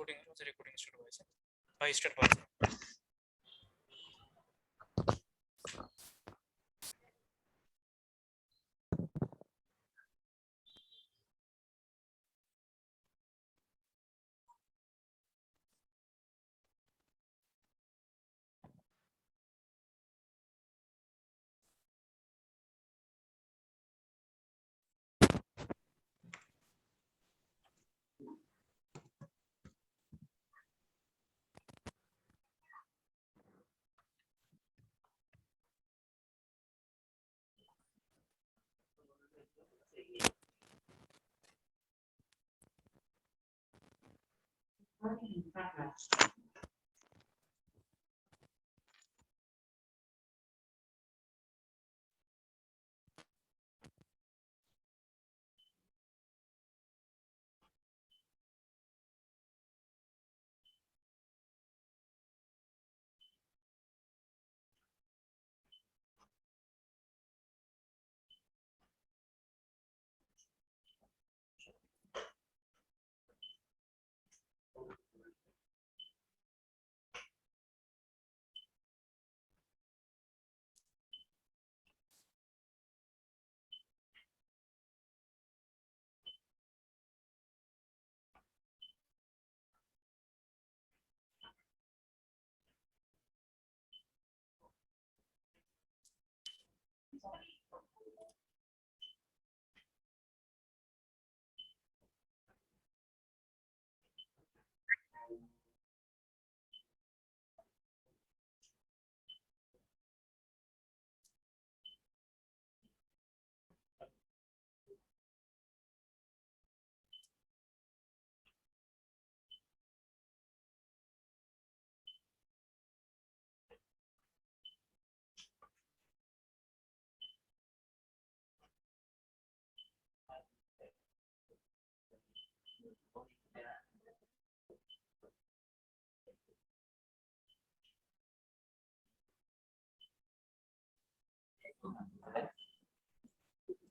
recording started by start by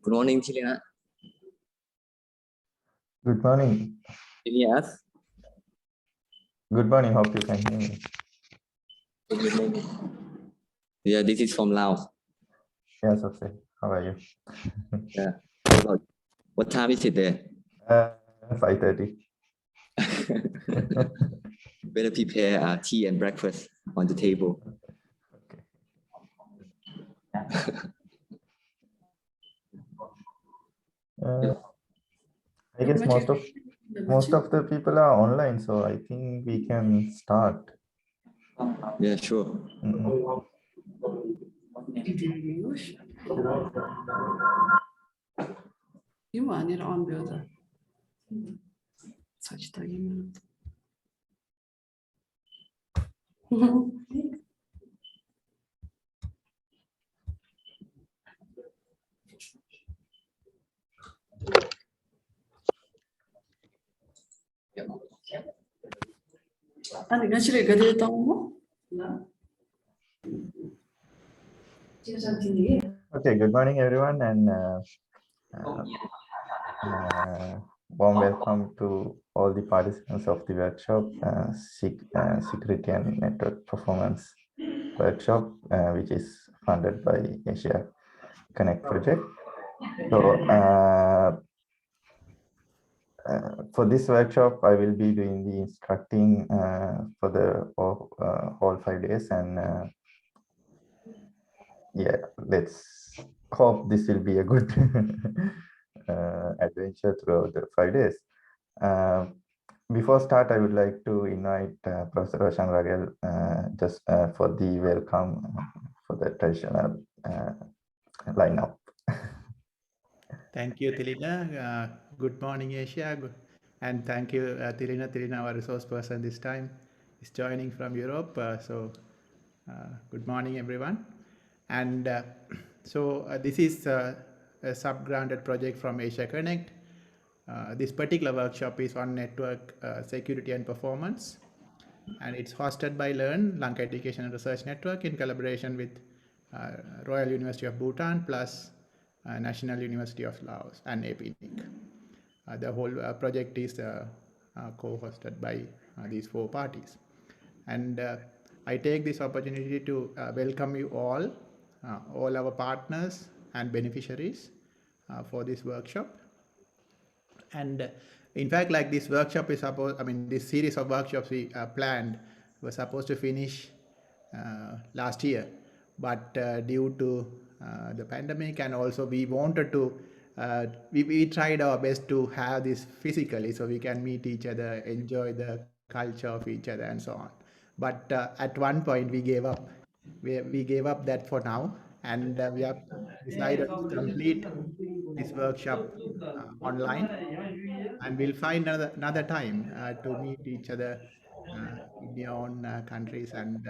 Good morning, Chilina. Good morning. Yes. Good morning. Hope you can hear me. Good morning. Yeah, this is from Laos. Yes, okay. How are you? Yeah. What time is it there? 5:30. Better prepare tea and breakfast on the table. Okay. I guess most of the people are online, so I think we can start. Yeah, sure. Gimana on builder? Such time. Ano nga sila ganito mo? Okay, good morning, everyone, and warm welcome to all the participants of the workshop, Security and Network Performance Workshop, which is funded by Asia Connect Project. So for this workshop, I will be doing the instructing for the whole 5 days, and yeah, let's hope this will be a good adventure throughout the 5 days. Before start, I would like to invite Professor Roshan Ragel just for the welcome for the traditional lineup. Thank you, Tilina. Good morning, Asia. And thank you, Tilina. Tilina, our resource person this time, is joining from Europe. Good morning, everyone. And this is a sub-granted project from Asia Connect. This particular workshop is on network security and performance. And it's hosted by LEARN, Lanka Education and Research Network, in collaboration with Royal University of Bhutan plus National University of Laos and APNIC. The whole project is co-hosted by these four parties. And I take this opportunity to welcome you all our partners and beneficiaries for this workshop. And in fact, like this workshop is supposed, this series of workshops we planned was supposed to finish last year, but due to the pandemic, and also we wanted to, we tried our best to have this physically so we can meet each other, enjoy the culture of each other and so on. But at one point we gave up. We gave up that for now, and we have decided to complete this workshop online, and we'll find another time to meet each other in your own countries and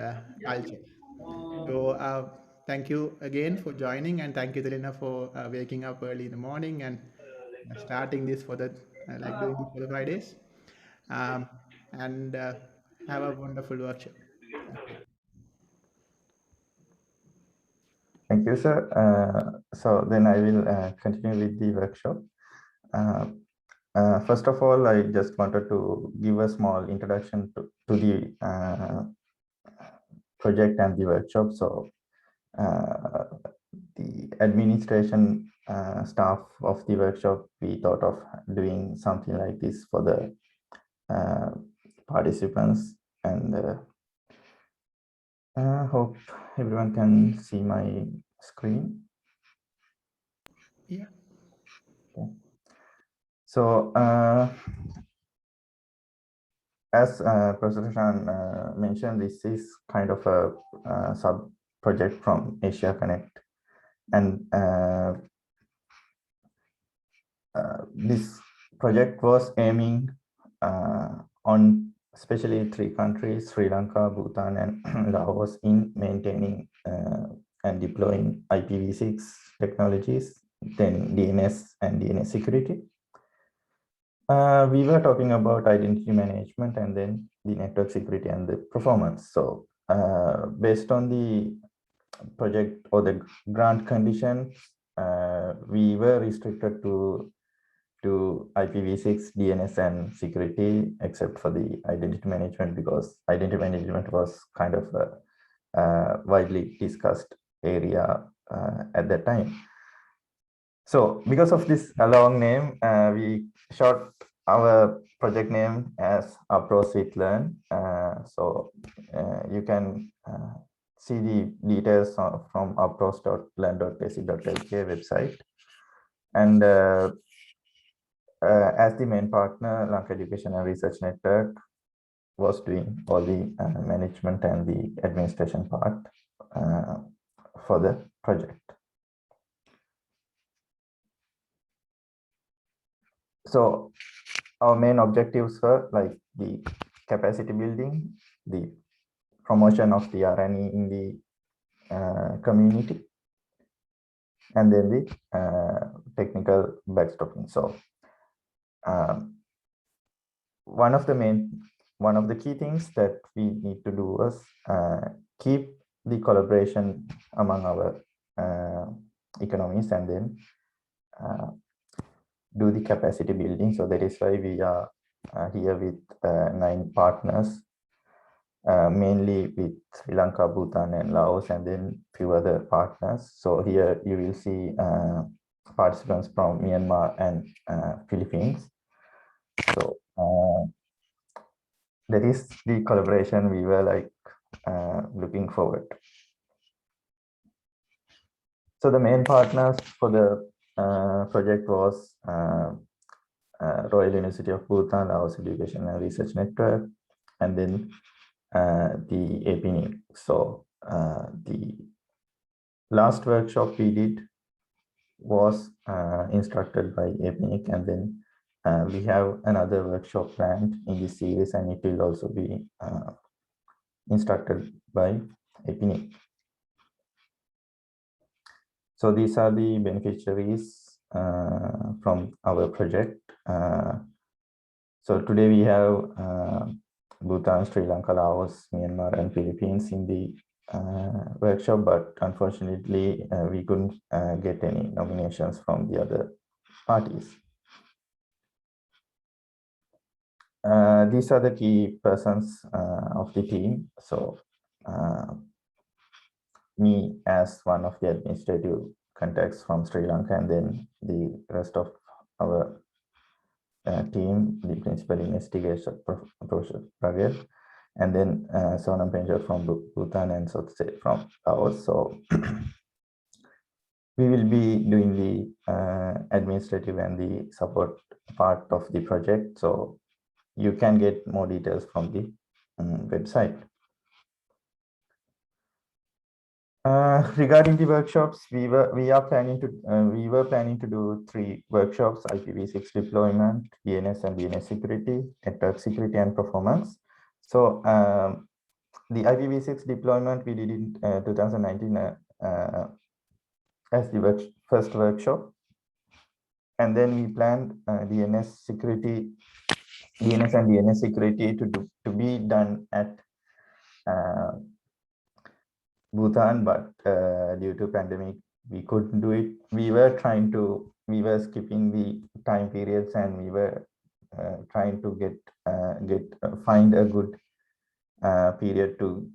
culture. So thank you again for joining, and thank you, Delina, for waking up early in the morning and starting this for the like doing this for the 5 days. And have a wonderful workshop. Thank you. Thank you, sir. So then I will continue with the workshop. First of all, I just wanted to give a small introduction to the project and the workshop. So the administration staff of the workshop, we thought of doing something like this for the participants, and hope everyone can see my screen. Yeah. Okay. So as Professor Shan mentioned, this is kind of a sub project from Asia Connect, and this project was aiming on especially three countries, Sri Lanka, Bhutan, and Laos, in maintaining and deploying IPv6 technologies, then DNS and DNS security. We were talking about identity management and then the network security and the performance. So based on the project or the grant conditions, we were restricted to IPv6, DNS, and security, except for the identity management, because identity management was kind of a widely discussed area at that time. So because of this long name, we short our project name as UPROUSE with Learn. So you can see the details from uprouse.learn.ac.lk website. And as the main partner, Lanka Education and Research Network was doing all the management and the administration part for the project. So our main objectives were like the capacity building, the promotion of the RNE in the community, and then the technical backstopping. So one of the key things that we need to do was keep the collaboration among our economies, and then do the capacity building. So that is why we are here with 9 partners, mainly with Sri Lanka, Bhutan, and Laos, and then few other partners. So here you will see participants from Myanmar and Philippines. So that is the collaboration we were like looking forward. So the main partners for the project was Royal University of Bhutan, Laos Education and Research Network, and then the APNIC. So the last workshop we did was instructed by APNIC, and then we have another workshop planned in this series, and it will also be instructed by APNIC. So these are the beneficiaries from our project. So today we have Bhutan, Sri Lanka, Laos, Myanmar, and Philippines in the workshop, but unfortunately we couldn't get any nominations from the other parties. These are the key persons of the team. So me as one of the administrative contacts from Sri Lanka, and then the rest of our team, the principal investigator, Professor Prager, and then Sonam Penjar from Bhutan and Sotse from Laos. So we will be doing the administrative and the support part of the project. So you can get more details from the website. Regarding the workshops, we were planning to do 3 workshops: IPv6 deployment, DNS and DNS security, network security and performance. So the IPv6 deployment we did in 2019 as the first workshop, and then we planned DNS and DNS security to be done at Bhutan, but due to pandemic, we couldn't do it. We were skipping the time periods, and we were trying to find a good period to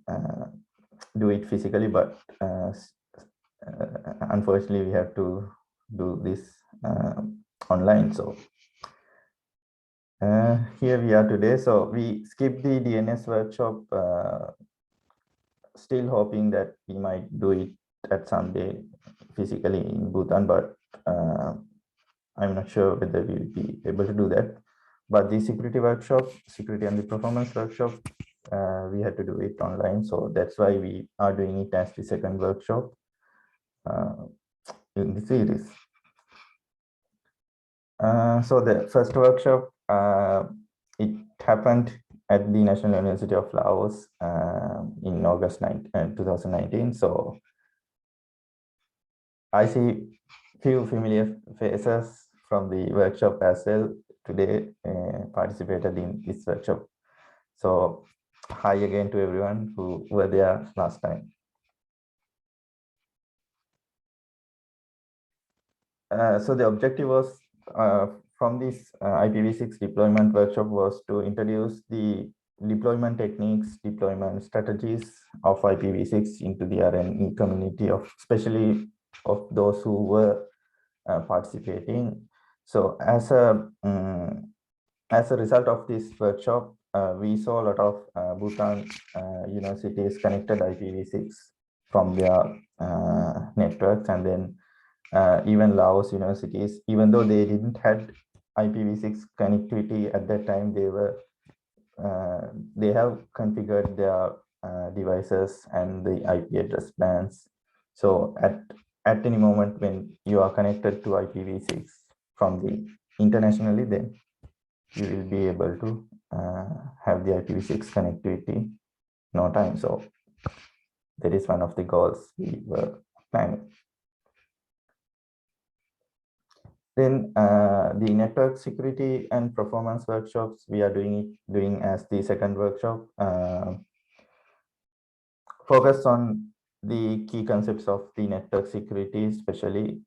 do it physically, but unfortunately, we have to do this online. So here we are today. So we skipped the DNS workshop, still hoping that we might do it at some day physically in Bhutan, but I'm not sure whether we will be able to do that. But the security and the performance workshop, we had to do it online. So that's why we are doing it as the second workshop in the series. So the first workshop, it happened at the National University of Laos in August 2019. So I see few familiar faces from the workshop as well today participated in this workshop. So hi again to everyone who were there last time. So the objective was from this IPv6 deployment workshop was to introduce the deployment techniques, deployment strategies of IPv6 into the RNE community, especially of those who were participating. So as a result of this workshop, we saw a lot of Bhutan universities connected IPv6 from their networks, and then even Laos universities, even though they didn't have IPv6 connectivity at that time, they have configured their devices and the IP address plans. So at any moment when you are connected to IPv6 from the internationally, then you will be able to have the IPv6 connectivity no time. So that is one of the goals we were planning. Then the network security and performance workshops, we are doing as the second workshop, focus on the key concepts of the network security, especially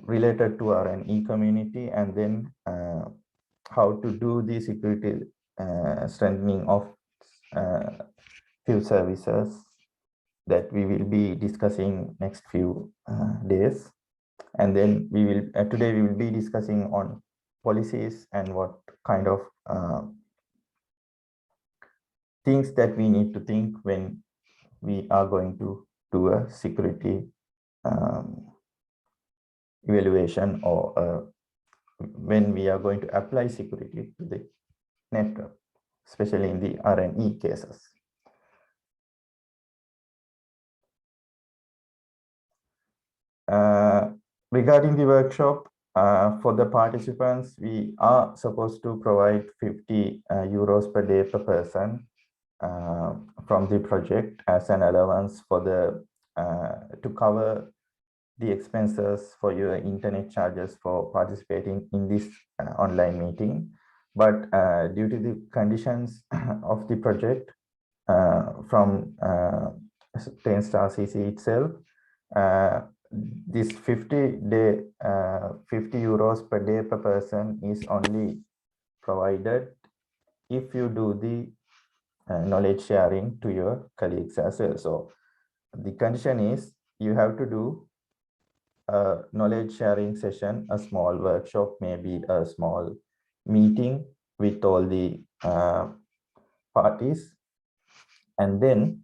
related to RNE community, and then how to do the security strengthening of few services that we will be discussing next few days. And then today we will be discussing on policies and what kind of things that we need to think when we are going to do a security evaluation, or when we are going to apply security to the network, especially in the RNE cases. Regarding the workshop, for the participants, we are supposed to provide 50 euros per day per person from the project as an allowance for the to cover the expenses for your internet charges for participating in this online meeting. But due to the conditions of the project from 10-star CC itself, this 50 euros per day per person is only provided if you do the knowledge sharing to your colleagues as well. So the condition is you have to do a knowledge sharing session, a small workshop, maybe a small meeting with all the parties, and then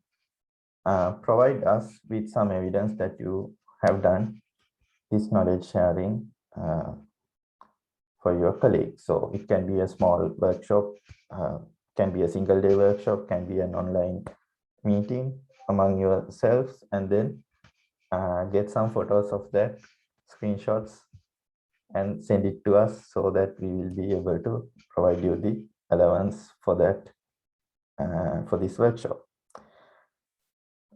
provide us with some evidence that you have done this knowledge sharing for your colleagues. So it can be a small workshop, can be a single day workshop, can be an online meeting among yourselves, and then get some photos of that, screenshots, and send it to us so that we will be able to provide you the allowance for that, for this workshop.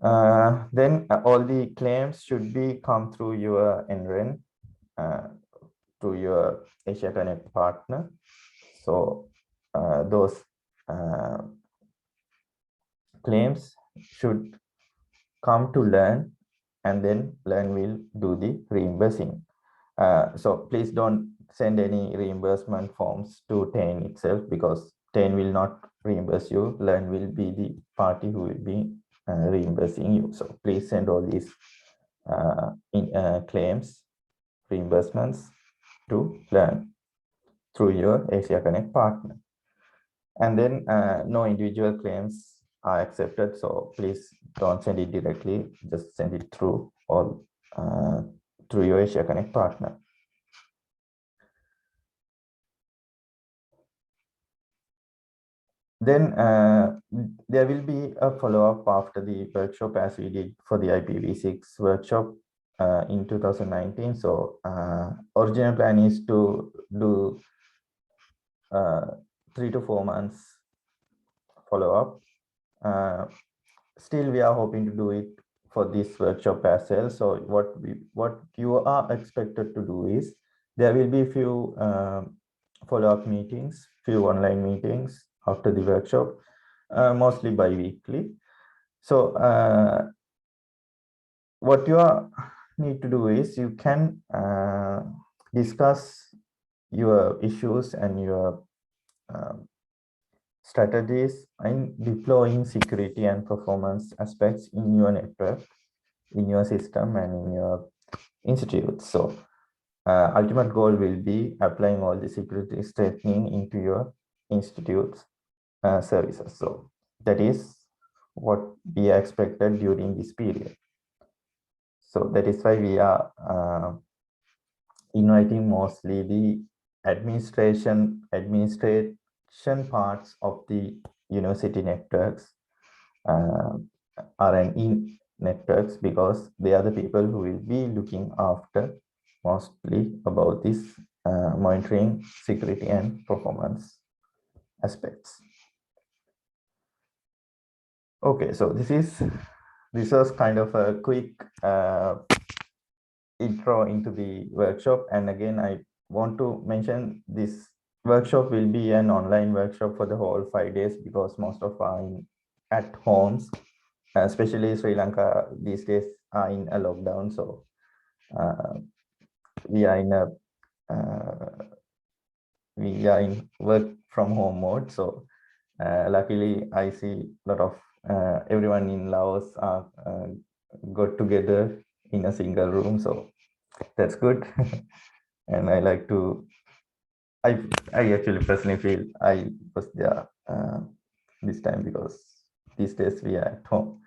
Then all the claims should be come through your NREN, to your Asia Connect partner. So those claims should come to Learn, and then Learn will do the reimbursing. So please don't send any reimbursement forms to TAIN itself, because TAIN will not reimburse you. Learn will be the party who will be reimbursing you. So please send all these claims, reimbursements to Learn through your Asia Connect partner. And then no individual claims are accepted. So please don't send it directly, just send it through all through your Asia Connect partner. Then there will be a follow-up after the workshop, as we did for the IPv6 workshop in 2019. So original plan is to do 3 to 4 months follow-up. Still, we are hoping to do it for this workshop as well. So what you are expected to do is there will be few follow-up meetings, few online meetings after the workshop, mostly bi-weekly. So what you need to do is you can discuss your issues and your strategies in deploying security and performance aspects in your network, in your system, and in your institute. So ultimate goal will be applying all the security strengthening into your institute's services. So that is what we are expected during this period. So that is why we are inviting mostly the administration parts of the university networks, R&E networks, because they are the people who will be looking after mostly about this monitoring, security, and performance aspects. Okay, so this was kind of a quick intro into the workshop. And again, I want to mention this workshop will be an online workshop for the whole 5 days, because most of are at homes, especially Sri Lanka these days are in a lockdown. So we are in work from home mode. So luckily I see a lot of everyone in Laos are got together in a single room, so that's good. And I like to, I actually personally feel I was there this time, because these days we are at home.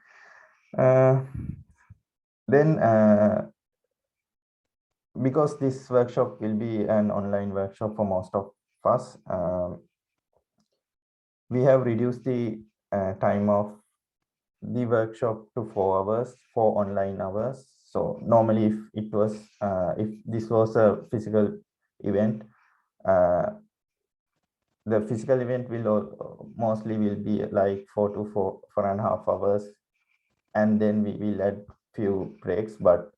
Then because this workshop will be an online workshop for most of us, we have reduced the time of the workshop to 4 hours, 4 online hours. So normally if it was if this was a physical event, the physical event will mostly will be like 4 to 4.5 hours, and then we will add few breaks, but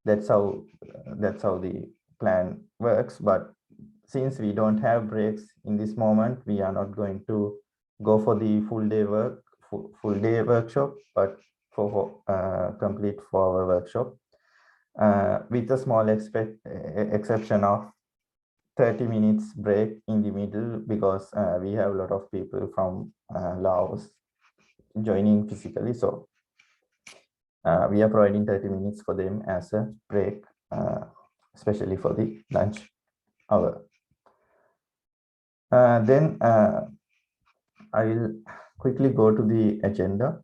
that's how the plan works. But since we don't have breaks in this moment, we are not going to go for the full day workshop, but for complete 4-hour workshop, with a small exception of 30 minutes break in the middle because we have a lot of people from Laos joining physically. So we are providing 30 minutes for them as a break, especially for the lunch hour. Then I will quickly go to the agenda.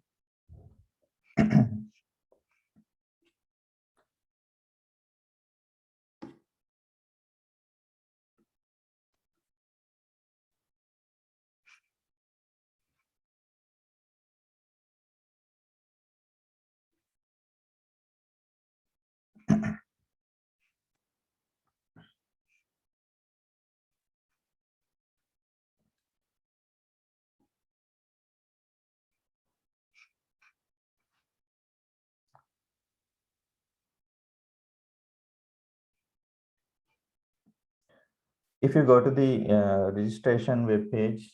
If you go to the registration web page,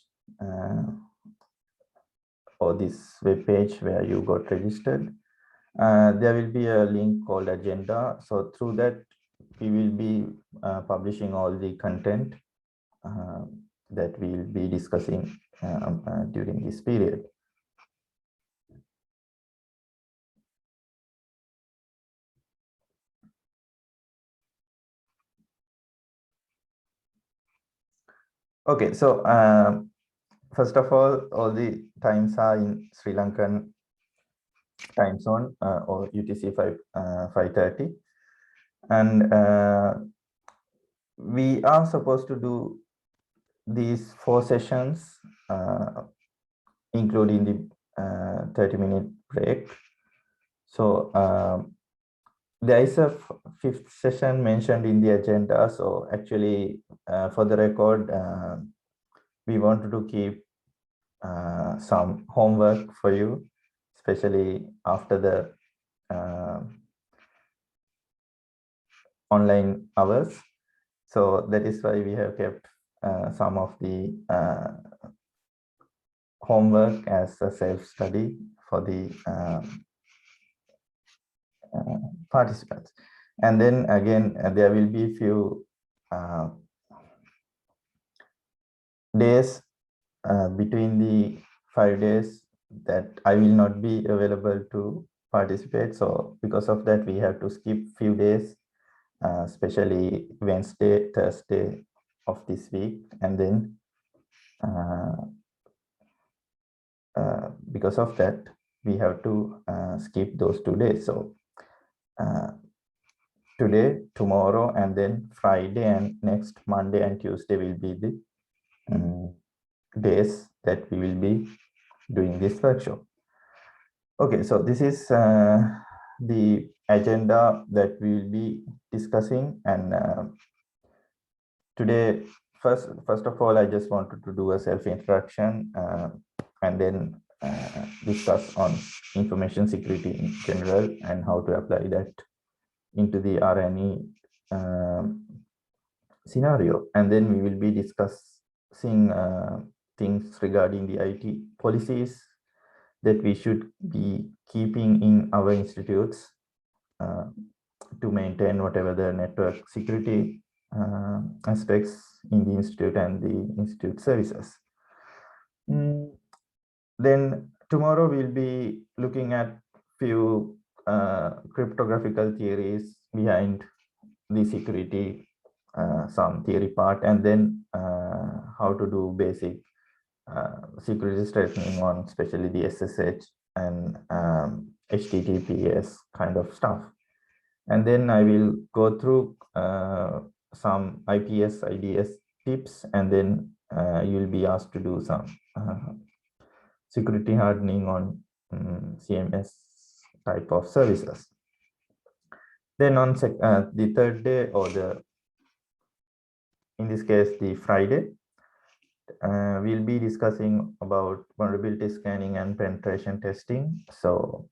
or this web page where you got registered, there will be a link called agenda. So through that, we will be publishing all the content that we will be discussing during this period. Okay, so first of all the times are in Sri Lankan time zone or UTC 5:30, and we are supposed to do these 4 sessions, including the 30-minute break. So there is a 5th session mentioned in the agenda. So actually, for the record, we wanted to keep some homework for you, especially after the online hours. So that is why we have kept some of the homework as a self-study for the participants. And then again, there will be few days between the 5 days that I will not be available to participate. So because of that, we have to skip few days, especially Wednesday, Thursday of this week. And then because of that, we have to skip those 2 days. So today, tomorrow, and then Friday, and next Monday and Tuesday will be the days that we will be doing this workshop. Okay, so this is the agenda that we will be discussing. And today, first of all, I just wanted to do a self-introduction and then discuss on information security in general and how to apply that into the RNE scenario. And then we will be discussing things regarding the IT policies that we should be keeping in our institutes to maintain whatever the network security aspects in the institute and the institute services. Then tomorrow we'll be looking at few cryptographical theories behind the security, some theory part, and then how to do basic security strengthening on especially the SSH and HTTPS kind of stuff. And then I will go through some IPS, IDS tips, and then you'll be asked to do some security hardening on CMS type of services. Then on the 3rd day, or in this case, the Friday, we'll be discussing about vulnerability scanning and penetration testing. So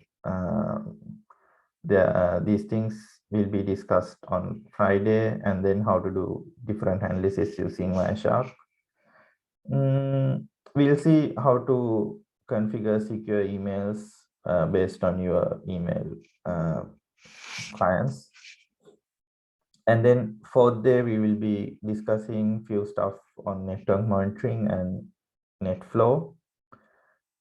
these things will be discussed on Friday, and then how to do different analysis using Wireshark. We'll see how to configure secure emails based on your email clients. And then fourth day, we will be discussing few stuff on network monitoring and net flow.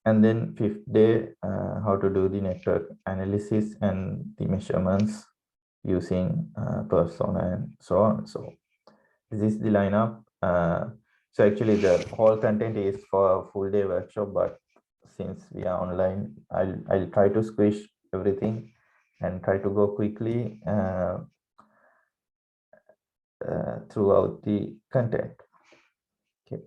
And then fifth day, how to do the network analysis and the measurements using persona and so on. So this is the lineup. So actually the whole content is for a full day workshop, but since we are online, I'll try to squish everything and try to go quickly throughout the content. Okay.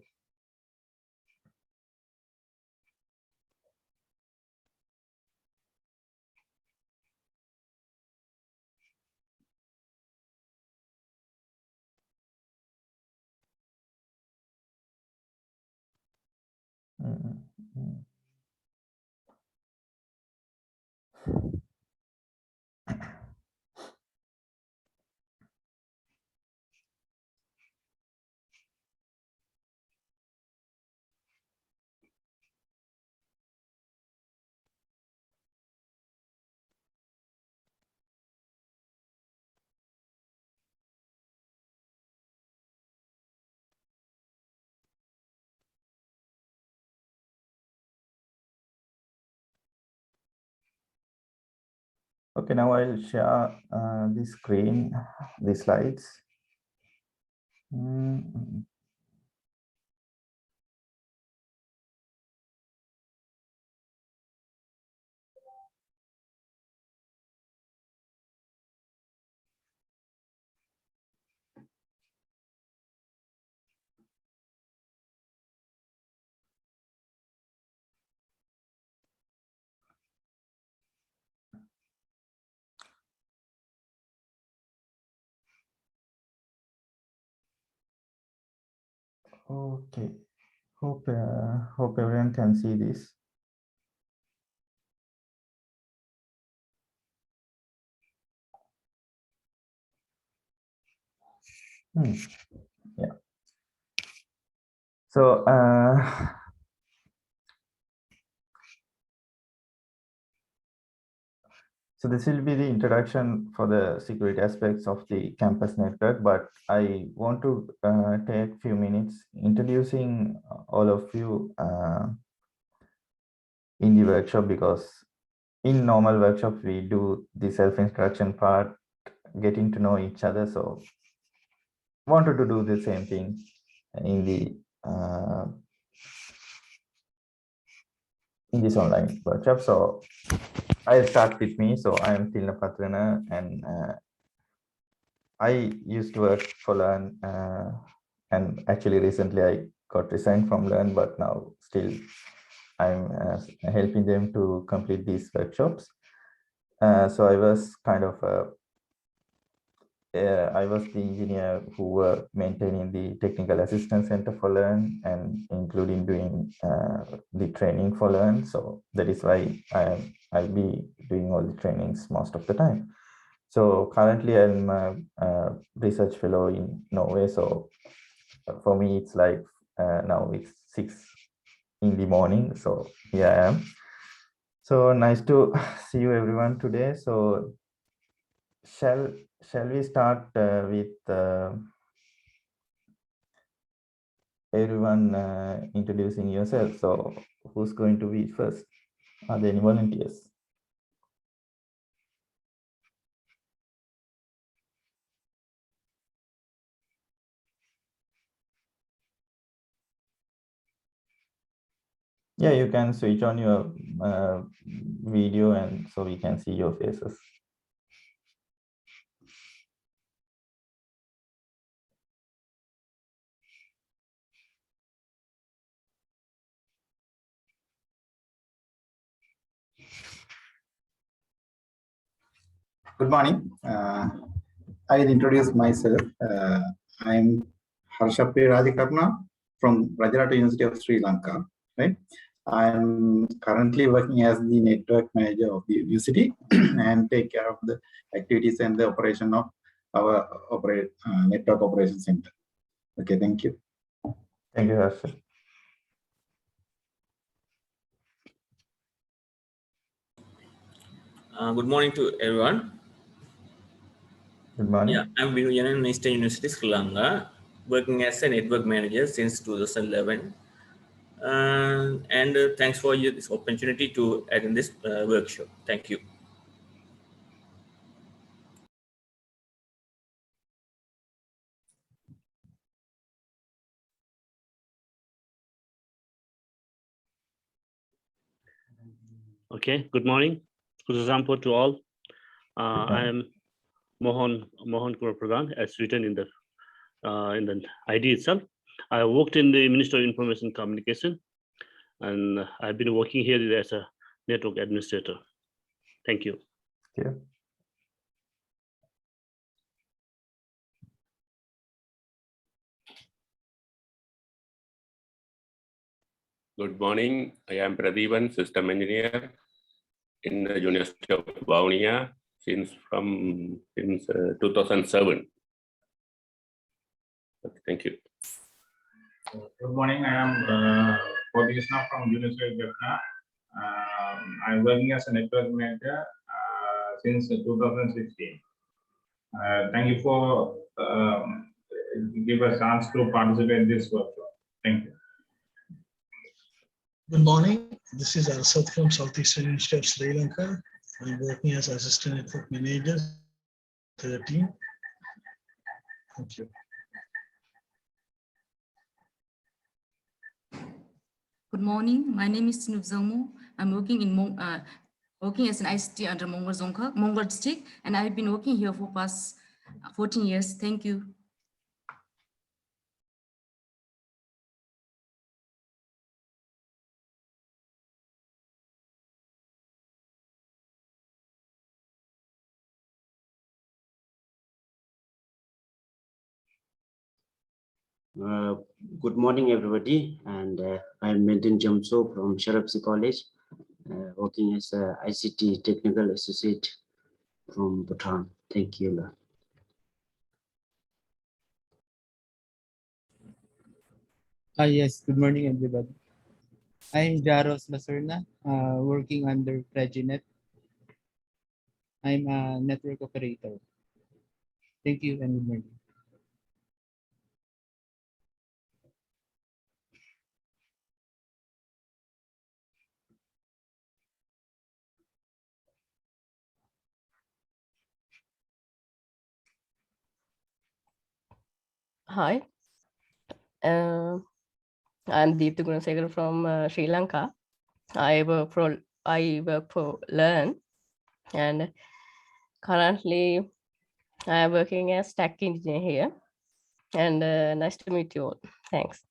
Okay, now I'll share the screen, the slides. Okay, hope everyone can see this. Yeah. So so this will be the introduction for the security aspects of the campus network, but I want to take a few minutes introducing all of you in the workshop, because in normal workshop, we do the self-introduction part, getting to know each other. So wanted to do the same thing in this online workshop. So I'll start with me. So I am Tilna Patrana, and I used to work for Learn, and actually recently I got resigned from Learn, but now still I'm helping them to complete these workshops. So I was kind of I was the engineer who were maintaining the technical assistance center for Learn, and including doing the training for Learn. So that is why I'll be doing all the trainings most of the time. So currently I'm a research fellow in Norway. So for me, it's like now it's 6 in the morning. So here I am. So nice to see you everyone today. So shall we start with everyone introducing yourself? So who's going to be first? Are there any volunteers? Yeah, you can switch on your video, and so we can see your faces. Good morning. I will introduce myself. I'm Harshapi Radhikarna from Rajarata University of Sri Lanka. Right. I'm currently working as the network manager of the university and take care of the activities and the operation of our network operation center. Okay, thank you. Thank you, Harsha. Good morning to everyone. Good morning. Yeah, I'm Vinu Janan, Eastern University, Sri Lanka, working as a network manager since 2011. And thanks for this opportunity to attend this workshop. Thank you. Okay, good morning. Kusampo to all. I am Mohan Kumar Pradhan, as written in the ID itself. I worked in the Ministry of Information Communication, and I've been working here as a network administrator. Thank you. Yeah. Good morning. I am Pradeepan, system engineer in the University of Vavuniya since 2007. Thank you. Good morning. I am Krishna from University of Jaffna. I'm working as a network manager since 2016. Thank you for give us a chance to participate in this workshop. Thank you. Good morning. This is Arsad from Southeastern University of Sri Lanka. I'm working as assistant network manager 13. Thank you. Good morning. My name is Nubzamu. I'm working in working as an ICT under Mongol district, and I've been working here for past 14 years. Thank you. Good morning, everybody, and I'm Medin Jamso from Sharapsi College, working as a ICT Technical Associate from Bhutan. Thank you. Yes, good morning, everybody. I'm Jaros Lacerna, working under Preginet. I'm a network operator. Thank you and good morning. Hi, I'm Deepthi Gunasekar from Sri Lanka. I work for Learn, and currently I'm working as tech engineer here. And nice to meet you all. Thanks.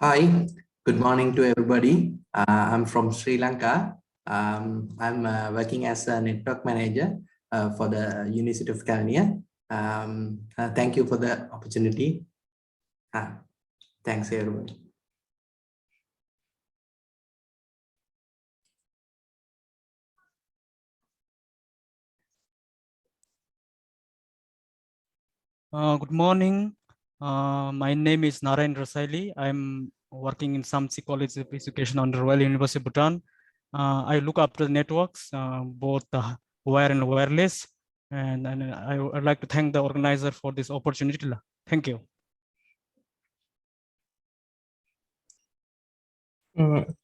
Hi, good morning to everybody. I'm from Sri Lanka. I'm working as a network manager for the University of California. Thank you for the opportunity. Thanks, everybody. Good morning. My name is Narayan Rasaili. I'm working in Samsi College of Education under Royal University of Bhutan. I look after the networks, both wire and wireless. And I would like to thank the organizer for this opportunity. Thank you.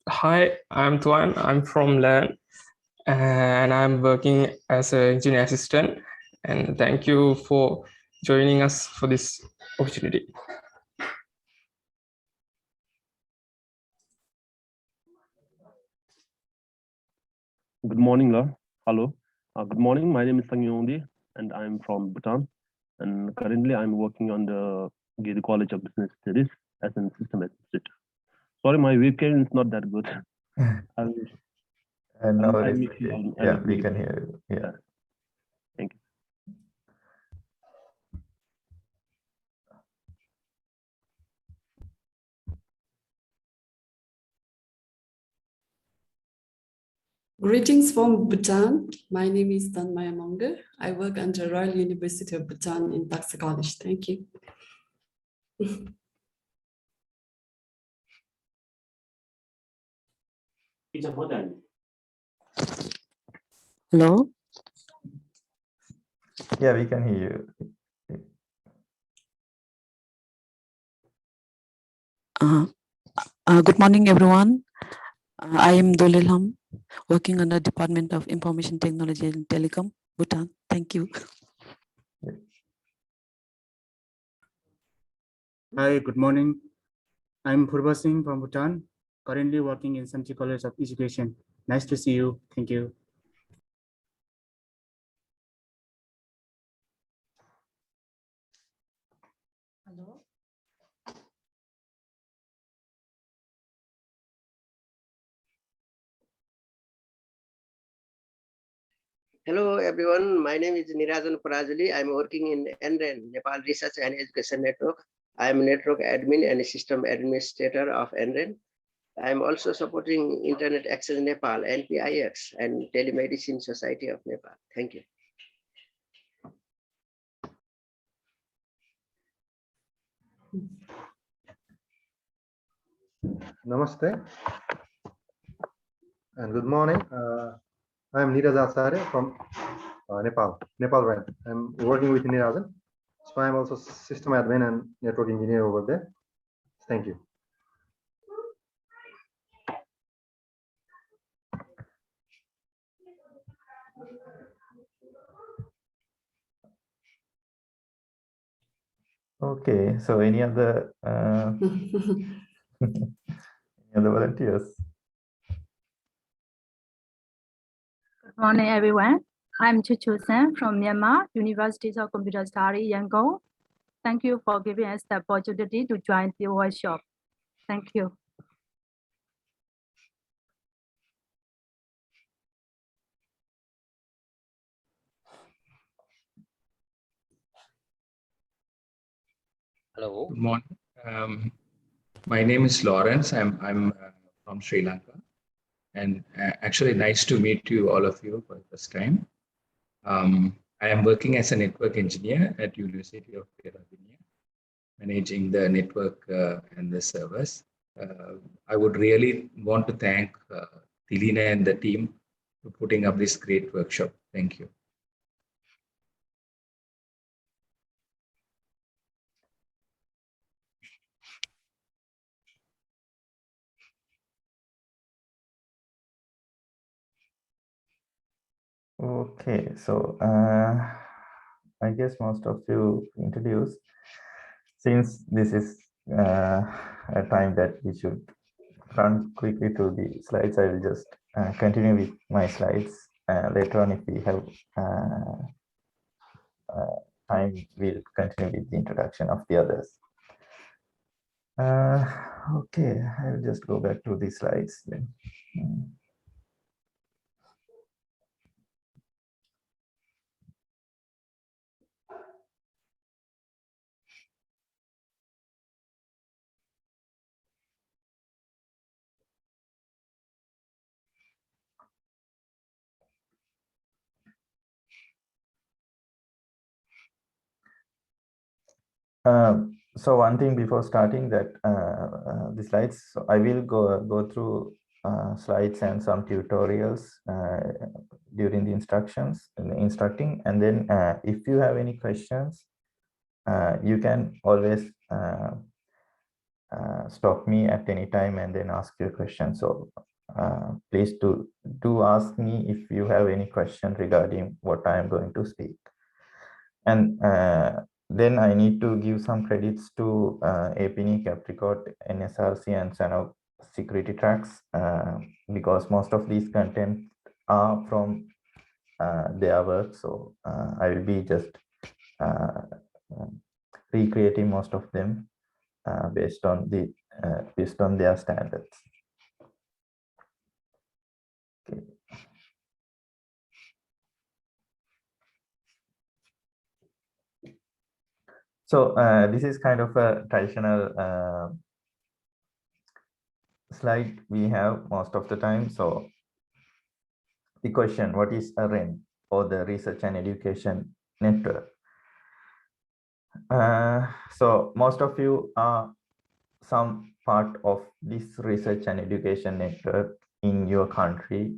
Hi, I'm Tuan. I'm from Learn, and I'm working as an engineer assistant. And thank you for joining us for this opportunity. Good morning, La. Hello. Good morning. My name is Sang Yondi, and I'm from Bhutan. And currently, I'm working on the Giri College of Business Studies as an system administrator. Sorry, my webcam is not that good. No worries. Yeah, we can hear you. Yeah. Thank you. Greetings from Bhutan. My name is Tanmaya Monga. I work under Royal University of Bhutan in Paksa College. Thank you. Hello. Yeah, we can hear you. Good morning, everyone. I am Dolilham, working on the Department of Information Technology and Telecom, Bhutan. Thank you. Hi, good morning. I'm Purba Singh from Bhutan, currently working in Samchi College of Education. Nice to see you. Thank you. Hello. Hello everyone, my name is Nirajan Parajuli. I'm working in NREN, Nepal Research and Education Network. I'm Network Admin and System Administrator of NREN. I'm also supporting Internet Access Nepal, NPIX, and Telemedicine Society of Nepal. Thank you. Namaste and good morning. I'm Neeraj Acharya from Nepal RAN. I'm working with Neerajan. So I'm also system admin and network engineer over there. Thank you. Okay, so any other volunteers? Good morning, everyone. I'm Chu Sen from Myanmar, University of Computer Studies, Yangon. Thank you for giving us the opportunity to join the workshop. Thank you. Hello. Good morning. My name is Lawrence. I'm from Sri Lanka, and actually nice to meet you, all of you, for the first time. I am working as a network engineer at University of Pennsylvania, managing the network and the servers. I would really want to thank Tilina and the team for putting up this great workshop. Thank you. Okay, so I guess most of you introduced. Since this is a time that we should run quickly through the slides, I will just continue with my slides. Later on, if we have time, we'll continue with the introduction of the others. Okay, I will just go back to the slides then. So one thing before starting that the slides, so I will go through slides and some tutorials during the instructing, and then if you have any questions, you can always stop me at any time and then ask your question. So please do ask me if you have any question regarding what I am going to speak. And then I need to give some credits to APNIC, Apricot, NSRC, and Sanok security tracks because most of these content are from their work. So I will be just recreating most of them based on their standards. Okay. So this is kind of a traditional slide we have most of the time. So the question, what is a REN, or the Research and Education Network? So most of you are some part of this research and education network in your country,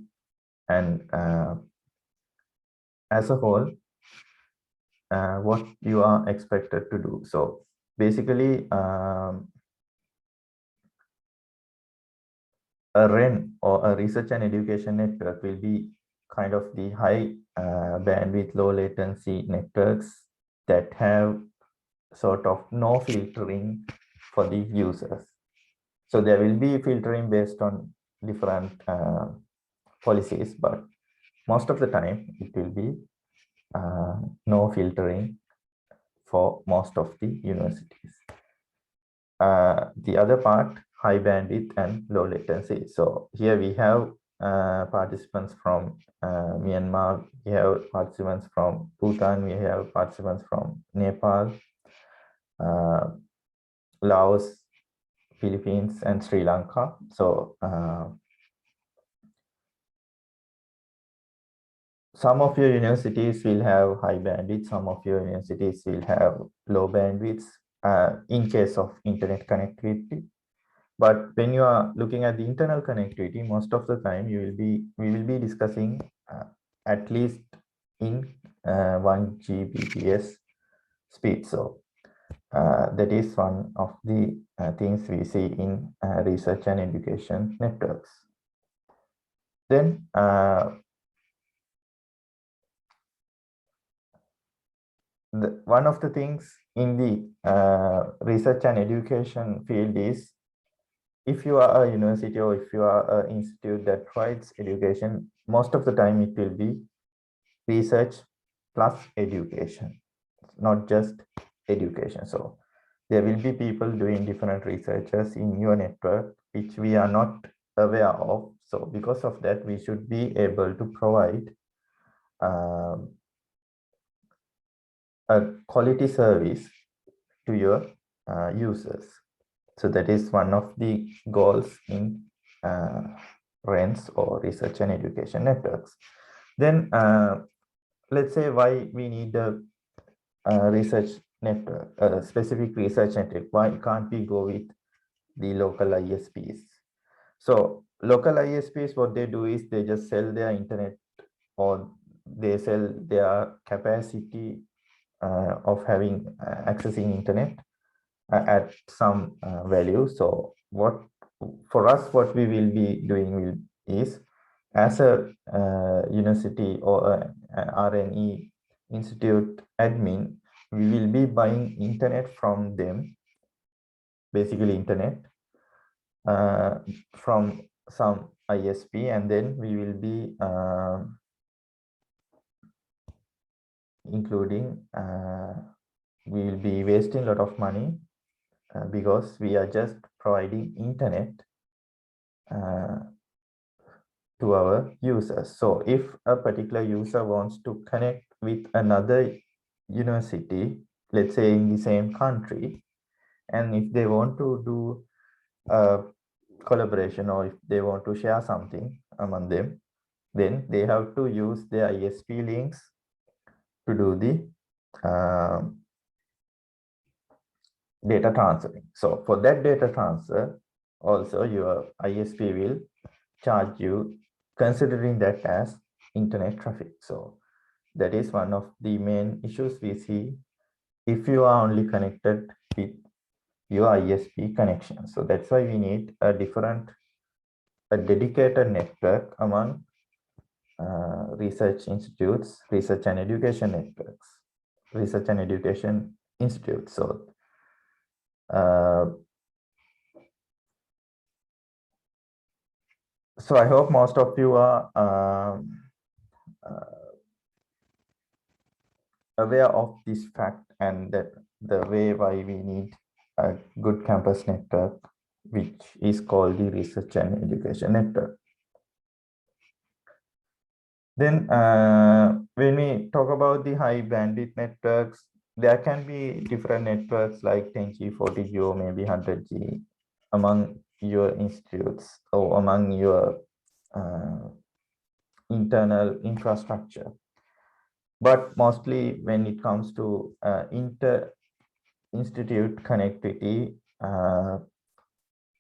and as a whole, what you are expected to do. So basically, a REN, or a research and education network, will be kind of the high bandwidth, low latency networks that have sort of no filtering for the users. So there will be filtering based on different policies, but most of the time it will be no filtering for most of the universities. The other part, high bandwidth and low latency. So here we have participants from Myanmar, we have participants from Bhutan, we have participants from Nepal, Laos, Philippines, and Sri Lanka. So some of your universities will have high bandwidth, some of your universities will have low bandwidths in case of internet connectivity. But when you are looking at the internal connectivity, most of the time we will be discussing at least in 1 Gbps speed. So that is one of the things we see in research and education networks. Then one of the things in the research and education field is, if you are a university or if you are an institute that provides education, most of the time it will be research plus education, not just education. So there will be people doing different researches in your network, which we are not aware of. So because of that, we should be able to provide a quality service to your users. So that is one of the goals in RENs, or research and education networks. Then let's say why we need a research network, a specific research network. Why can't we go with the local ISPs? So local ISPs, what they do is they just sell their internet, or they sell their capacity of having accessing internet at some value. So what for us, what we will be doing is, as a university or a RNE institute admin, we will be buying internet from them, basically internet from some ISP, and then we will be we will be wasting a lot of money because we are just providing internet to our users. So if a particular user wants to connect with another university, let's say in the same country, and if they want to do a collaboration, or if they want to share something among them, then they have to use their ISP links to do the data transferring. So for that data transfer, also your ISP will charge you, considering that as internet traffic. So that is one of the main issues we see if you are only connected with your ISP connection. So that's why we need a dedicated network among research institutes, research and education networks, research and education institutes. So so I hope most of you are aware of this fact, and that the way why we need a good campus network, which is called the research and education network. Then when we talk about the high bandwidth networks, there can be different networks like 10G, 40G, or maybe 100G among your institutes or among your internal infrastructure. But mostly when it comes to inter-institute connectivity,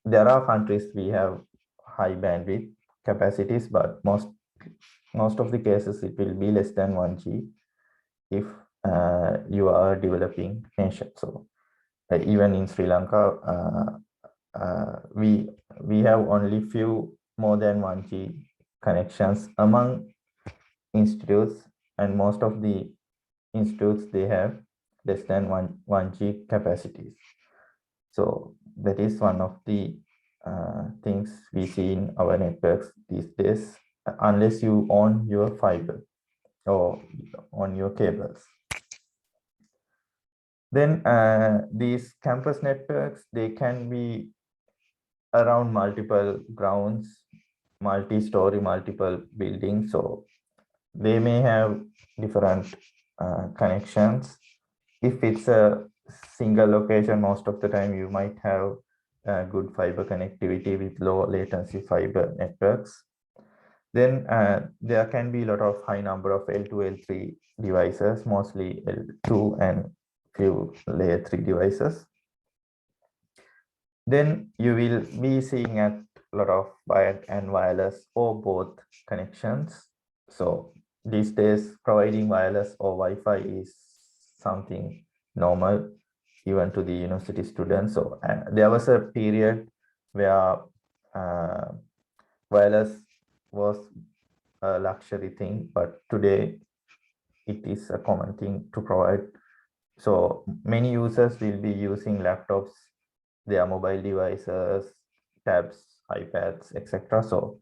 there are countries we have high bandwidth capacities, but most of the cases it will be less than 1G if you are a developing nation. So even in Sri Lanka, we have only few more than 1G connections among institutes, and most of the institutes they have less than 1G capacities. So that is one of the things we see in our networks these days, unless you own your fiber or on your cables. Then these campus networks, they can be around multiple grounds, multi-story, multiple buildings. So they may have different connections. If it's a single location, most of the time you might have good fiber connectivity with low latency fiber networks. Then there can be a lot of high number of L2, L3 devices, mostly L2 and few layer 3 devices. Then you will be seeing a lot of wired and wireless or both connections. So these days, providing wireless or Wi-Fi is something normal, even to the university students. So there was a period where wireless was a luxury thing, but today it is a common thing to provide. So many users will be using laptops, their mobile devices, tabs, iPads, etc. So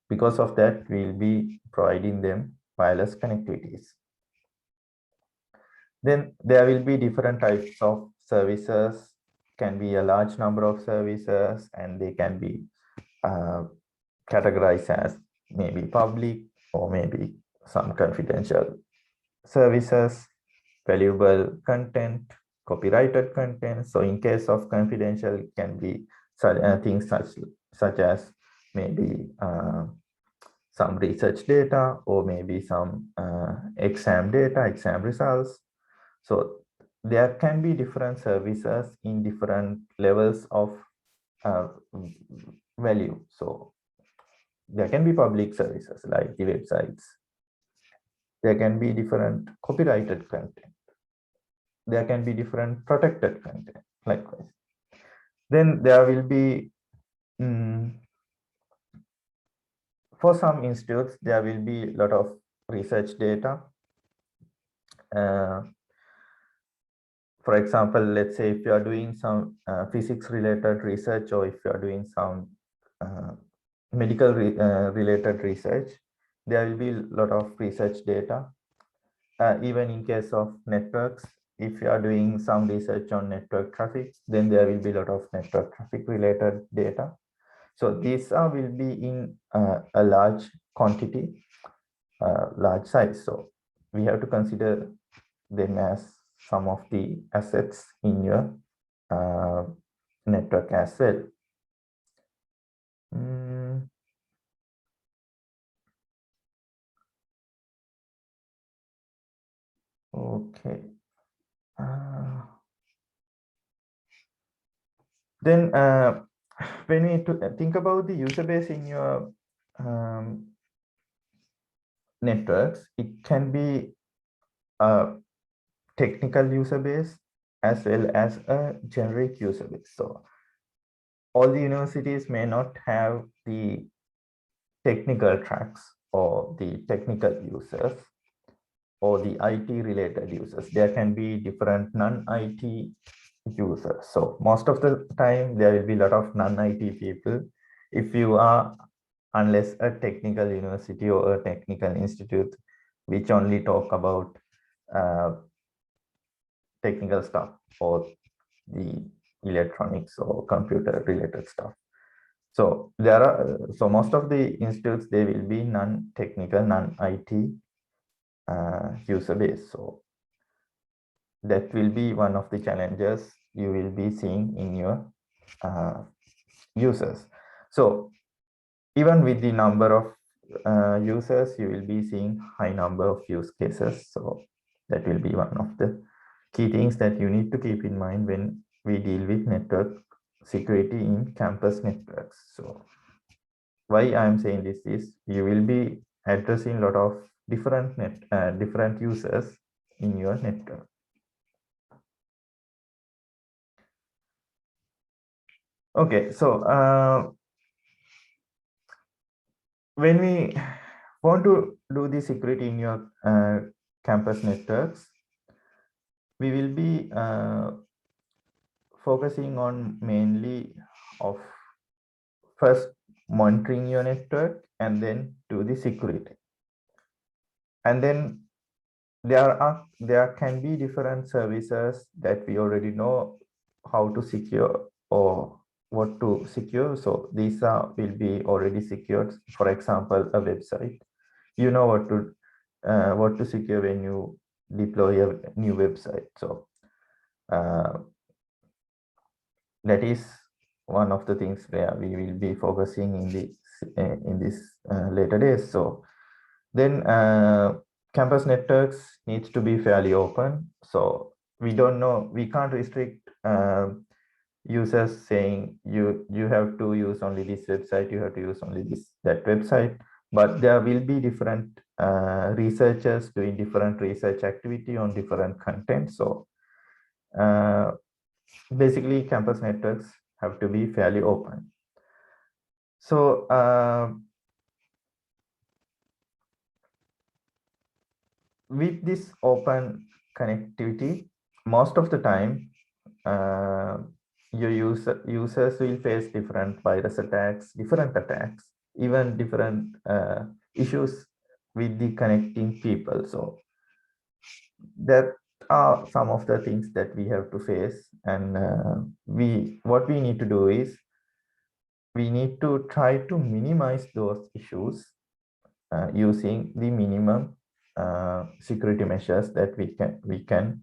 because of that, we'll be providing them wireless connectivities. Then there will be different types of services, can be a large number of services, and they can be categorized as maybe public or maybe some confidential services, valuable content, copyrighted content. So in case of confidential, it can be things such as maybe some research data or maybe some exam data, exam results. So there can be different services in different levels of value. So there can be public services like the websites. There can be different copyrighted content. There can be different protected content, likewise. Then there will be, for some institutes, there will be a lot of research data. For example, let's say if you are doing some physics related research, or if you are doing some medical related research, there will be a lot of research data. Even in case of networks, if you are doing some research on network traffic, then there will be a lot of network traffic related data. So these will be in a large quantity, large size. So we have to consider them as some of the assets in your network as well. Okay. Then when we think about the user base in your networks, it can be a technical user base as well as a generic user base. So all the universities may not have the technical tracks or the technical users or the IT related users. There can be different non-IT users. So most of the time there will be a lot of non-IT people. If you are, unless a technical university or a technical institute which only talk about technical stuff or the electronics or computer related stuff. So there are, so most of the institutes, they will be non-technical, non-IT user base. So that will be one of the challenges you will be seeing in your users. So even with the number of users, you will be seeing high number of use cases. So that will be one of the key things that you need to keep in mind when we deal with network security in campus networks. So why I'm saying this is you will be addressing a lot of different users in your network. Okay, so when we want to do the security in your campus networks, we will be focusing on mainly of first monitoring your network and then do the security. And then there can be different services that we already know how to secure or what to secure. So these will be already secured. For example, a website. You know what to secure when you deploy a new website. So that is one of the things where we will be focusing in this later days. So then campus networks needs to be fairly open. So we can't restrict users saying you have to use only this website, you have to use only that website. But there will be different researchers doing different research activity on different content. So basically campus networks have to be fairly open. So with this open connectivity, most of the time your users will face different virus attacks, different attacks, even different issues with the connecting people. So that are some of the things that we have to face, and what we need to do is we need to try to minimize those issues using the minimum security measures that we can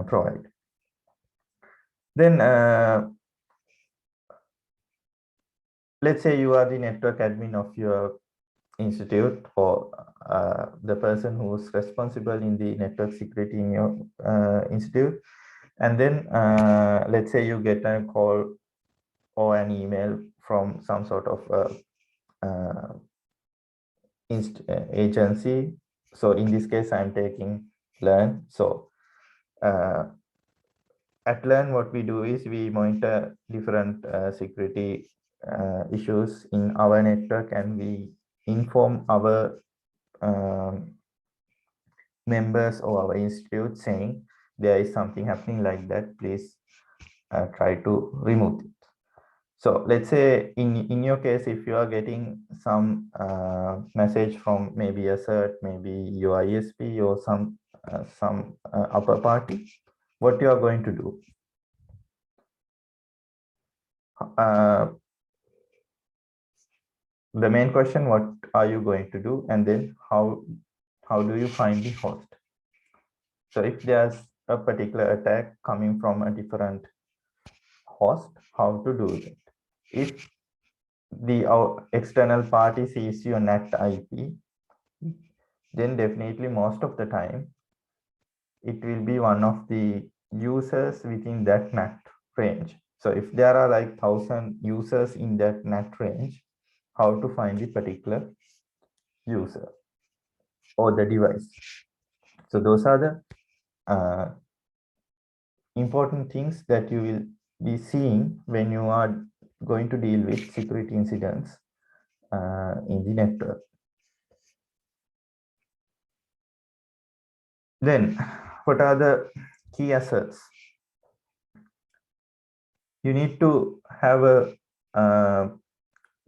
provide. Then let's say you are the network admin of your institute, or the person who's responsible in the network security in your institute. And then let's say you get a call or an email from some sort of agency. So in this case, I'm taking Learn. So at Learn, what we do is we monitor different security issues in our network, and we inform our members or our institute saying there is something happening like that, please try to remove it. So let's say in your case, if you are getting some message from maybe a cert, maybe your ISP or some upper party, what you are going to do? The main question, what are you going to do? And then how do you find the host? So if there's a particular attack coming from a different host, how to do that? If the external party sees your NAT IP, then definitely most of the time it will be one of the users within that NAT range. So if there are like 1,000 users in that NAT range, how to find the particular user or the device? So those are the important things that you will be seeing when you are going to deal with security incidents in the network. Then what are the key assets? You need to have a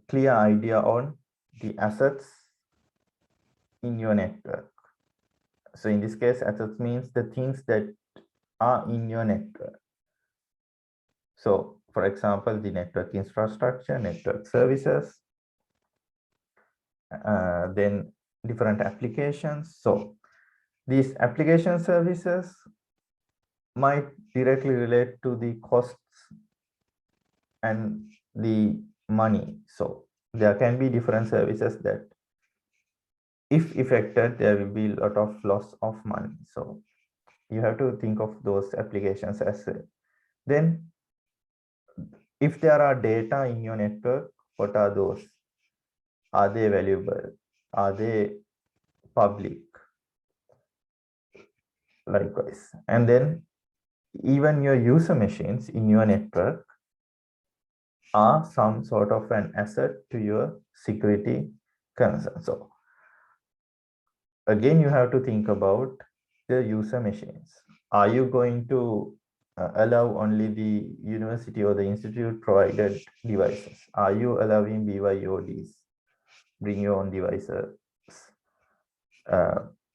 clear idea on the assets in your network. So in this case, assets means the things that are in your network. So for example, the network infrastructure, network services, then different applications. So these application services might directly relate to the costs and the money. So there can be different services that if affected, there will be a lot of loss of money. So you have to think of those applications as well. Then if there are data in your network, what are those? Are they valuable? Are they public? Likewise. And then even your user machines in your network are some sort of an asset to your security concern. So again, you have to think about the user machines. Are you going to allow only the university or the institute provided devices? Are you allowing BYODs, bring your own devices,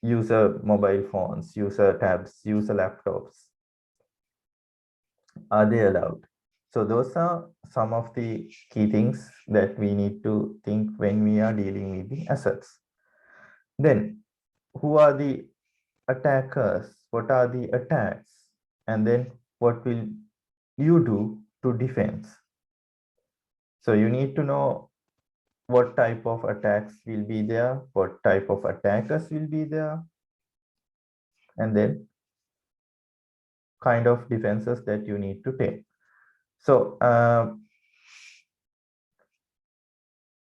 user mobile phones, user tabs, user laptops? Are they allowed? So those are some of the key things that we need to think when we are dealing with the assets. Then who are the attackers? What are the attacks? And then what will you do to defend? So you need to know what type of attacks will be there, what type of attackers will be there, and then kind of defenses that you need to take. So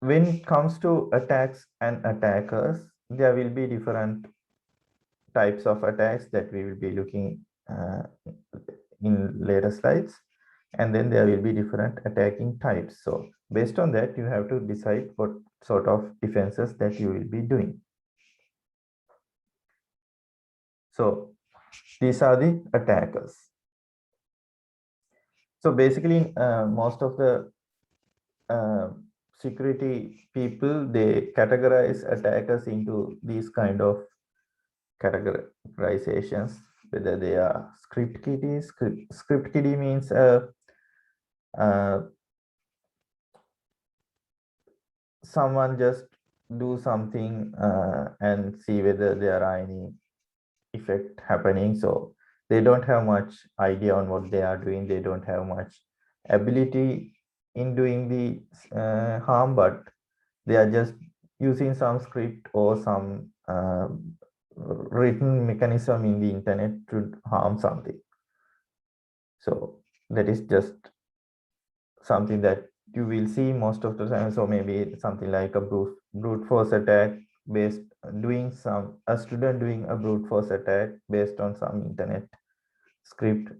when it comes to attacks and attackers, there will be different types of attacks that we will be looking in later slides. And then there will be different attacking types. So based on that, you have to decide what sort of defenses that you will be doing. So these are the attackers. So basically, most of the security people, they categorize attackers into these kind of categorizations, whether they are script kiddies. Script kiddie means someone just do something and see whether there are any effect happening. So they don't have much idea on what they are doing. They don't have much ability in doing the harm, but they are just using some script or some written mechanism in the internet to harm something. So that is just something that you will see most of the time. So maybe something like a brute force attack based a student doing a brute force attack based on some internet script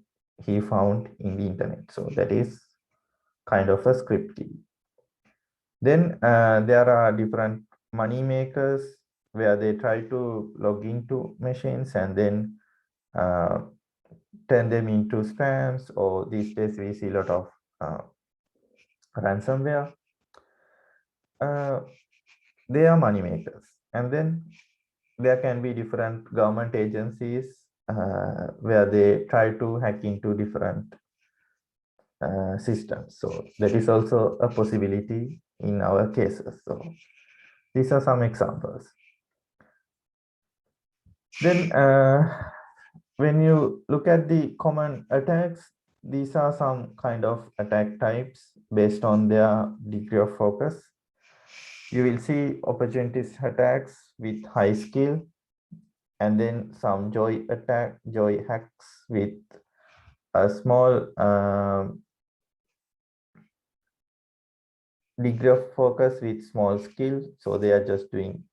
he found in the internet. So that is kind of a script key. Then there are different money makers where they try to log into machines and then turn them into spams, or these days we see a lot of ransomware. They are money makers. And then there can be different government agencies where they try to hack into different systems. So that is also a possibility in our cases. So these are some examples. Then when you look at the common attacks, these are some kind of attack types based on their degree of focus. You will see opportunities attacks with high skill, and then some joy hacks with a small degree of focus with small skill. So they are just doing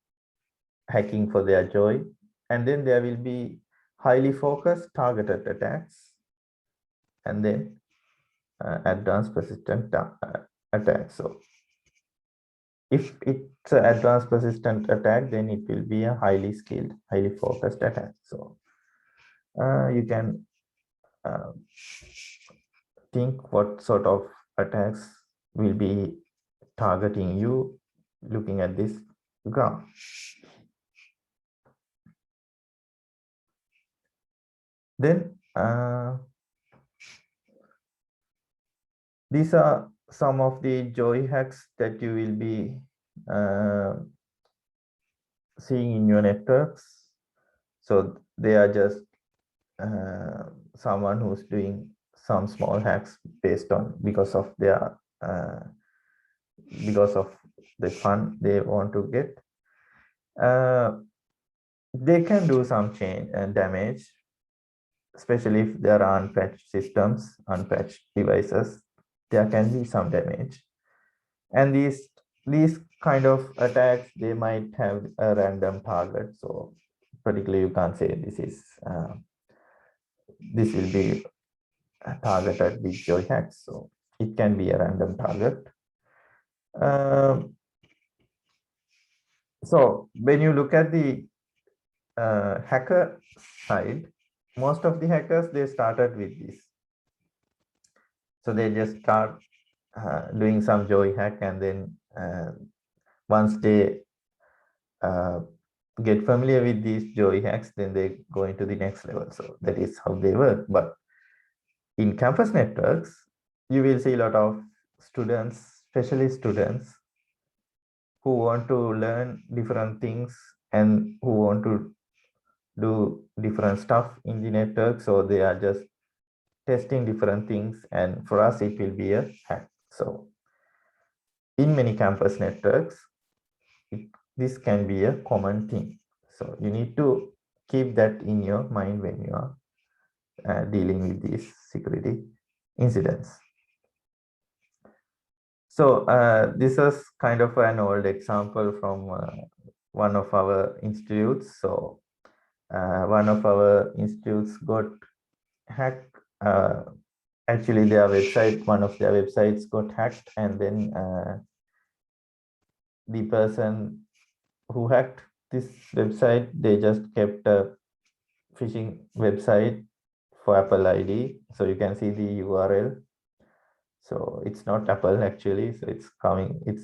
hacking for their joy. And then there will be highly focused targeted attacks, and then advanced persistent attacks. So if it's an advanced persistent attack, then it will be a highly skilled, highly focused attack. So you can think what sort of attacks will be targeting you looking at this graph. Then these are some of the joy hacks that you will be seeing in your networks. So they are just someone who's doing some small hacks based on because of the fund they want to get. They can do some change and damage, especially if there are unpatched systems, unpatched devices. There can be some damage, and these kind of attacks, they might have a random target. So particularly you can't say this will be targeted with joy hacks. So it can be a random target. So when you look at the hacker side, most of the hackers, they started with this. So they just start doing some joy hack, and then once they get familiar with these joy hacks, then they go into the next level. So that is how they work. But in campus networks, you will see a lot of students, especially students, who want to learn different things and who want to do different stuff in the network. So they are just testing different things, and for us it will be a hack. So in many campus networks, this can be a common thing. So you need to keep that in your mind when you are dealing with these security incidents. So this is kind of an old example from one of our institutes. So one of our institutes got hacked. Actually, their website, one of their websites got hacked, and then the person who hacked this website, they just kept a phishing website for Apple ID. So you can see the URL. So it's not Apple actually. So it's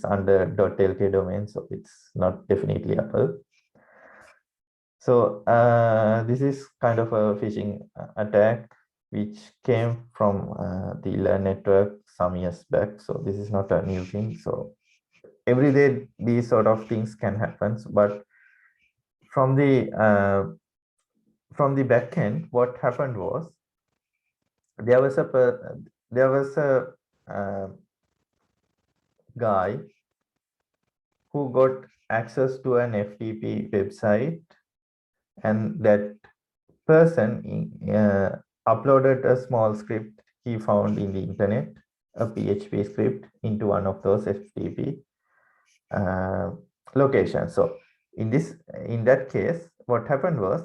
under .lk domain. So it's not definitely Apple. So this is kind of a phishing attack which came from the LAN network some years back. So this is not a new thing. So every day these sort of things can happen. But from the back end, what happened was there was a guy who got access to an FTP website, and that person uploaded a small script he found in the internet, a PHP script, into one of those FTP locations. So in that case, what happened was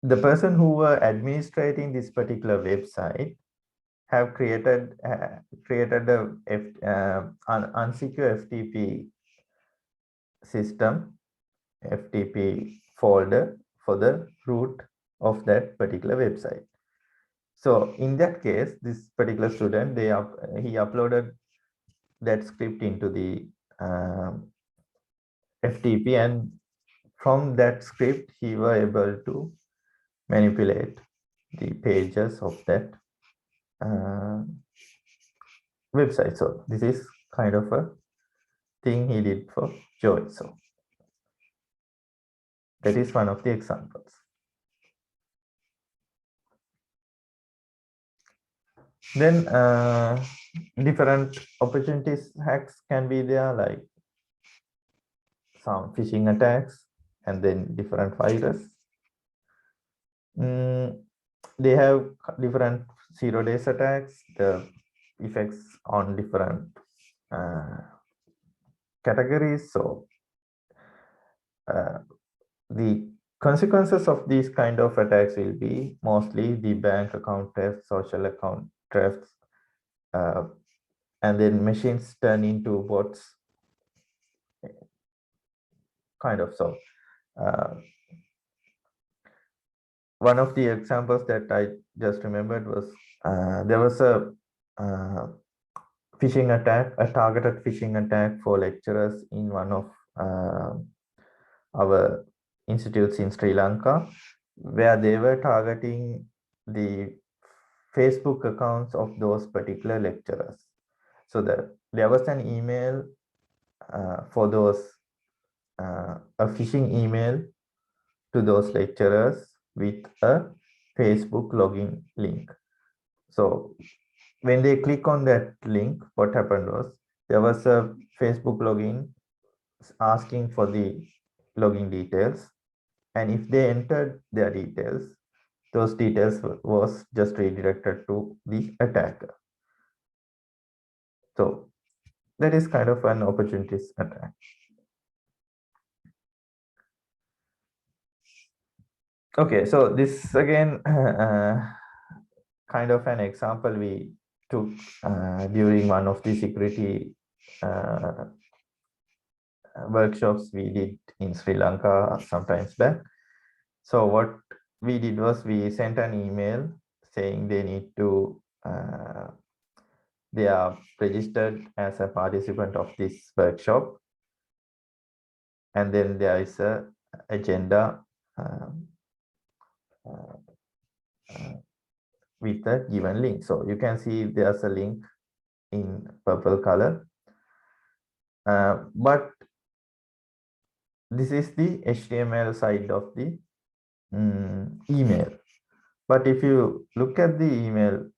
the person who were administrating this particular website have created a unsecure FTP system, FTP folder for the root of that particular website. So in that case, this particular student, he uploaded that script into the FTP, and from that script, he was able to manipulate the pages of that website. So this is kind of a thing he did for joy. So that is one of the examples. Then different opportunities hacks can be there, like some phishing attacks, and then different virus. They have different 0 days attacks, the effects on different categories. So the consequences of these kind of attacks will be mostly the bank account theft, social account thefts, and then machines turn into bots, kind of. So one of the examples that I just remembered was there was a phishing attack, a targeted phishing attack for lecturers in one of our institutes in Sri Lanka, where they were targeting the Facebook accounts of those particular lecturers. So there was an email for those, a phishing email to those lecturers with a Facebook login link. So when they click on that link, what happened was there was a Facebook login asking for the login details. And if they entered their details, those details was just redirected to the attacker. So that is kind of an opportunities attack. Okay, so this again, kind of an example we took during one of the security workshops we did in Sri Lanka sometimes back. So what we did was we sent an email saying they need to, they are registered as a participant of this workshop. And then there is a agenda with a given link. So you can see there's a link in purple color. But this is the HTML side of the email. But if you look at the email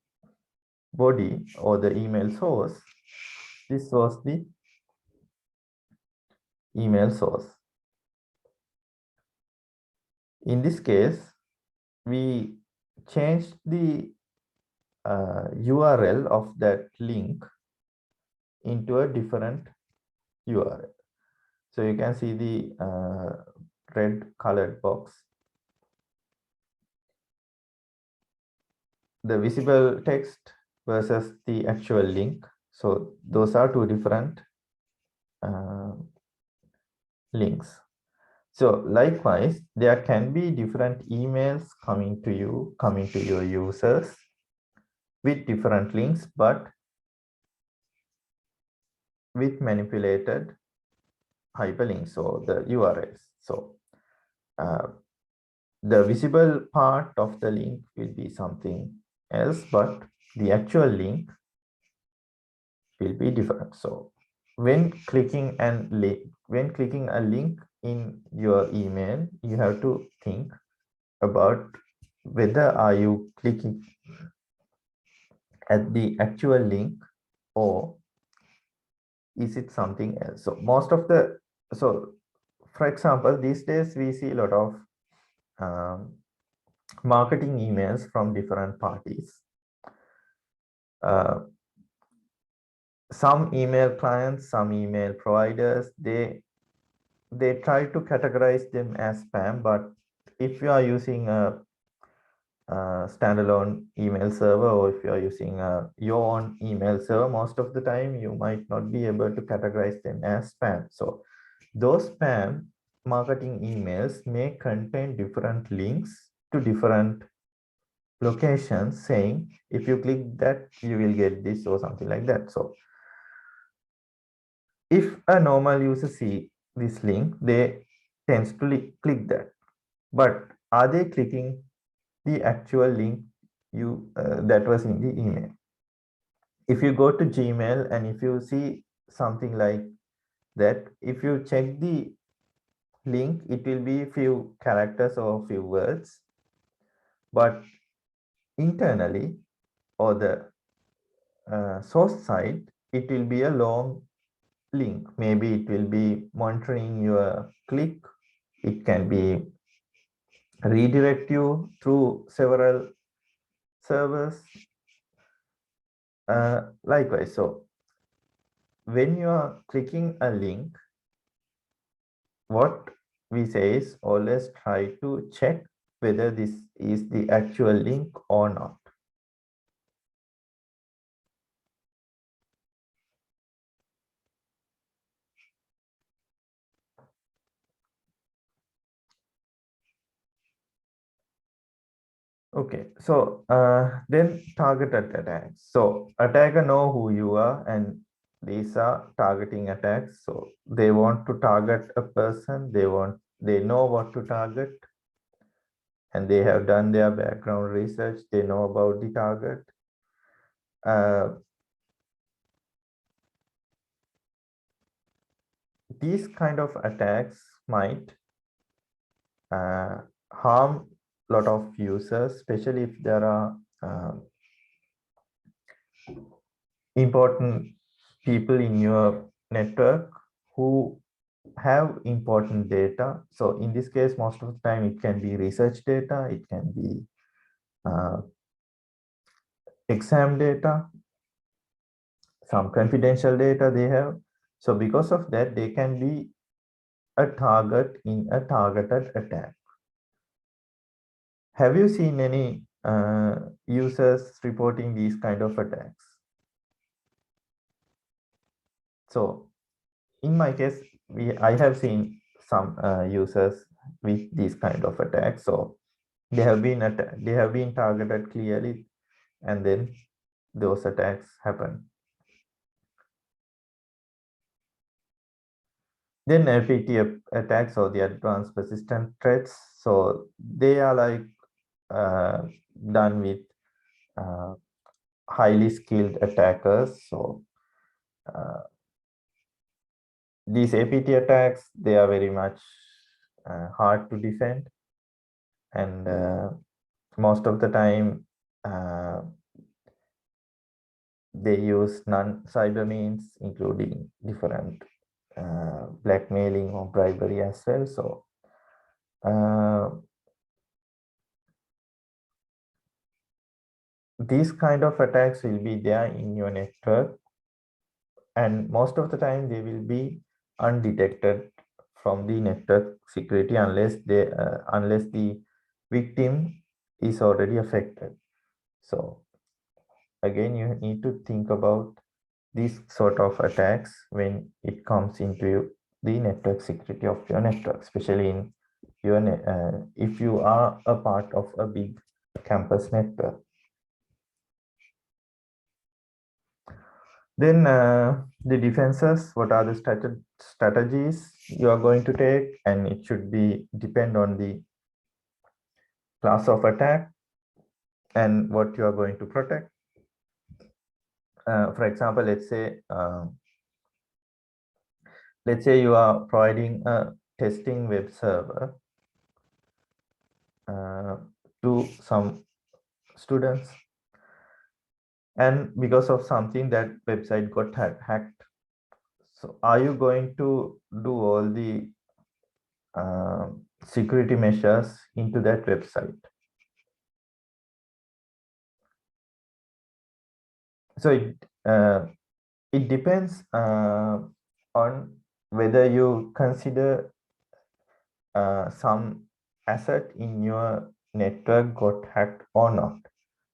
body or the email source, this was the email source. In this case, we changed the URL of that link into a different URL. So you can see the red colored box. The visible text versus the actual link. So those are two different links. So likewise, there can be different emails coming to you, coming to your users with different links, but with manipulated hyperlinks or the URLs. So the visible part of the link will be something else, but the actual link will be different. So when clicking a link in your email, you have to think about whether are you clicking at the actual link or is it something else. So most of the, so for example, these days we see a lot of marketing emails from different parties. Some email clients, some email providers, they try to categorize them as spam, but if you are using a standalone email server, or if you are using your own email server, most of the time you might not be able to categorize them as spam. So those spam marketing emails may contain different links to different locations saying if you click that you will get this or something like that. So if a normal user see this link, they tends to click that, but are they clicking the actual link that was in the email? If you go to Gmail and if you see something like that, if you check the link, it will be few characters or few words, but internally or the source side, it will be a long link. Maybe it will be monitoring your click. It can be redirect you through several servers. Likewise, so when you are clicking a link, what we say is always try to check whether this is the actual link or not. Okay, so then targeted attacks. So attacker know who you are, and these are targeting attacks. So they want to target a person. They know what to target, and they have done their background research. They know about the target. These kind of attacks might harm a lot of users, especially if there are important people in your network who have important data. So in this case, most of the time it can be research data, it can be exam data, some confidential data they have. So because of that, they can be a target in a targeted attack. Have you seen any users reporting these kind of attacks? So in my case, I have seen some users with these kind of attacks. So they have been targeted clearly, and then those attacks happen. Then LPT attacks, or the advanced persistent threats. So they are like done with highly skilled attackers. So these APT attacks, they are very much hard to defend, and most of the time they use non-cyber means, including different blackmailing or bribery as well. So these kind of attacks will be there in your network, and most of the time they will be undetected from the network security unless the victim is already affected. So again, you need to think about these sort of attacks when it comes into the network security of your network, especially in your if you are a part of a big campus network. Then the defenses, what are the strategies you are going to take, and it should be depend on the class of attack and what you are going to protect. For example, let's say you are providing a testing web server to some students, and because of something, that website got hacked. So are you going to do all the security measures into that website? So it depends on whether you consider some asset in your network got hacked or not.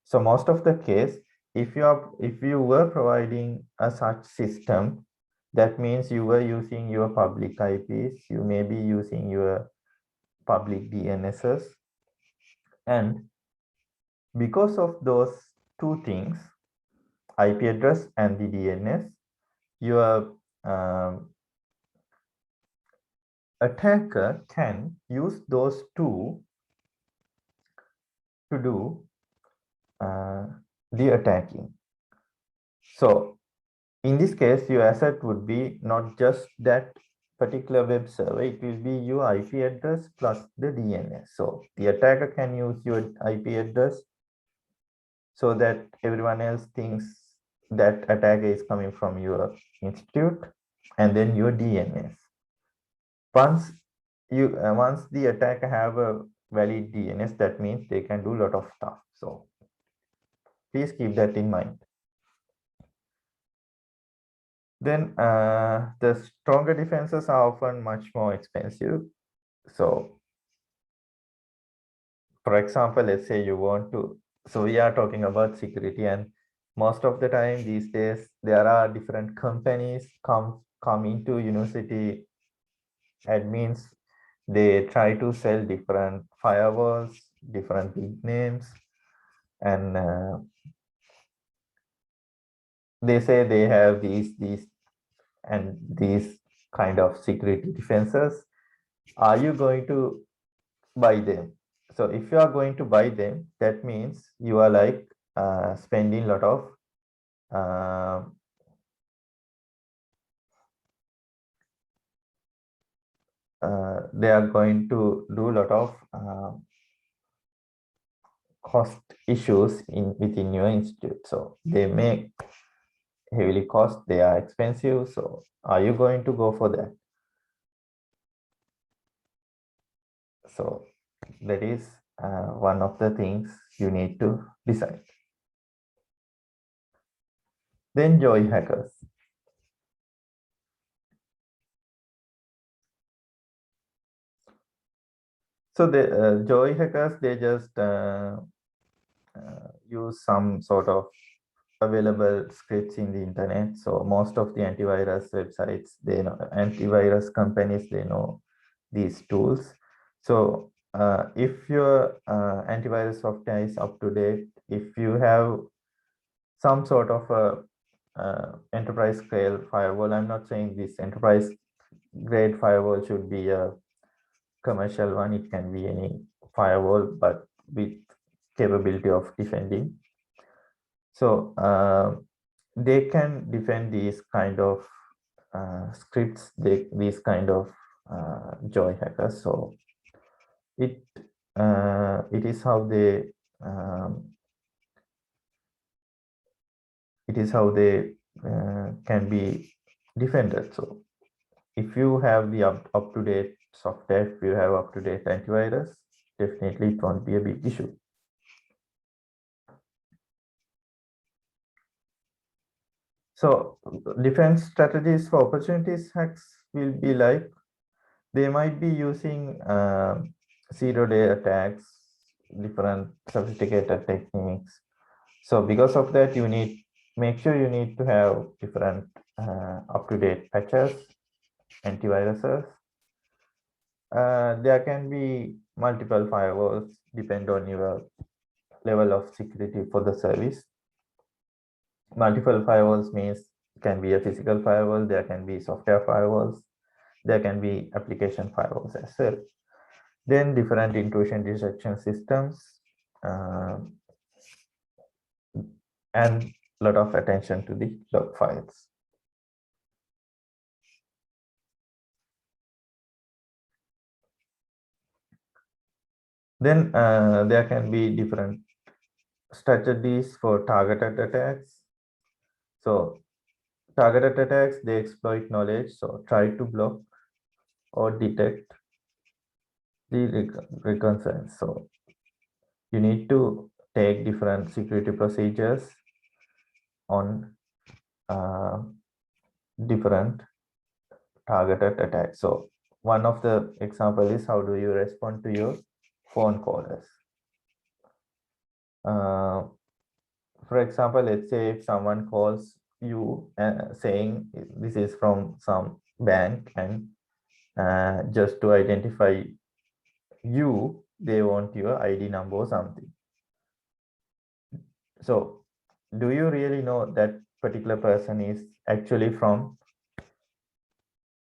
So most of the case, if you were providing a such system, that means you were using your public IPs, you may be using your public DNSs, and because of those two things, IP address and the DNS, your attacker can use those two to do the attacking. So in this case, your asset would be not just that particular web server, it will be your IP address plus the DNS. So the attacker can use your IP address so that everyone else thinks that attacker is coming from your institute, and then your DNS. Once the attacker have a valid DNS, that means they can do a lot of stuff. So please keep that in mind. Then the stronger defenses are often much more expensive. So for example, let's say you want to, so we are talking about security, and most of the time these days there are different companies come into university admins. They try to sell different firewalls, different big names, and they say they have these and these kind of security defenses. Are you going to buy them? So if you are going to buy them, that means you are like spending a lot of they are going to do a lot of cost issues within your institute. So they may heavily cost, they are expensive. So are you going to go for that? So that is one of the things you need to decide. Then joy hackers. So the joy hackers, they just use some sort of available scripts in the internet. So most of the antivirus websites, they know, antivirus companies, they know these tools. So if your antivirus software is up to date, if you have some sort of a enterprise scale firewall, I'm not saying this enterprise grade firewall should be a commercial one, it can be any firewall, but with capability of defending. So they can defend these kind of scripts, these kind of joy hackers. So it is how they can be defended. So if you have the up-to-date software, if you have up-to-date antivirus, definitely it won't be a big issue. So defense strategies for opportunities hacks will be like, they might be using zero-day attacks, different sophisticated techniques. So because of that, you need make sure you need to have different up-to-date patches, antiviruses. There can be multiple firewalls depend on your level of security for the service. Multiple firewalls means can be a physical firewall, there can be software firewalls, there can be application firewalls as well. Then different intrusion detection systems, and a lot of attention to the log files. Then there can be different strategies for targeted attacks. So targeted attacks, they exploit knowledge, so try to block or detect the reconnaissance. So you need to take different security procedures on different targeted attacks. So one of the example is, how do you respond to your phone callers? For example, let's say if someone calls you saying this is from some bank, and just to identify you, they want your ID number or something. So do you really know that particular person is actually from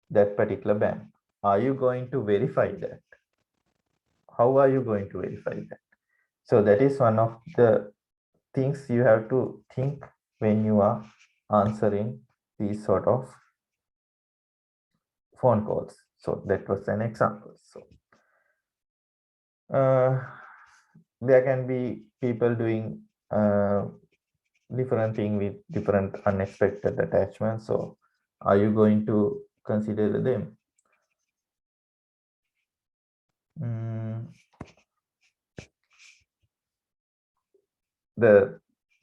that particular bank? Are you going to verify that? How are you going to verify that? So that is one of the things you have to think when you are answering these sort of phone calls. So that was an example. So there can be people doing different thing with different unexpected attachments. So are you going to consider them? The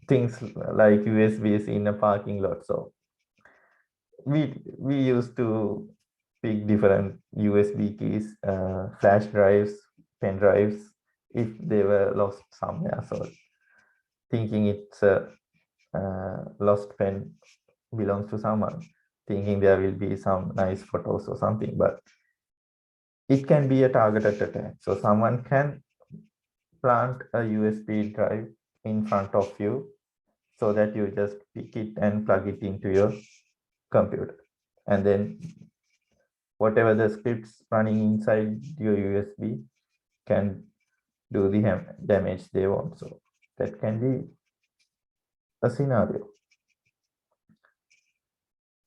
things like USBs in a parking lot. So we used to pick different USB keys, flash drives, pen drives, if they were lost somewhere. So thinking it's a lost pen belongs to someone, thinking there will be some nice photos or something, but it can be a targeted attack. So someone can plant a USB drive in front of you so that you just pick it and plug it into your computer, and then whatever the scripts running inside your USB can do the damage they want. So that can be a scenario.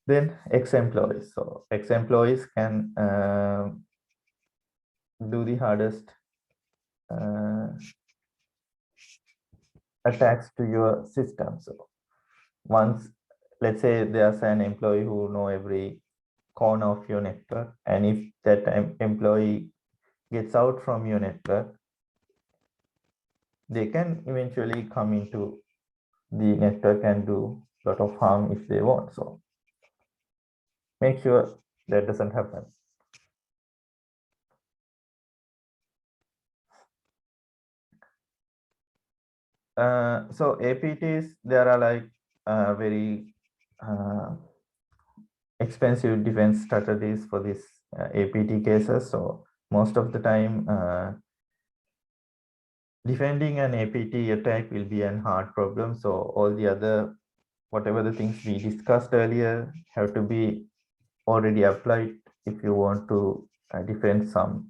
Then ex-employees. So ex-employees can do the hardest attacks to your system. So once, let's say there's an employee who know every corner of your network, and if that employee gets out from your network, they can eventually come into the network and do a lot of harm if they want. So make sure that doesn't happen. So APTs, there are like very expensive defense strategies for these APT cases. So most of the time, defending an APT attack will be a hard problem. So all the other, whatever the things we discussed earlier, have to be already applied if you want to defend some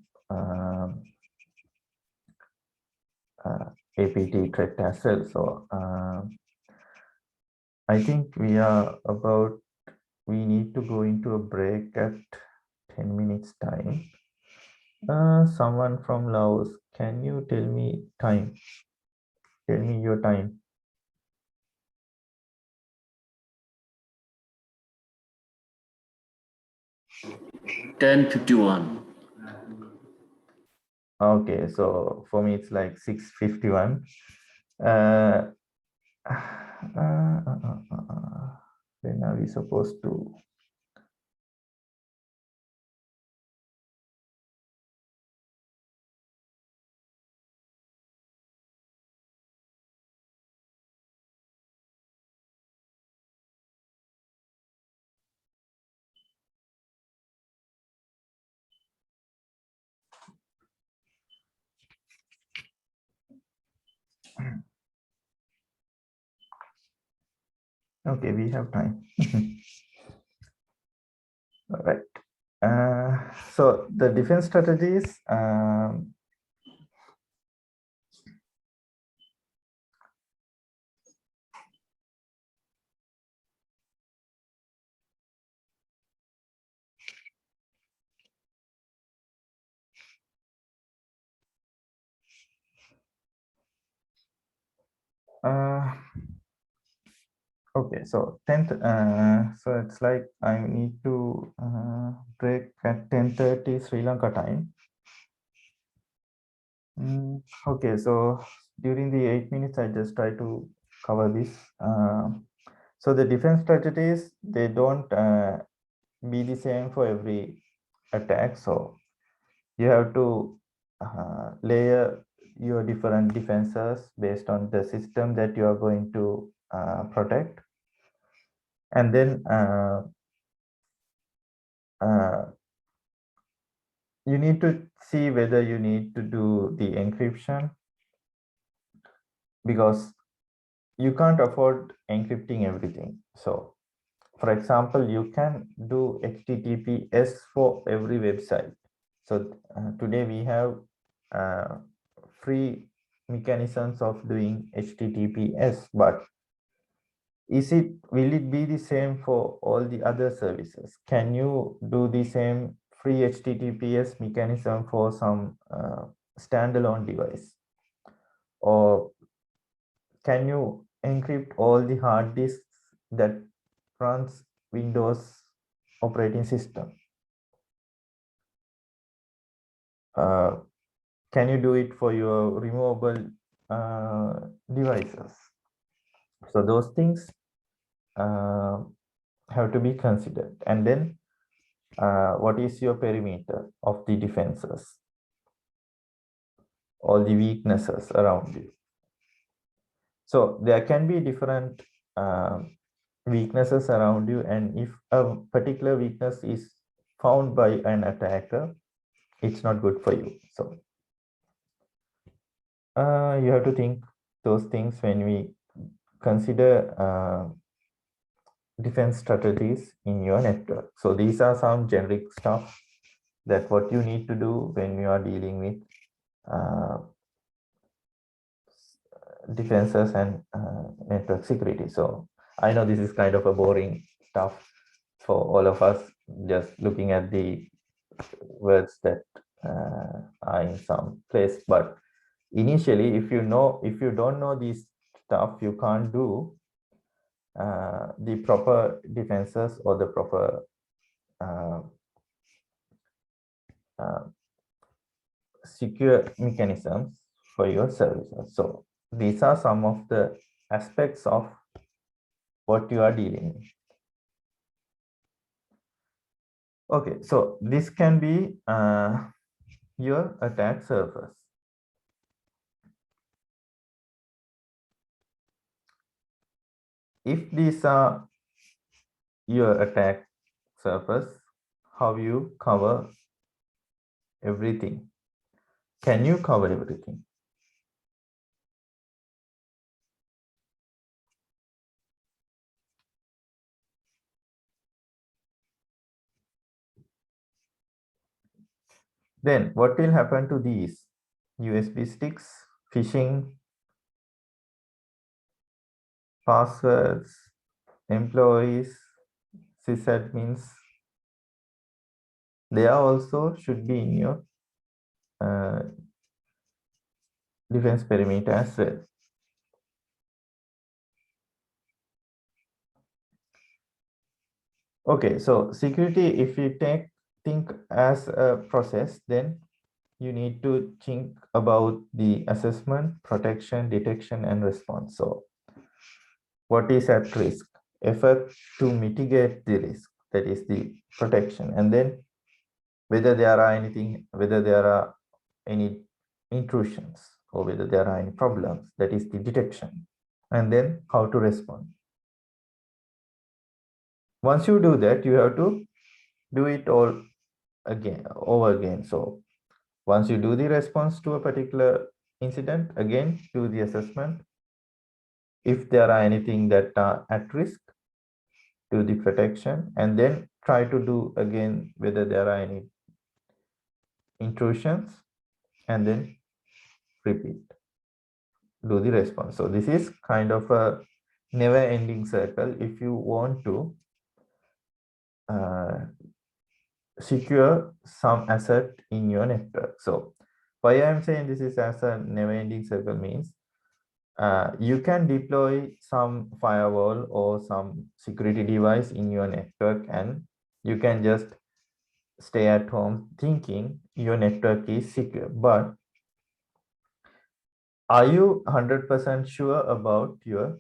APT threat as well. So I think we need to go into a break at 10 minutes time. Someone from Laos, can you tell me time? Tell me your time. (10:51). Okay, so for me it's like 6:51. When are we supposed to? Okay, we have time. All right. So the defense strategies. Okay, so 10th, so it's like I need to break at 10:30 Sri Lanka time. Okay, so during the 8 minutes, I just try to cover this. So the defense strategies, they don't be the same for every attack. So you have to layer your different defenses based on the system that you are going to protect. And then you need to see whether you need to do the encryption, because you can't afford encrypting everything. So for example, you can do HTTPS for every website. So today we have free mechanisms of doing HTTPS, but will it be the same for all the other services? Can you do the same free HTTPS mechanism for some standalone device? Or can you encrypt all the hard disks that runs Windows operating system? Can you do it for your removable devices? So those things have to be considered. And then what is your perimeter of the defenses? All the weaknesses around you. So there can be different weaknesses around you, and if a particular weakness is found by an attacker, it's not good for you. So you have to think those things when we consider defense strategies in your network. So these are some generic stuff that what you need to do when you are dealing with defenses and network security. So I know this is kind of a boring stuff for all of us, just looking at the words that are in some place. But initially, if you don't know these stuff, you can't do the proper defenses or the proper secure mechanisms for your services. So these are some of the aspects of what you are dealing with. Okay, so this can be your attack surface. If these are your attack surface, how you cover everything? Can you cover everything? Then what will happen to these USB sticks, phishing, passwords, employees, sysadmins? They are also should be in your defense perimeter as well. Okay, so security, if you think as a process, then you need to think about the assessment, protection, detection, and response. So what is at risk? Effort to mitigate the risk, that is the protection. And then whether there are any intrusions or whether there are any problems, that is the detection. And then how to respond. Once you do that, you have to do it all over again. So once you do the response to a particular incident, again do the assessment. If there are anything that are at risk, do the protection, and then try to do again whether there are any intrusions, and then repeat, do the response. So this is kind of a never-ending circle if you want to secure some asset in your network. So why I'm saying this is as a never-ending circle means you can deploy some firewall or some security device in your network, and you can just stay at home thinking your network is secure. But are you 100% sure about your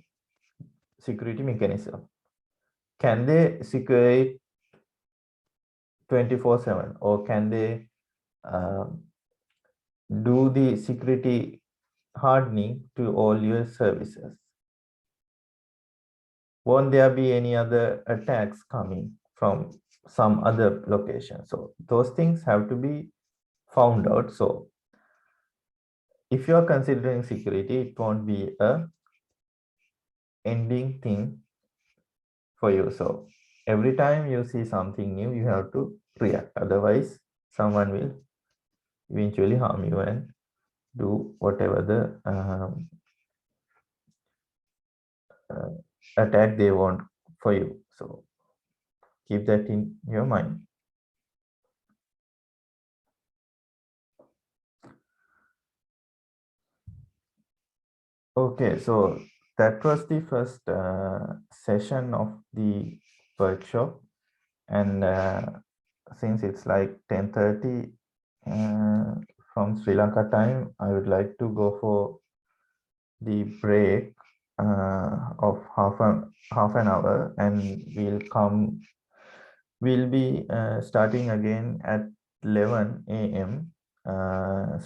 security mechanism? Can they secure it 24/7, or can they do the security hardening to all your services? Won't there be any other attacks coming from some other location? So those things have to be found out. So if you are considering security, it won't be a ending thing for you. So every time you see something new, you have to react. Otherwise, someone will eventually harm you and do whatever the attack they want for you. So keep that in your mind. Okay, so that was the first session of the workshop, and since it's like 10:30 from Sri Lanka time, I would like to go for the break of half an hour, and we'll be starting again at 11 a.m.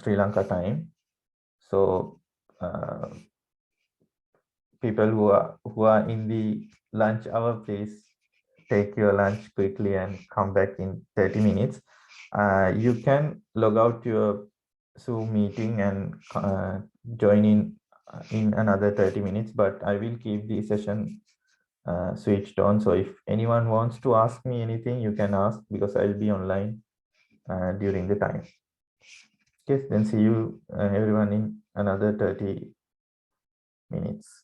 Sri Lanka time. So people who are in the lunch hour, please take your lunch quickly and come back in 30 minutes. You can log out your Zoom meeting and join in another 30 minutes, but I will keep the session switched on. So if anyone wants to ask me anything, you can ask, because I'll be online during the time. Okay, then see you everyone in another 30 minutes.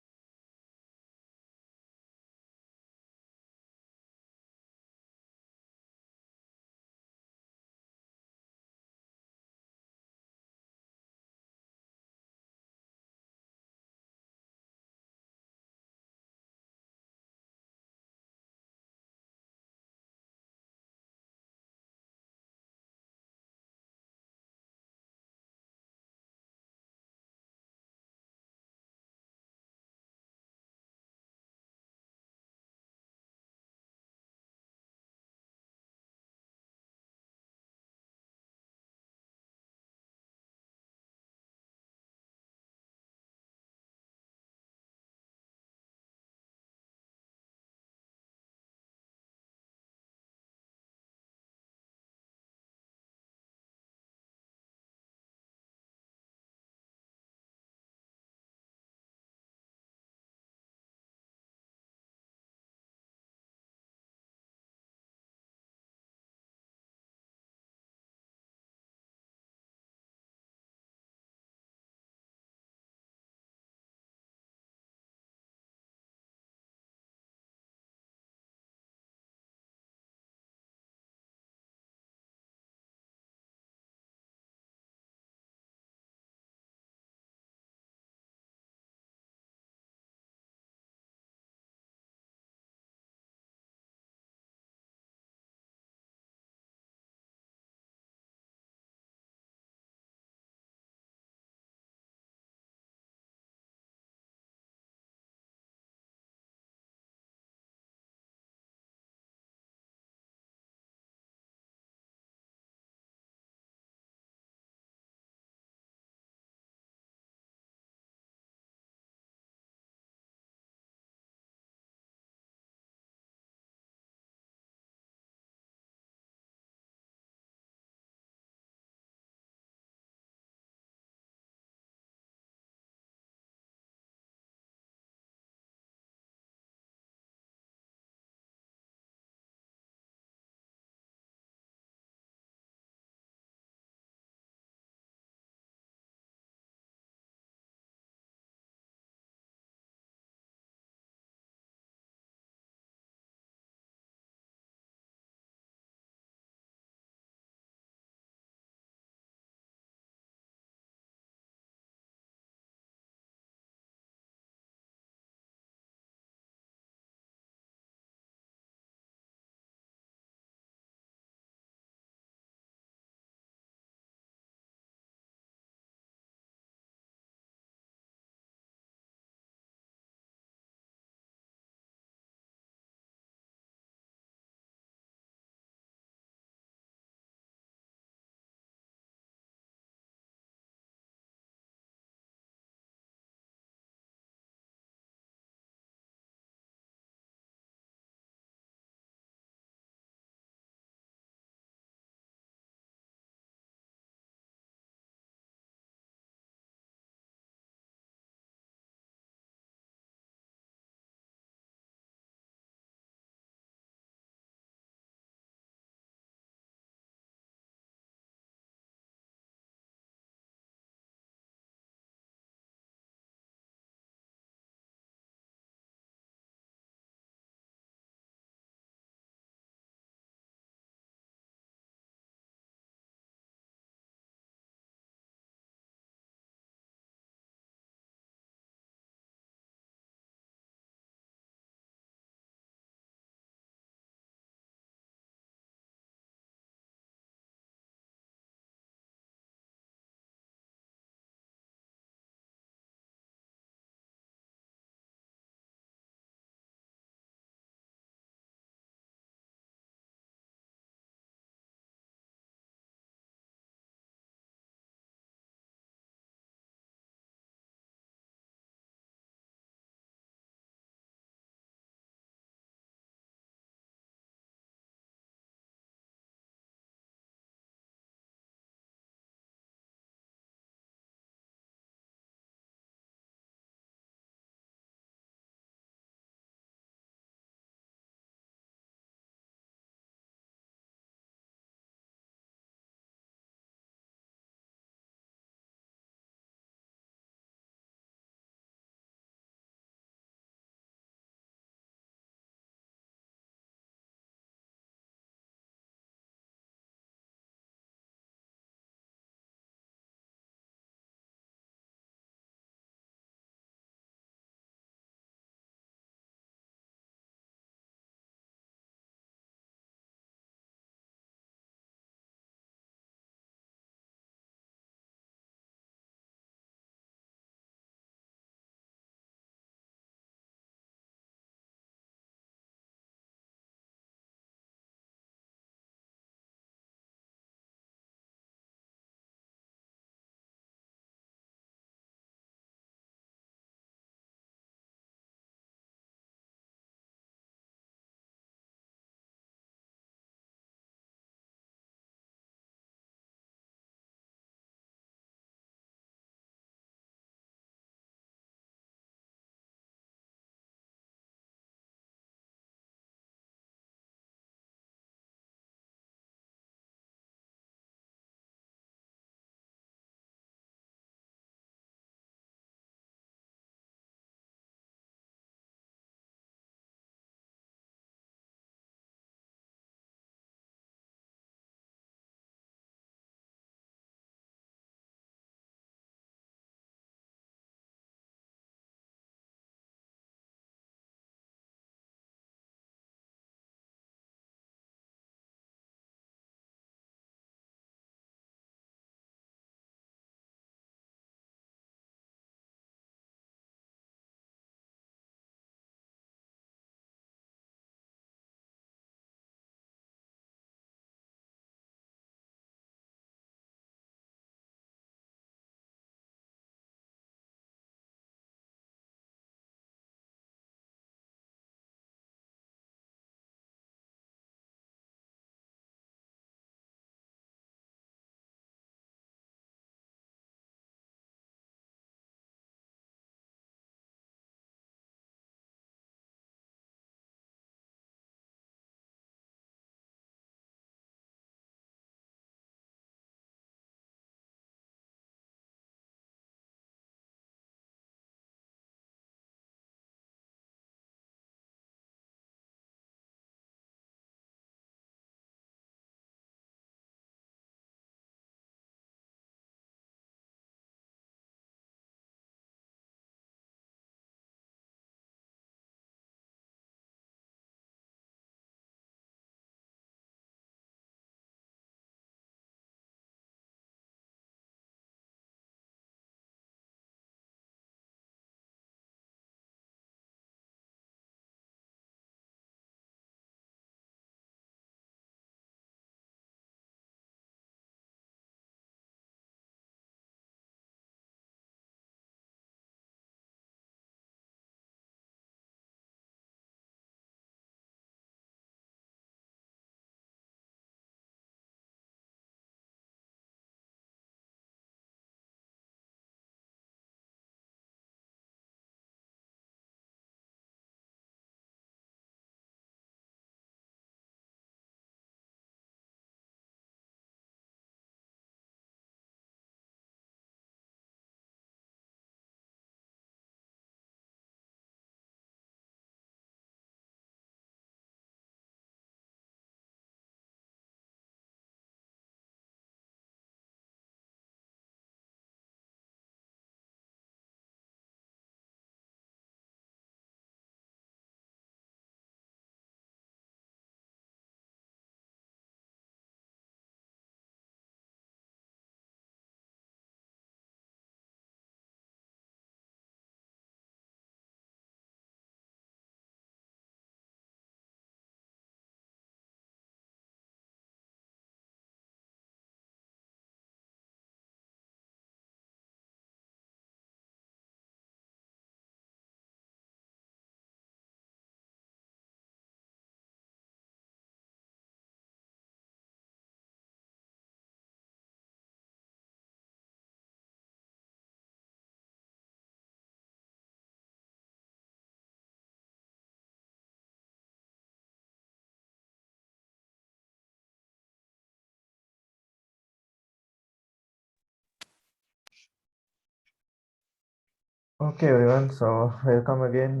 Okay, everyone. So welcome again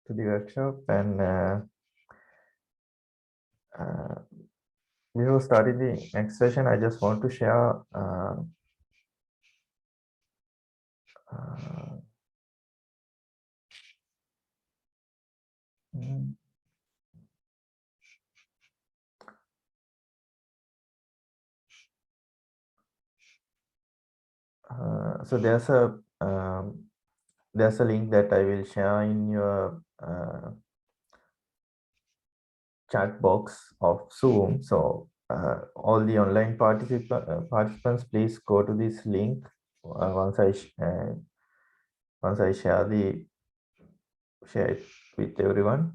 to the workshop. And before starting the next session, I just want to share so there's a link that I will share in your chat box of Zoom. So all the online participants, please go to this link once I share it with everyone.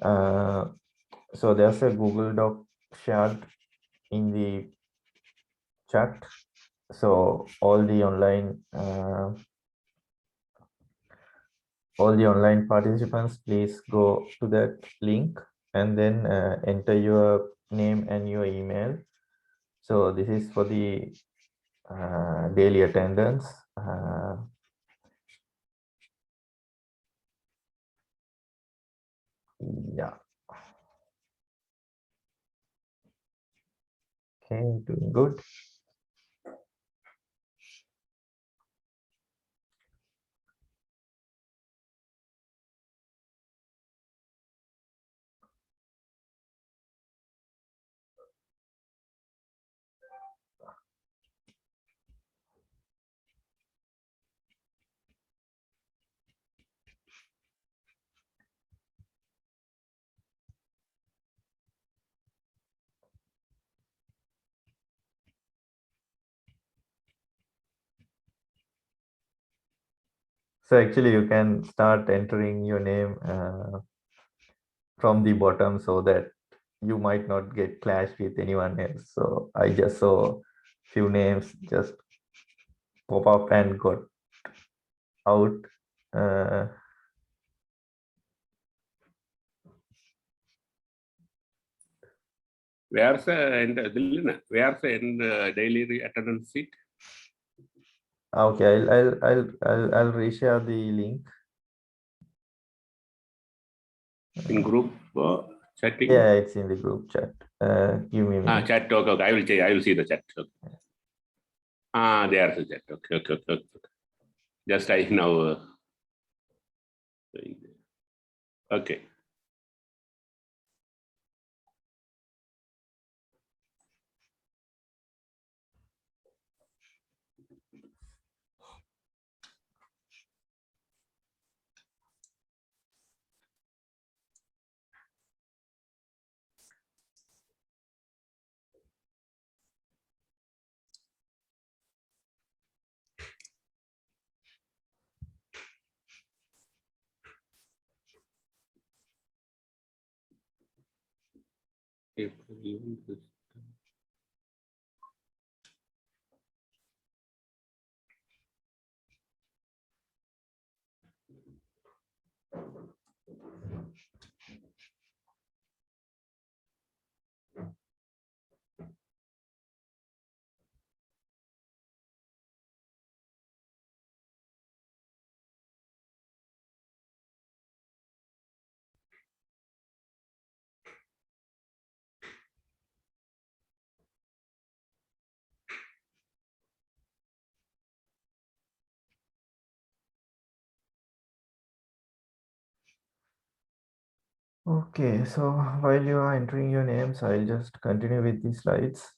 So there's a Google Doc shared in the chat. So all the online participants, please go to that link and then enter your name and your email. So this is for the daily attendance. Yeah. Okay, doing good. So actually you can start entering your name from the bottom so that you might not get clashed with anyone else. So I just saw few names just pop up and got out. Where's the daily attendance sheet? Okay, I'll reshare the link in group chatting. Yeah, it's in the group chat. Give me a minute. Chat. Okay. I will see the chat. Okay. There's the chat. Okay. Just I now. Okay. Okay, so while you are entering your names, I'll just continue with the slides.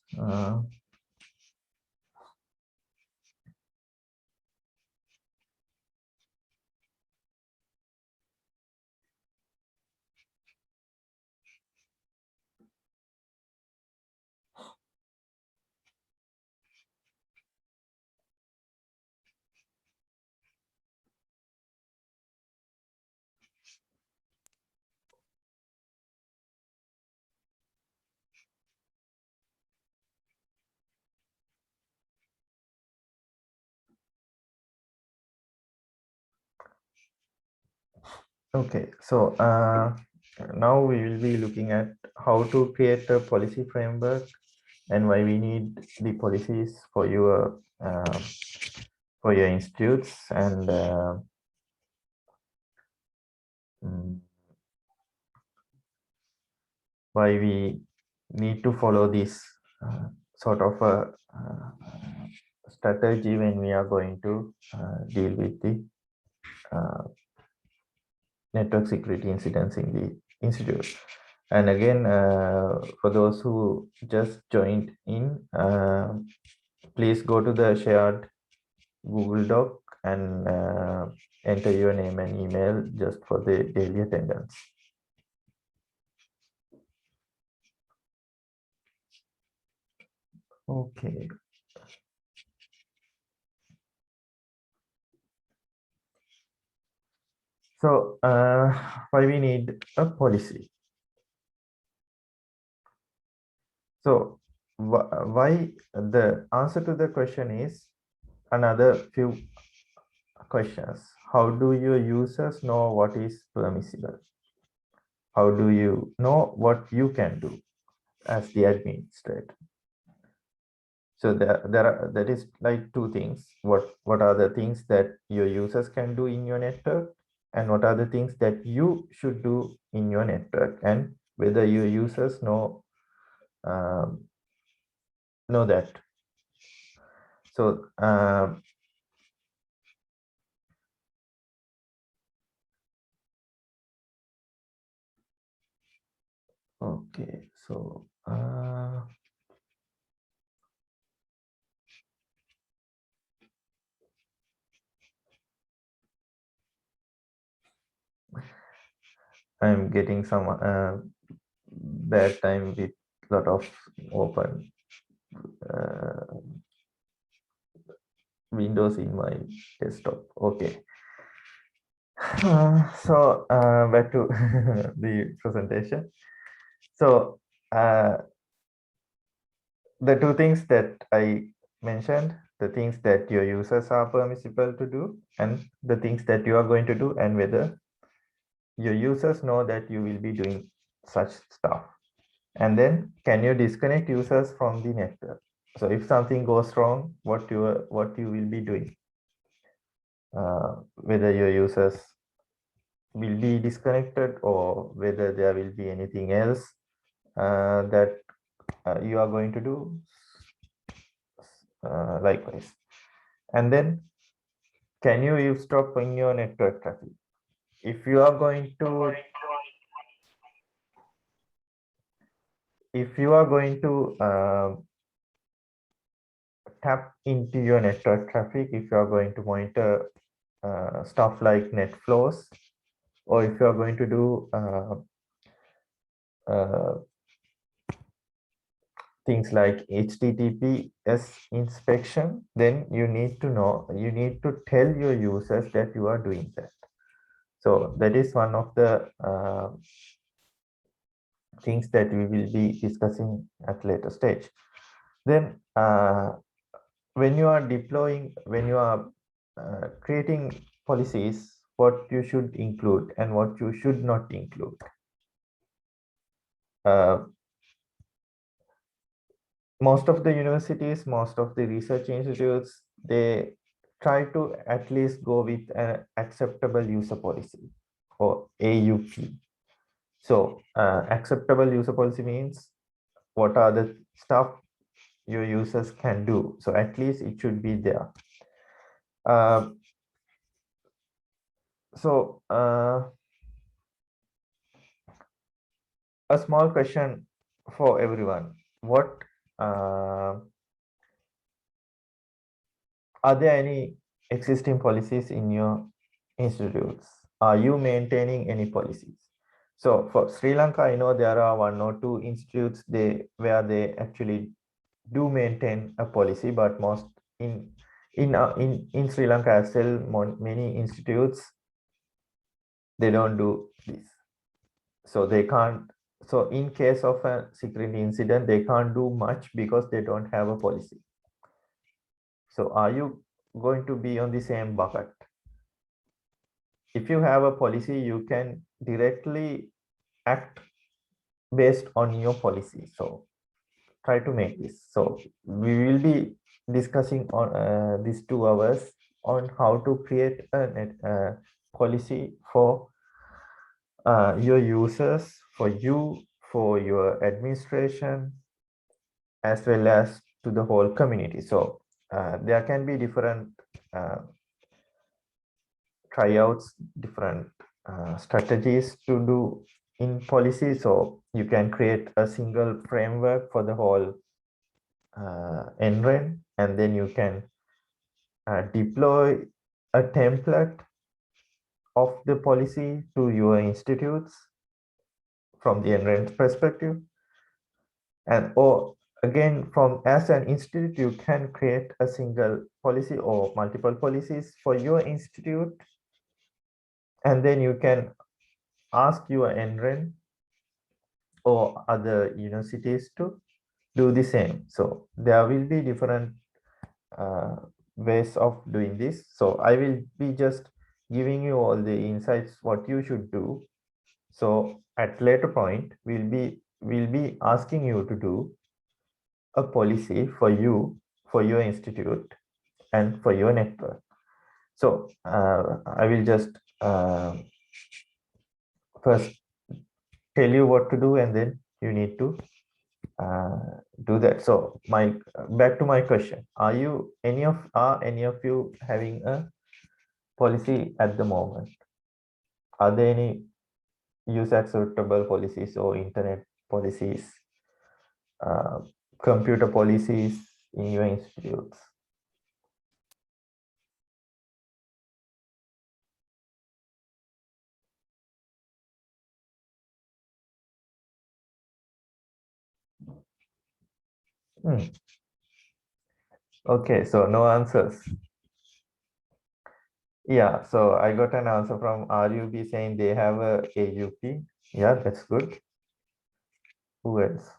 Okay, so now we will be looking at how to create a policy framework and why we need the policies for your for your institutes, and why we need to follow this sort of a strategy when we are going to deal with the network security incidents in the institute. And again, for those who just joined in, please go to the shared Google Doc and enter your name and email just for the daily attendance. Okay. So why we need a policy? So why the answer to the question is another few questions. How do your users know what is permissible? How do you know what you can do as the administrator? So that is like two things. What are the things that your users can do in your network, and what are the things that you should do in your network, and whether your users know that. So okay, so I'm getting some bad time with lot of open windows in my desktop. Okay. So back to the presentation. So the two things that I mentioned, the things that your users are permissible to do, and the things that you are going to do, and whether your users know that you will be doing such stuff. And then can you disconnect users from the network? So if something goes wrong, what you will be doing, whether your users will be disconnected or whether there will be anything else that you are going to do likewise. And then can you eavesdrop on your network traffic? If you are going to tap into your network traffic, if you are going to monitor stuff like net flows, or if you are going to do things like HTTPS inspection, then you need to tell your users that you are doing that. So that is one of the things that we will be discussing at later stage. Then when you are creating policies, what you should include and what you should not include. Most of the universities, most of the research institutes, they try to at least go with an acceptable user policy, or AUP. So acceptable user policy means what are the stuff your users can do. So at least it should be there. So a small question for everyone. What are there any existing policies in your institutes? Are you maintaining any policies? So for Sri Lanka, I know there are 1 or 2 institutes where they actually do maintain a policy, but most in Sri Lanka as well, many institutes, they don't do this. So they can't. So in case of a security incident, they can't do much because they don't have a policy. So are you going to be on the same bucket? If you have a policy, you can directly act based on your policy. So try to make this. So we will be discussing on these 2 hours on how to create a policy for your users, for you, for your administration, as well as to the whole community. So there can be different tryouts, different strategies to do in policy. So you can create a single framework for the whole NREN, and then you can deploy a template of the policy to your institutes from the NREN perspective. And or again, from as an institute, you can create a single policy or multiple policies for your institute. And then you can ask your NREN or other universities to do the same. So there will be different ways of doing this. So I will be just giving you all the insights what you should do. So at later point, we'll be asking you to do a policy for you, for your institute, and for your network. So I will just first tell you what to do, and then you need to do that. So back to my question: Are any of you having a policy at the moment? Are there any user acceptable policies or internet policies, computer policies in your institutes? Okay, so no answers. Yeah, so I got an answer from RUB saying they have a AUP. Yeah, that's good. Who else?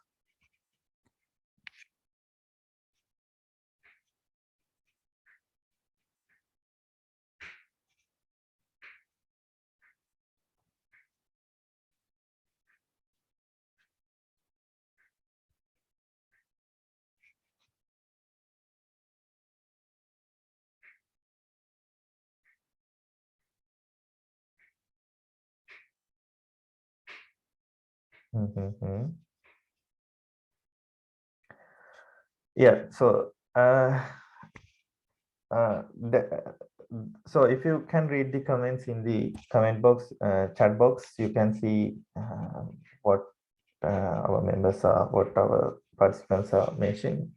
Yeah, so so if you can read the comments in the comment box, chat box, you can see what our members are, what our participants are mentioning.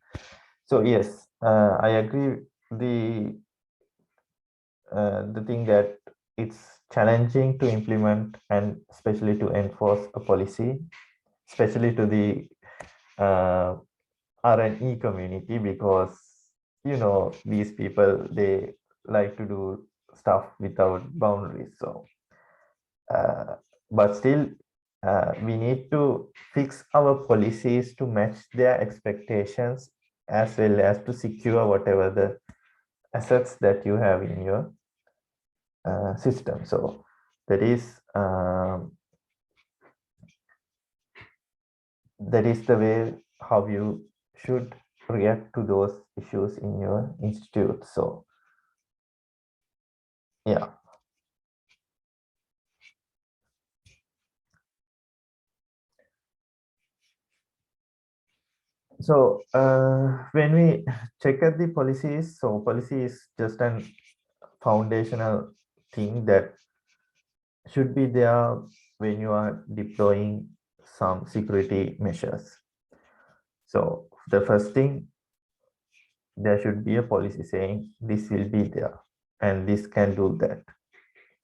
So yes, I agree. The thing that it's challenging to implement and especially to enforce a policy, especially to the R&E community, because these people, they like to do stuff without boundaries. So but still we need to fix our policies to match their expectations, as well as to secure whatever the assets that you have in your system. So that is the way how you should react to those issues in your institute. So yeah. So when we check at the policies, so policy is just an foundational thing that should be there when you are deploying some security measures. So the first thing, there should be a policy saying this will be there and this can do that,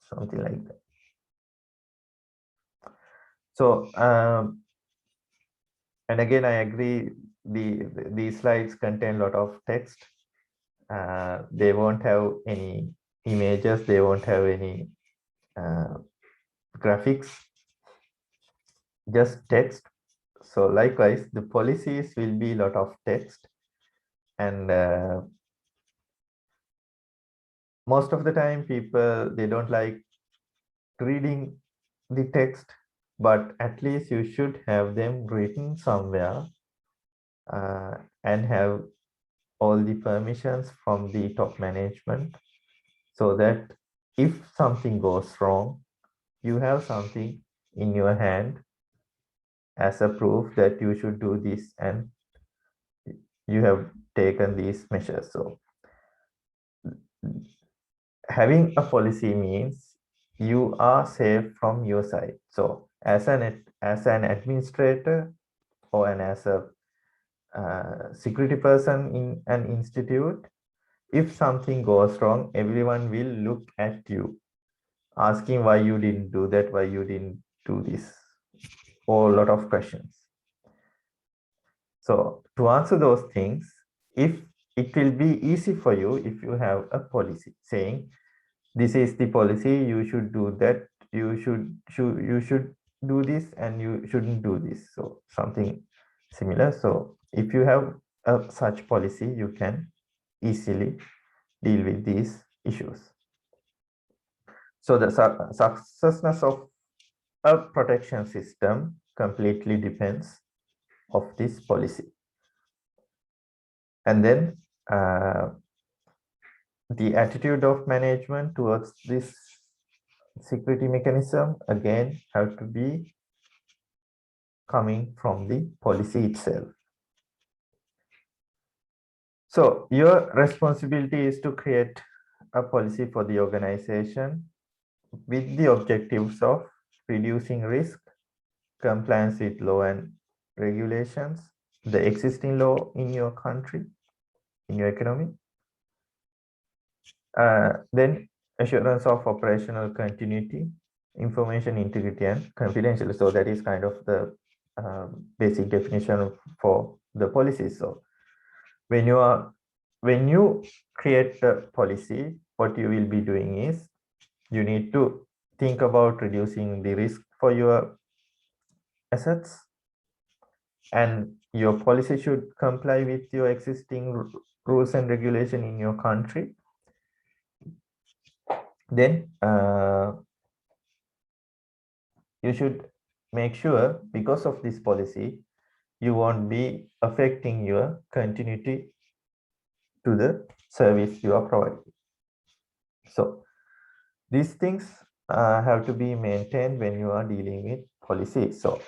something like that. So and again, I agree, these slides contain a lot of text. They won't have any images, they won't have any graphics, just text. So likewise, the policies will be a lot of text, and most of the time people, they don't like reading the text, but at least you should have them written somewhere and have all the permissions from the top management so that if something goes wrong, you have something in your hand as a proof that you should do this and you have taken these measures. So having a policy means you are safe from your side. So as an administrator or as a security person in an institute, if something goes wrong, everyone will look at you, asking why you didn't do that, why you didn't do this, or a lot of questions. So to answer those things, if it will be easy for you if you have a policy saying, this is the policy, you should do that, you should do this and you shouldn't do this. So something similar. So if you have such policy, you can easily deal with these issues. So the successness of a protection system completely depends of this policy. And then the attitude of management towards this security mechanism again have to be coming from the policy itself. So your responsibility is to create a policy for the organization with the objectives of reducing risk, compliance with law and regulations, the existing law in your country, in your economy, then assurance of operational continuity, information integrity and confidentiality. So that is kind of the basic definition for the policy. So when you create a policy, what you will be doing is you need to think about reducing the risk for your assets, and your policy should comply with your existing rules and regulation in your country. Then you should make sure, because of this policy, you won't be affecting your continuity to the service you are providing. So these things have to be maintained when you are dealing with policy. So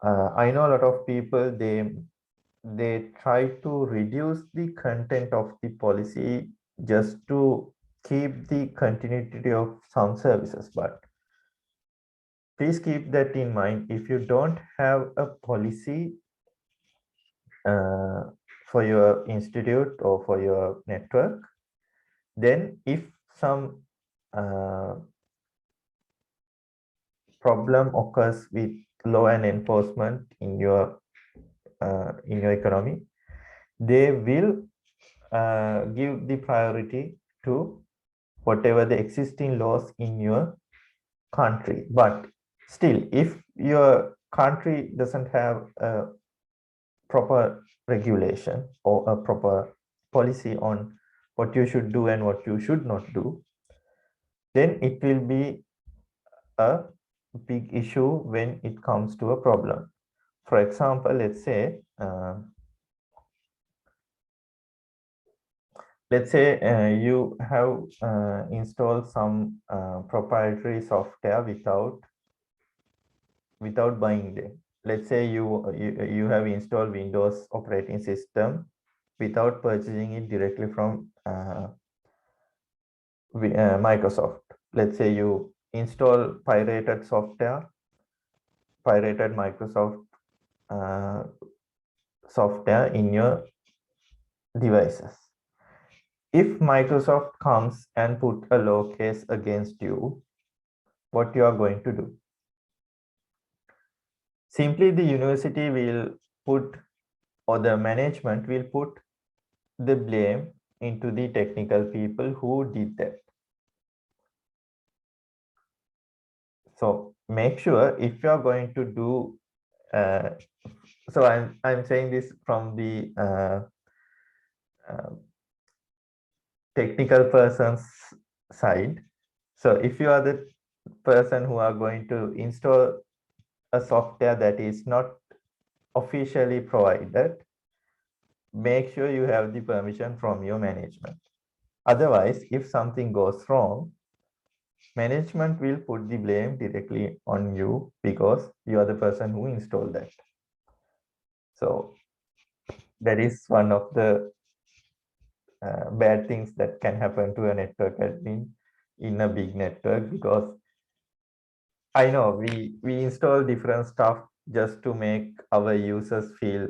I know a lot of people, they try to reduce the content of the policy just to keep the continuity of some services, but please keep that in mind. If you don't have a policy for your institute or for your network, then if some problem occurs with law and enforcement in your economy, they will give the priority to whatever the existing laws in your country. But still, if your country doesn't have a proper regulation or a proper policy on what you should do and what you should not do, then it will be a big issue when it comes to a problem. For example, let's say you have installed some proprietary software without buying them. Let's say you have installed Windows operating system without purchasing it directly from Microsoft. Let's say you install pirated software, pirated Microsoft software in your devices. If Microsoft comes and put a law case against you, what you are going to do? Simply the university will put, or the management will put the blame into the technical people who did that. So make sure if you are going to do, so I'm saying this from the technical person's side. So if you are the person who are going to install a software that is not officially provided, make sure you have the permission from your management. Otherwise, if something goes wrong, management will put the blame directly on you because you are the person who installed that. So that is one of the bad things that can happen to a network admin in a big network, because I know we install different stuff just to make our users feel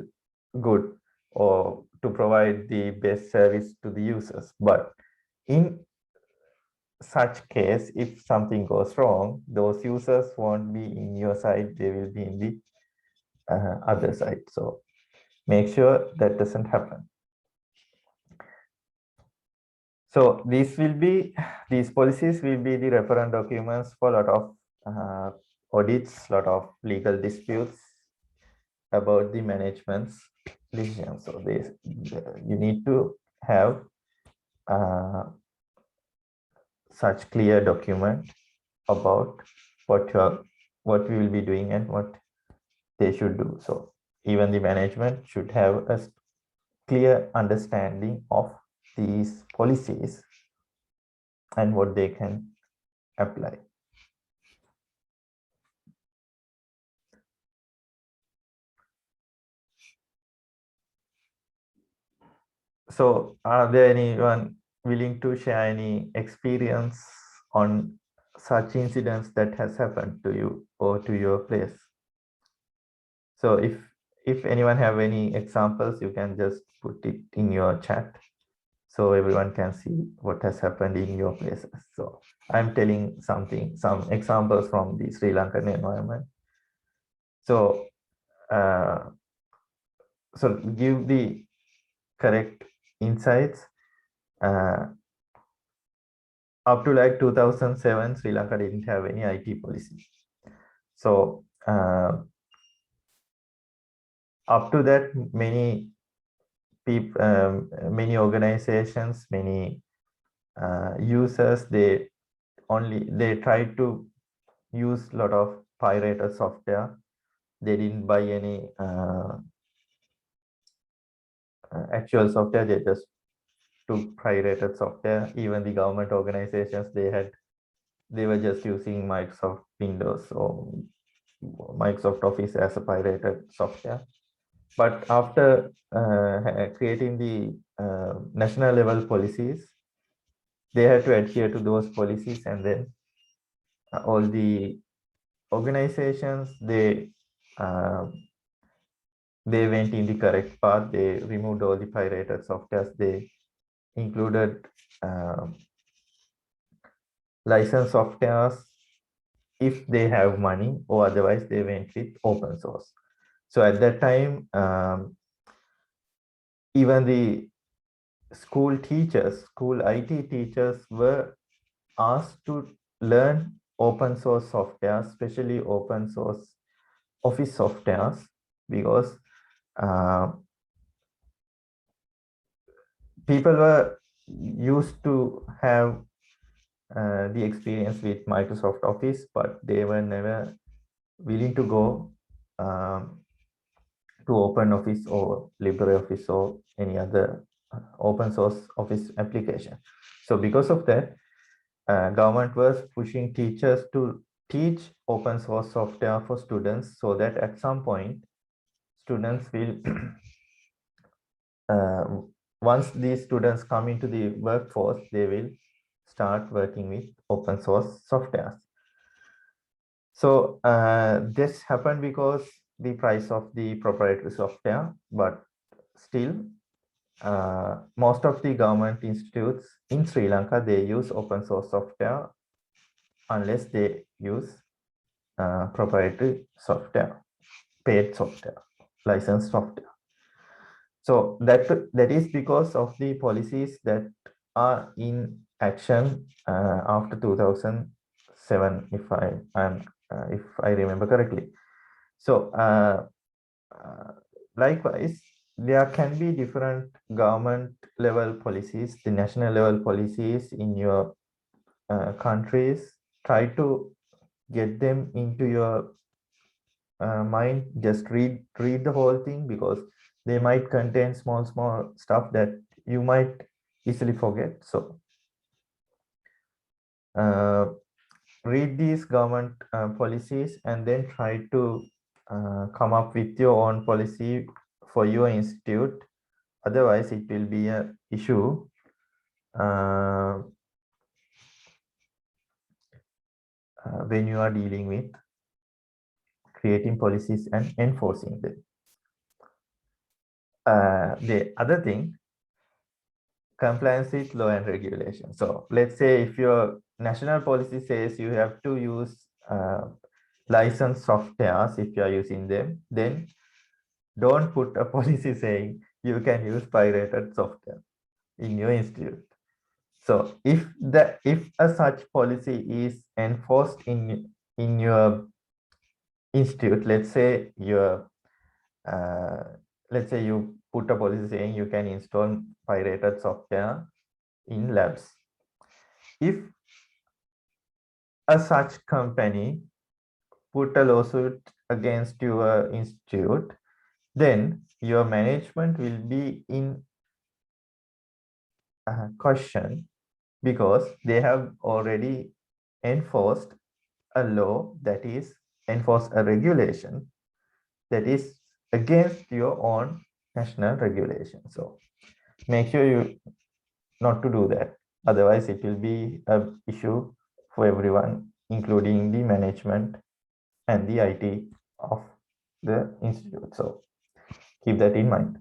good or to provide the best service to the users. But in such case, if something goes wrong, those users won't be in your side, they will be in the other side. So make sure that doesn't happen. So these policies will be the reference documents for a lot of audits, lot of legal disputes about the management's decision. So you need to have such clear document about what we will be doing and what they should do. So even the management should have a clear understanding of these policies and what they can apply. So are there anyone willing to share any experience on such incidents that has happened to you or to your place? So if anyone have any examples, you can just put it in your chat so everyone can see what has happened in your places. So I'm telling some examples from the Sri Lankan environment. So so give the correct insights. Up to like 2007, Sri Lanka didn't have any IT policy. So up to that, many people, many organizations, many users, they tried to use a lot of pirated software. They didn't buy any actual software. They just took pirated software. Even the government organizations, they were just using Microsoft Windows or Microsoft Office as a pirated software. But after creating the national level policies, they had to adhere to those policies, and then all the organizations, they went in the correct path. They removed all the pirated softwares. They included licensed softwares if they have money, or otherwise they went with open source. So at that time, even the school teachers, school IT teachers were asked to learn open source software, especially open source office softwares, because people were used to have the experience with Microsoft Office, but they were never willing to go to OpenOffice or LibreOffice or any other open source office application. So because of that, government was pushing teachers to teach open source software for students, so that at some point students will once these students come into the workforce, they will start working with open source softwares. So this happened because the price of the proprietary software, but still most of the government institutes in Sri Lanka, they use open source software unless they use proprietary software, paid software, licensed software. So that is because of the policies that are in action after 2007, if I remember correctly. So likewise, there can be different government level policies, the national level policies in your countries. Try to get them into your mind. Just read the whole thing, because they might contain small stuff that you might easily forget. So read these government policies and then try to come up with your own policy for your institute. Otherwise, it will be an issue when you are dealing with creating policies and enforcing them. The other thing, compliance with law and regulation. So let's say if your national policy says you have to use licensed softwares, if you are using them, then don't put a policy saying you can use pirated software in your institute. So if a such policy is enforced in your institute, let's say you put a policy saying you can install pirated software in labs. If a such company put a lawsuit against your institute, then your management will be in question, because they have already enforced a law, that is enforced a regulation that is against your own national regulation. So make sure you not to do that. Otherwise, it will be an issue for everyone, including the management and the IT of the institute. So keep that in mind.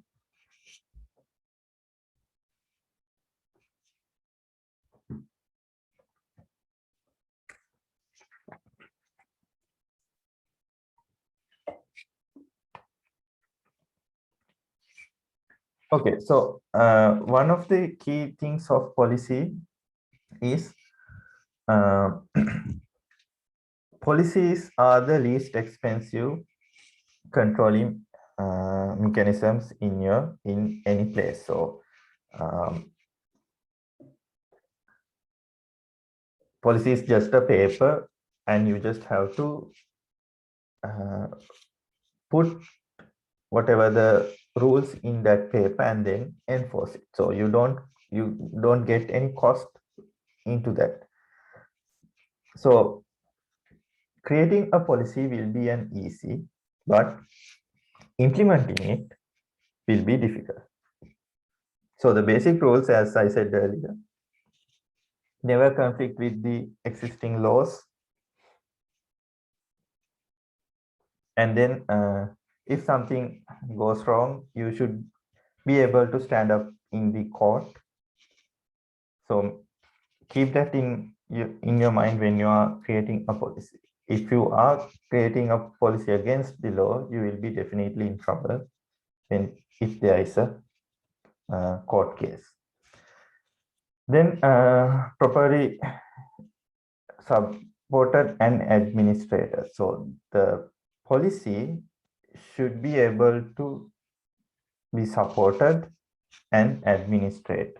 Okay, so one of the key things of policy is policies are the least expensive controlling mechanisms in any place. So policy is just a paper, and you just have to put whatever the rules in that paper and then enforce it. So you don't get any cost into that. So creating a policy will be an easy, but implementing it will be difficult. So the basic rules, as I said earlier, never conflict with the existing laws. And then if something goes wrong, you should be able to stand up in the court. So keep that in your mind when you are creating a policy. If you are creating a policy against the law, you will be definitely in trouble if there is a court case. Then properly supported and administrated. So the policy should be able to be supported and administered.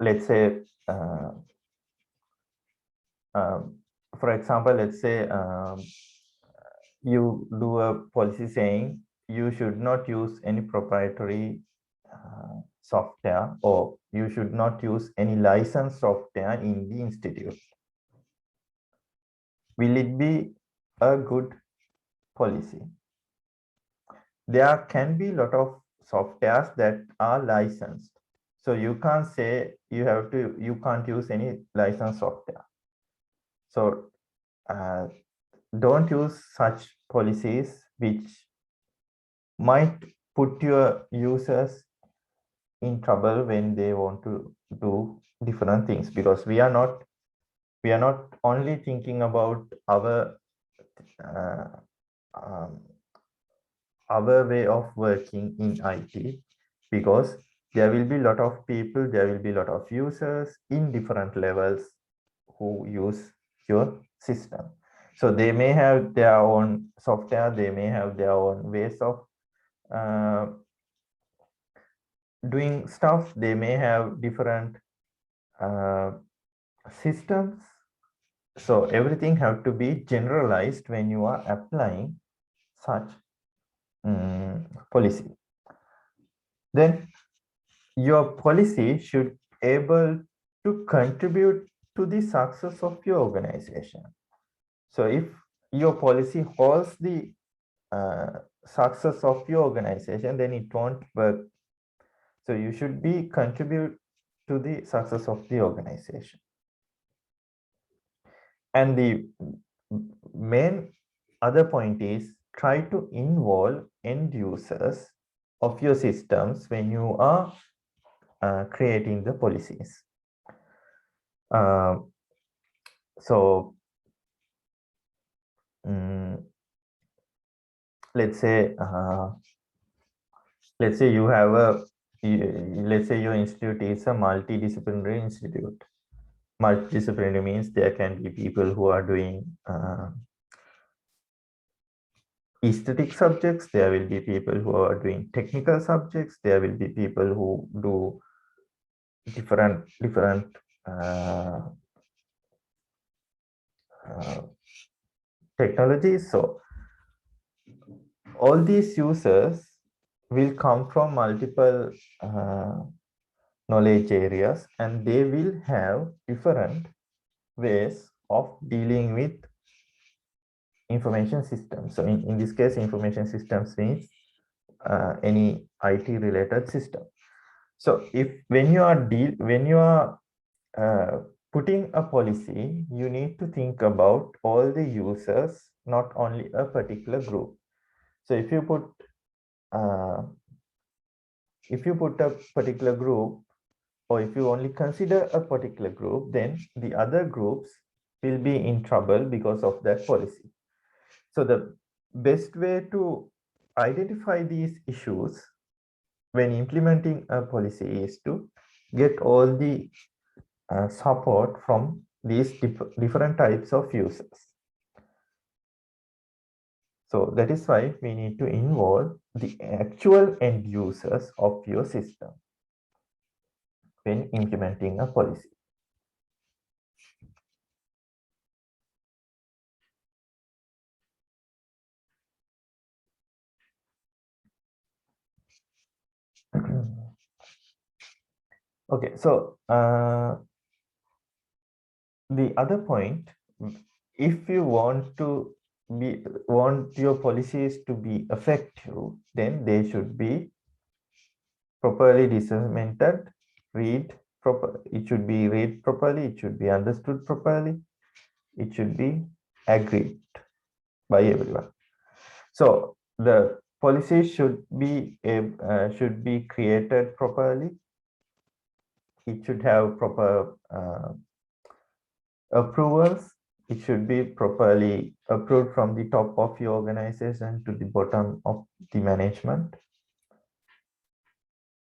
Let's say, for example, let's say you do a policy saying you should not use any proprietary software, or you should not use any licensed software in the institute. Will it be a good policy? There can be a lot of softwares that are licensed. So you can't say you can't use any licensed software. So don't use such policies which might put your users in trouble when they want to do different things, because we are not only thinking about our way of working in IT, because there will be a lot of people, there will be a lot of users in different levels who use your system. So they may have their own software, they may have their own ways of doing stuff, they may have different systems. So everything have to be generalized when you are applying such policy. Then your policy should able to contribute to the success of your organization. So if your policy holds the success of your organization, then it won't work. So you should be contribute to the success of the organization. And the main other point is try to involve end users of your systems when you are creating the policies. So let's say you have a let's say your institute is a multidisciplinary institute. Multidisciplinary means there can be people who are doing aesthetic subjects, there will be people who are doing technical subjects, there will be people who do different technologies. So all these users will come from multiple knowledge areas, and they will have different ways of dealing with information systems. So in this case, information systems means any IT related system. So when you are putting a policy, you need to think about all the users, not only a particular group. So if you put a particular group, or if you only consider a particular group, then the other groups will be in trouble because of that policy. So the best way to identify these issues when implementing a policy is to get all the support from these different types of users. So that is why we need to involve the actual end users of your system when implementing a policy. Okay, so the other point, if you want your policies to be effective, then they should be properly disseminated, it should be read properly, it should be understood properly, it should be agreed by everyone. So the policy should be created properly. It should have proper approvals. It should be properly approved from the top of your organization to the bottom of the management.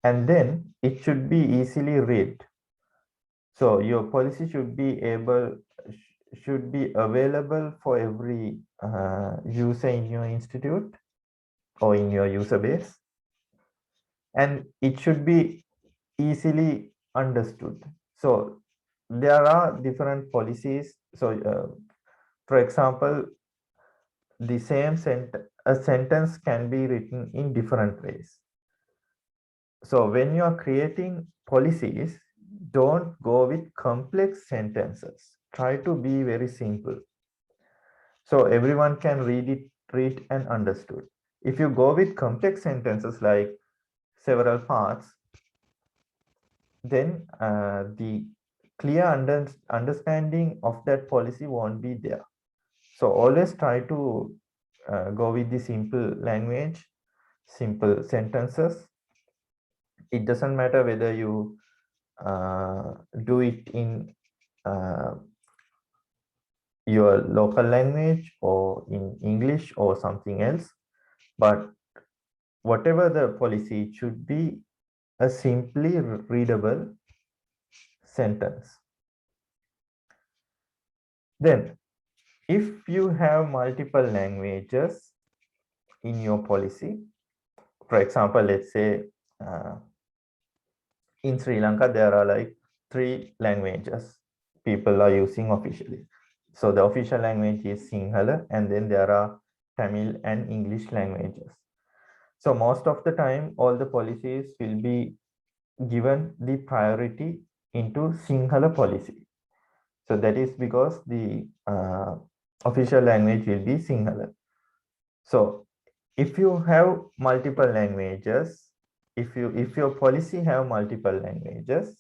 And then it should be easily read. So your policy should be available for every user in your institute or in your user base. And it should be easily understood. So there are different policies. So for example, the same a sentence can be written in different ways. So when you are creating policies, don't go with complex sentences. Try to be very simple, so everyone can read and understood. If you go with complex sentences like several parts, then the clear understanding of that policy won't be there. So always try to go with the simple language, simple sentences. It doesn't matter whether you do it in your local language or in English or something else, but whatever the policy, it should be a simply readable sentence. Then if you have multiple languages in your policy, for example, let's say in Sri Lanka, there are like 3 languages people are using officially. So the official language is Sinhala, and then there are Tamil and English languages. So most of the time, all the policies will be given the priority into Sinhala policy. So that is because the official language will be Sinhala. So if you have multiple languages, if your policy have multiple languages,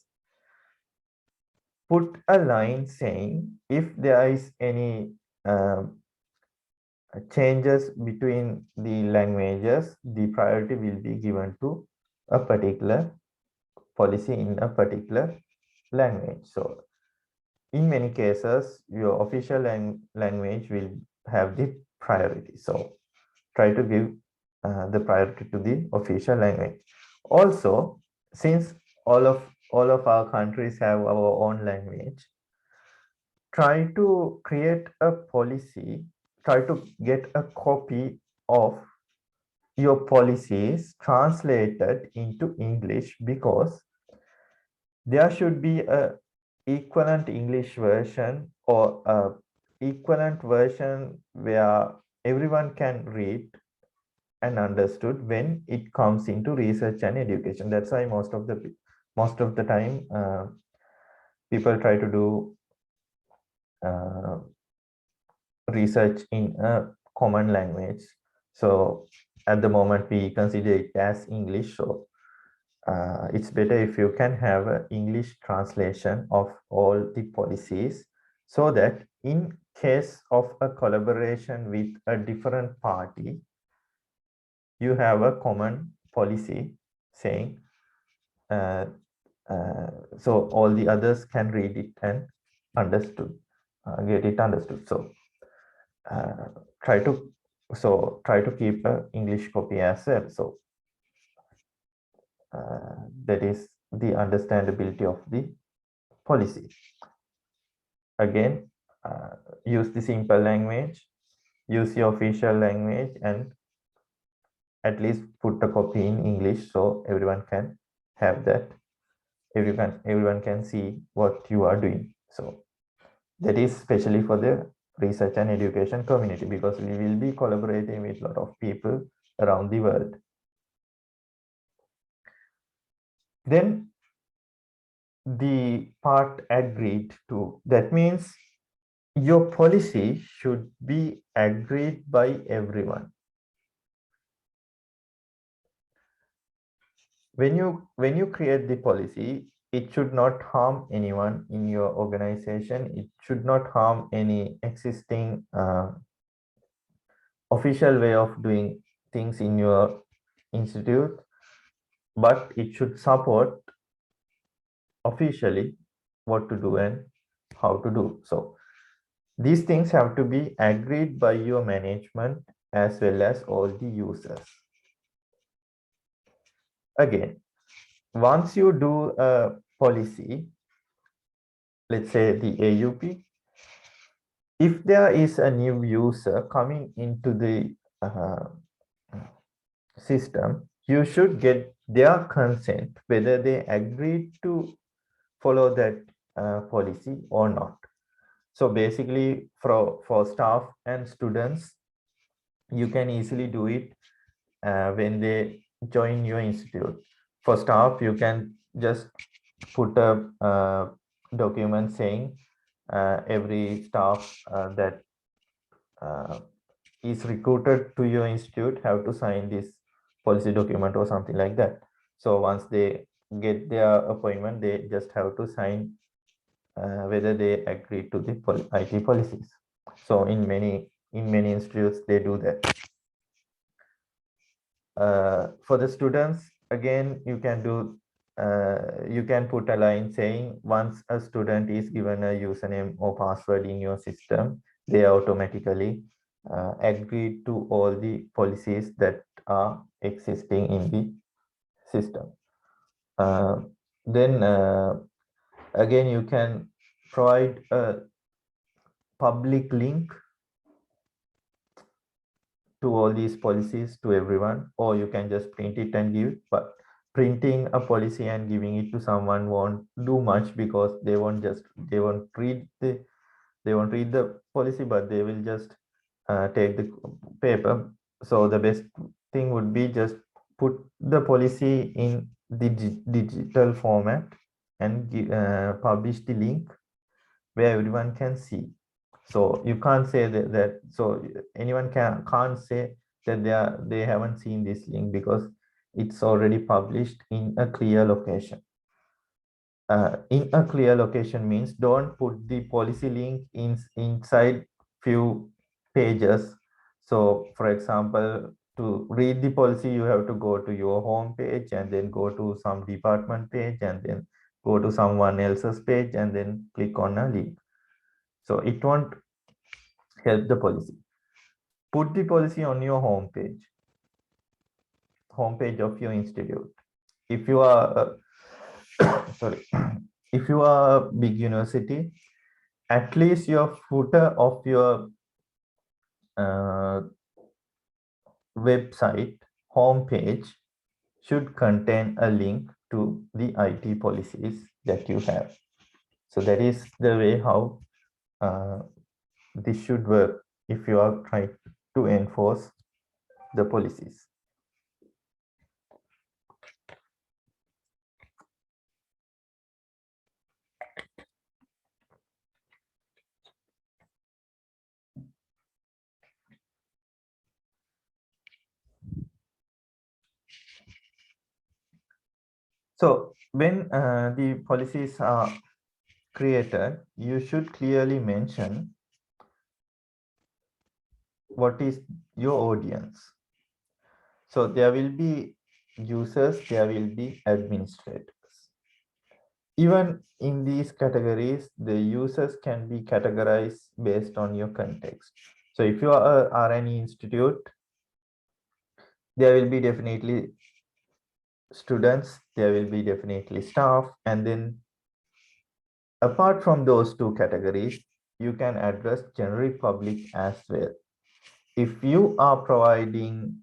put a line saying if there is any changes between the languages, the priority will be given to a particular policy in a particular language. So in many cases, your official language will have the priority. So try to give the priority to the official language. Also, since all of our countries have our own language, try to create a policy, try to get a copy of your policies translated into English, because there should be a equivalent English version or a equivalent version where everyone can read and understood when it comes into research and education. That's why most of the time people try to do research in a common language. So at the moment we consider it as English. So it's better if you can have an English translation of all the policies, so that in case of a collaboration with a different party, you have a common policy saying, so all the others can read it and get it understood. So try to keep an English copy as well. So that is the understandability of the policy. Again, use the simple language, use your official language, and at least put a copy in English so everyone can have that. Everyone can see what you are doing. So that is especially for the research and education community, because we will be collaborating with a lot of people around the world. Then the part agreed to, that means your policy should be agreed by everyone. When you create the policy, it should not harm anyone in your organization. It should not harm any existing official way of doing things in your institute, but it should support officially what to do and how to do. So these things have to be agreed by your management as well as all the users. Again, once you do a policy, let's say the AUP, if there is a new user coming into the system, you should get their consent whether they agree to follow that policy or not. So basically for staff and students, you can easily do it when they join your institute. For staff, you can just put a document saying every staff that is recruited to your institute have to sign this policy document or something like that. So once they get their appointment, they just have to sign whether they agree to the IT policies. So in many institutes, they do that. For the students, again, you can do you can put a line saying once a student is given a username or password in your system, they automatically agree to all the policies that are existing in the system. Then again, you can provide a public link to all these policies to everyone, or you can just print it and give it. But printing a policy and giving it to someone won't do much, because they won't read the policy, but they will just take the paper. So the best thing would be just put the policy in the digital format and publish the link where everyone can see. So you can't say that so anyone can't say that they haven't seen this link because it's already published in a clear location. In a clear location means don't put the policy link inside few pages. So for example, to read the policy, you have to go to your home page and then go to some department page and then go to someone else's page and then click on a link. So it won't help the policy. Put the policy on your home page of your institute. If you are sorry, if you are a big university, at least your footer of your website homepage should contain a link to the IT policies that you have. So that is the way how this should work if you are trying to enforce the policies. So when the policies are created, you should clearly mention what is your audience. So there will be users, there will be administrators. Even in these categories, the users can be categorized based on your context. So if you are an institute, there will be definitely students, there will be definitely staff, and then apart from those two categories, you can address general public as well. If you are providing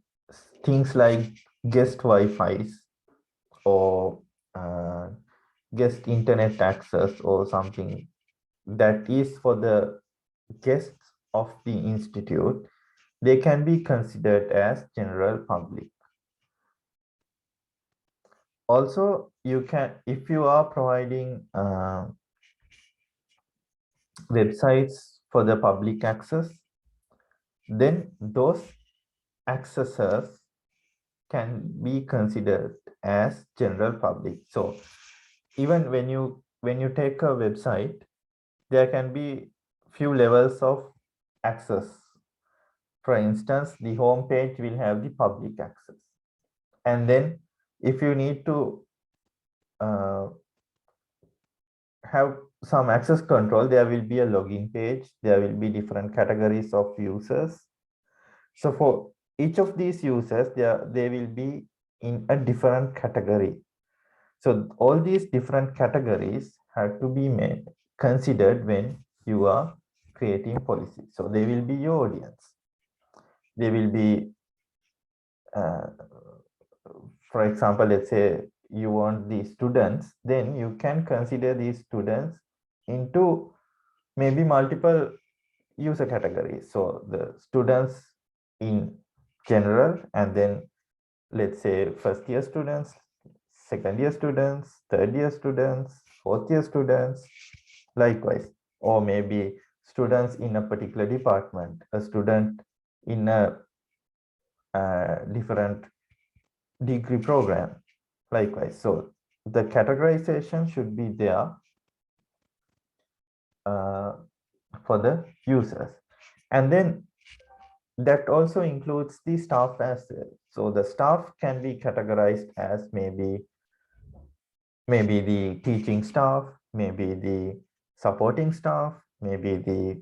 things like guest Wi-Fi's or guest internet access or something that is for the guests of the institute, they can be considered as general public. Also, you can, if you are providing websites for the public access, then those accessors can be considered as general public. So even when you take a website, there can be few levels of access. For instance, the home page will have the public access, and then if you need to have some access control, there will be a login page, there will be different categories of users. So for each of these users, they will be in a different category. So all these different categories have to be considered when you are creating policy. So they will be your audience. They will be, for example, let's say you want the students, then you can consider these students into maybe multiple user categories. So the students in general, and then let's say first year students, second year students, third year students, fourth year students, likewise, or maybe students in a particular department, a student in a different degree program, likewise. So the categorization should be there for the users, and then that also includes the staff as well. So the staff can be categorized as maybe the teaching staff, maybe the supporting staff, maybe the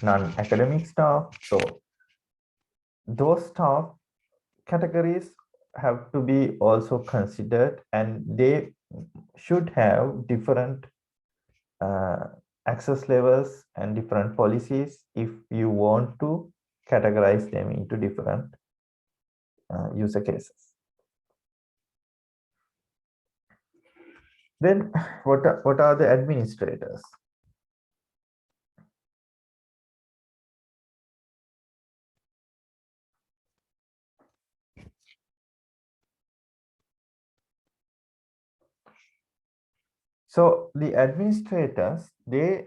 non-academic staff. So those staff categories have to be also considered, and they should have different access levels and different policies if you want to categorize them into different user cases. Then what are the administrators? So the administrators, they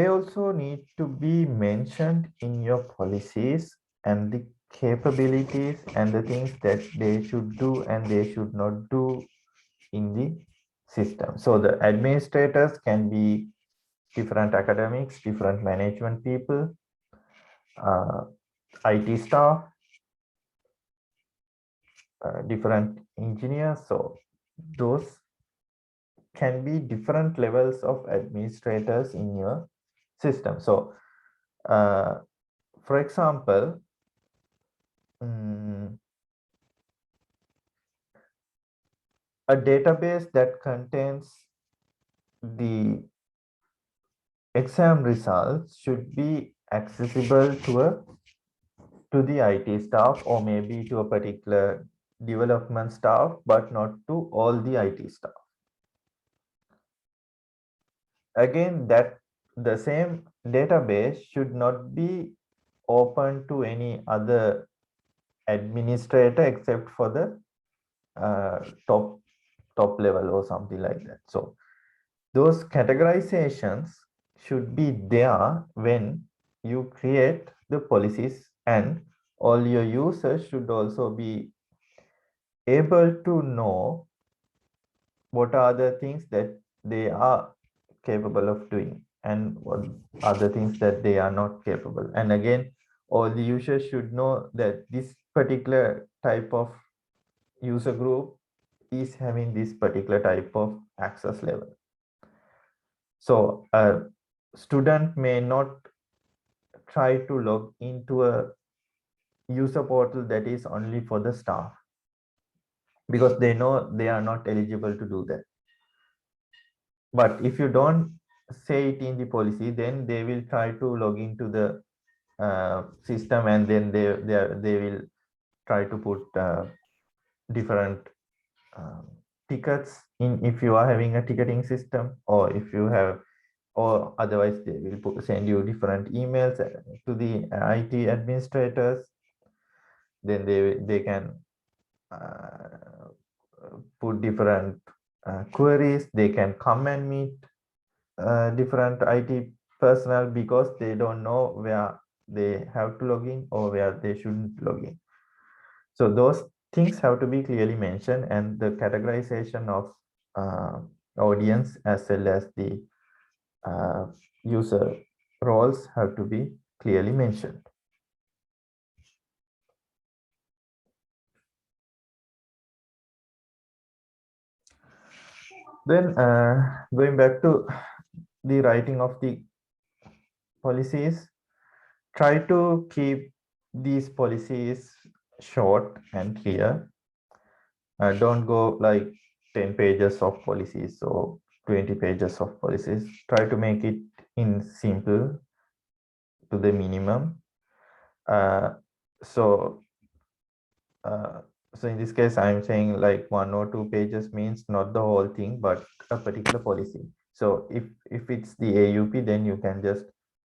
also need to be mentioned in your policies and the capabilities and the things that they should do and they should not do in the system. So the administrators can be different academics, different management people, IT staff, different engineers. So those can be different levels of administrators in your system. So for example, a database that contains the exam results should be accessible to the IT staff or maybe to a particular development staff, but not to all the IT staff. Again, that the same database should not be open to any other administrator except for the top level or something like that. So those categorizations should be there when you create the policies, and all your users should also be able to know what are the things that they are capable of doing and what are the things that they are not capable. And again, all the users should know that this particular type of user group is having this particular type of access level. So a student may not try to log into a user portal that is only for the staff because they know they are not eligible to do that. But if you don't say it in the policy, then they will try to log into the system, and then they will try to put different tickets in if you are having a ticketing system, or if you have, or otherwise they will send you different emails to the IT administrators. Then they can put different queries. They can come and meet different IT personnel because they don't know where they have to log in or where they shouldn't log in. So those things have to be clearly mentioned, and the categorization of audience as well as the user roles have to be clearly mentioned. Then going back to the writing of the policies, try to keep these policies short and clear. Don't go like 10 pages of policies or 20 pages of policies. Try to make it in simple to the minimum. So in this case, I'm saying like 1 or 2 pages means not the whole thing, but a particular policy. So if it's the AUP, then you can just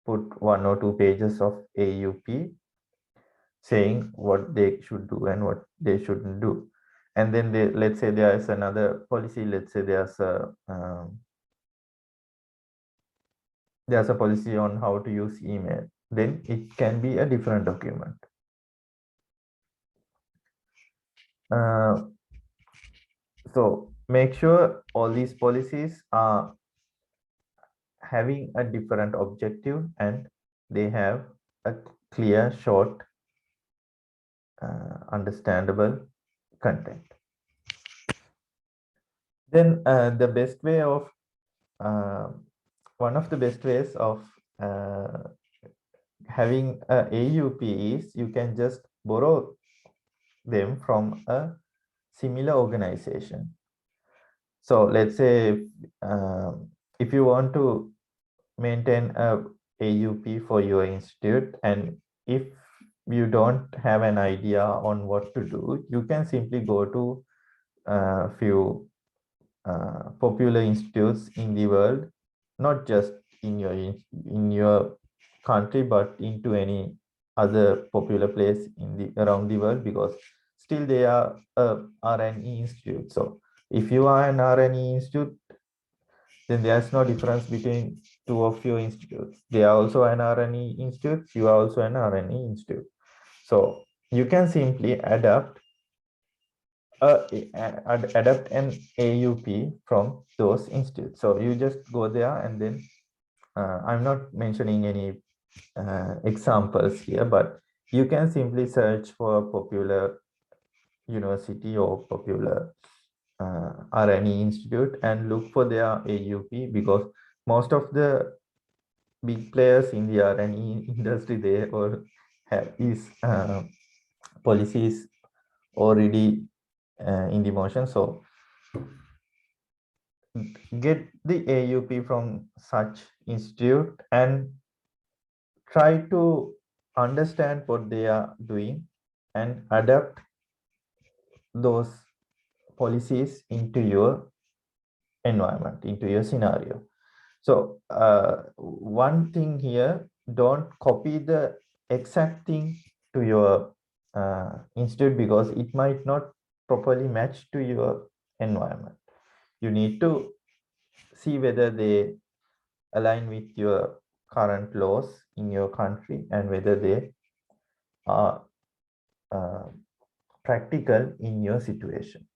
put 1 or 2 pages of AUP saying what they should do and what they shouldn't do. And then let's say there's another policy. Let's say there's a policy on how to use email. Then it can be a different document. So make sure all these policies are having a different objective and they have a clear, short, understandable content. Then the best way of one of the best ways of having a AUP is you can just borrow them from a similar organization. So let's say if you want to maintain a AUP for your institute, and if you don't have an idea on what to do, you can simply go to a few popular institutes in the world, not just in your country, but into any other popular place around the world, because still they are a R&E institute. So if you are an R&E institute, then there's no difference between two of your institutes. They are also an R&E institute, you are also an R&E institute. So you can simply adapt an AUP from those institutes. So you just go there and then I'm not mentioning any examples here, but you can simply search for a popular university or popular R&E institute and look for their AUP, because most of the big players in the R&E industry, they all have these policies already in the motion. So get the AUP from such institute and try to understand what they are doing and adapt those policies into your environment, into your scenario. So one thing here, don't copy the exact thing to your institute, because it might not properly match to your environment. You need to see whether they align with your current laws in your country and whether they are practical in your situation.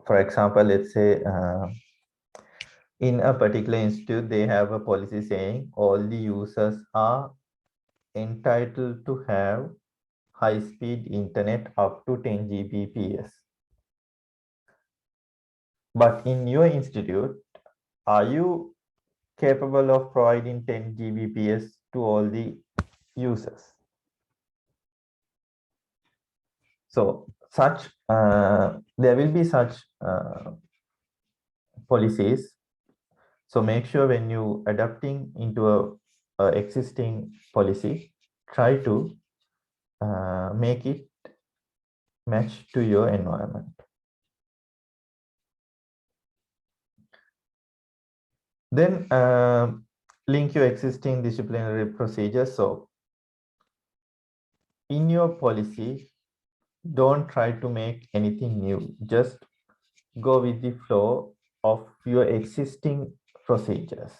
For example, let's say in a particular institute, they have a policy saying all the users are entitled to have high-speed internet up to 10 Gbps. But in your institute, are you capable of providing 10 Gbps to all the users? So such there will be such policies. So make sure when you adapting into a existing policy, try to make it match to your environment. Then link your existing disciplinary procedures. So in your policy, don't try to make anything new. Just go with the flow of your existing procedures.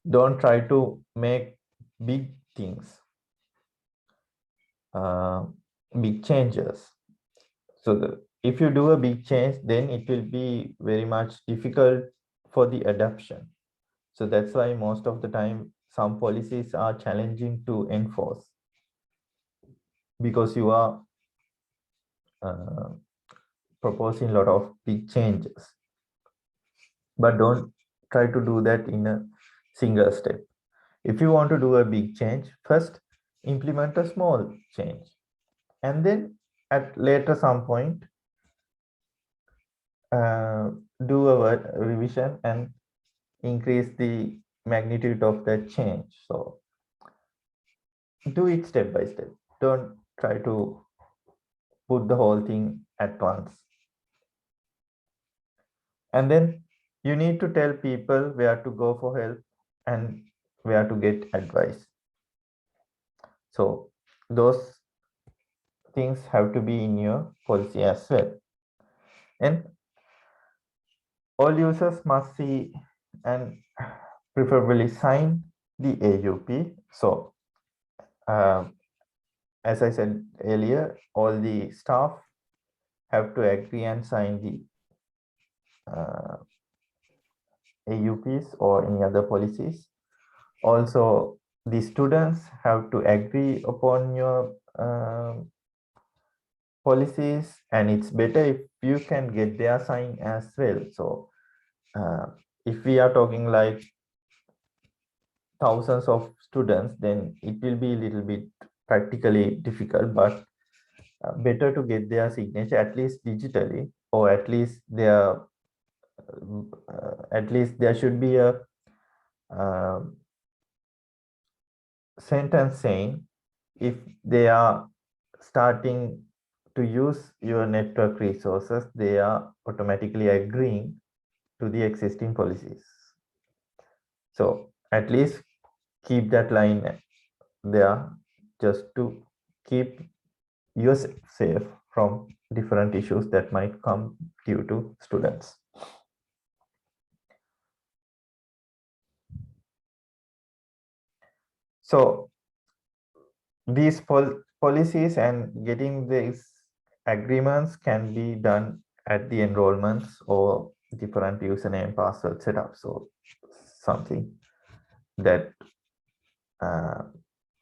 Don't try to make big things, big changes. So if you do a big change, then it will be very much difficult for the adoption. So that's why most of the time some policies are challenging to enforce, because you are proposing a lot of big changes. But don't try to do that in a single step. If you want to do a big change, first implement a small change, and then at later some point do a revision and increase the magnitude of that change. So do it step by step. Don't try to put the whole thing at once. And then you need to tell people where to go for help and where to get advice. So those things have to be in your policy as well. And all users must see and preferably sign the AUP. So as I said earlier, all the staff have to agree and sign the AUPs or any other policies. Also, the students have to agree upon your policies, and it's better if you can get their sign as well. So if we are talking like thousands of students, then it will be a little bit practically difficult, but better to get their signature at least digitally, or at least there should be a sentence saying if they are starting to use your network resources, they are automatically agreeing to the existing policies. So at least keep that line there just to keep yourself safe from different issues that might come due to students. So these policies and getting these agreements can be done at the enrollments or different username password setup. So something that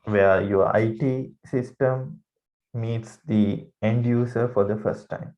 where your IT system meets the end user for the first time.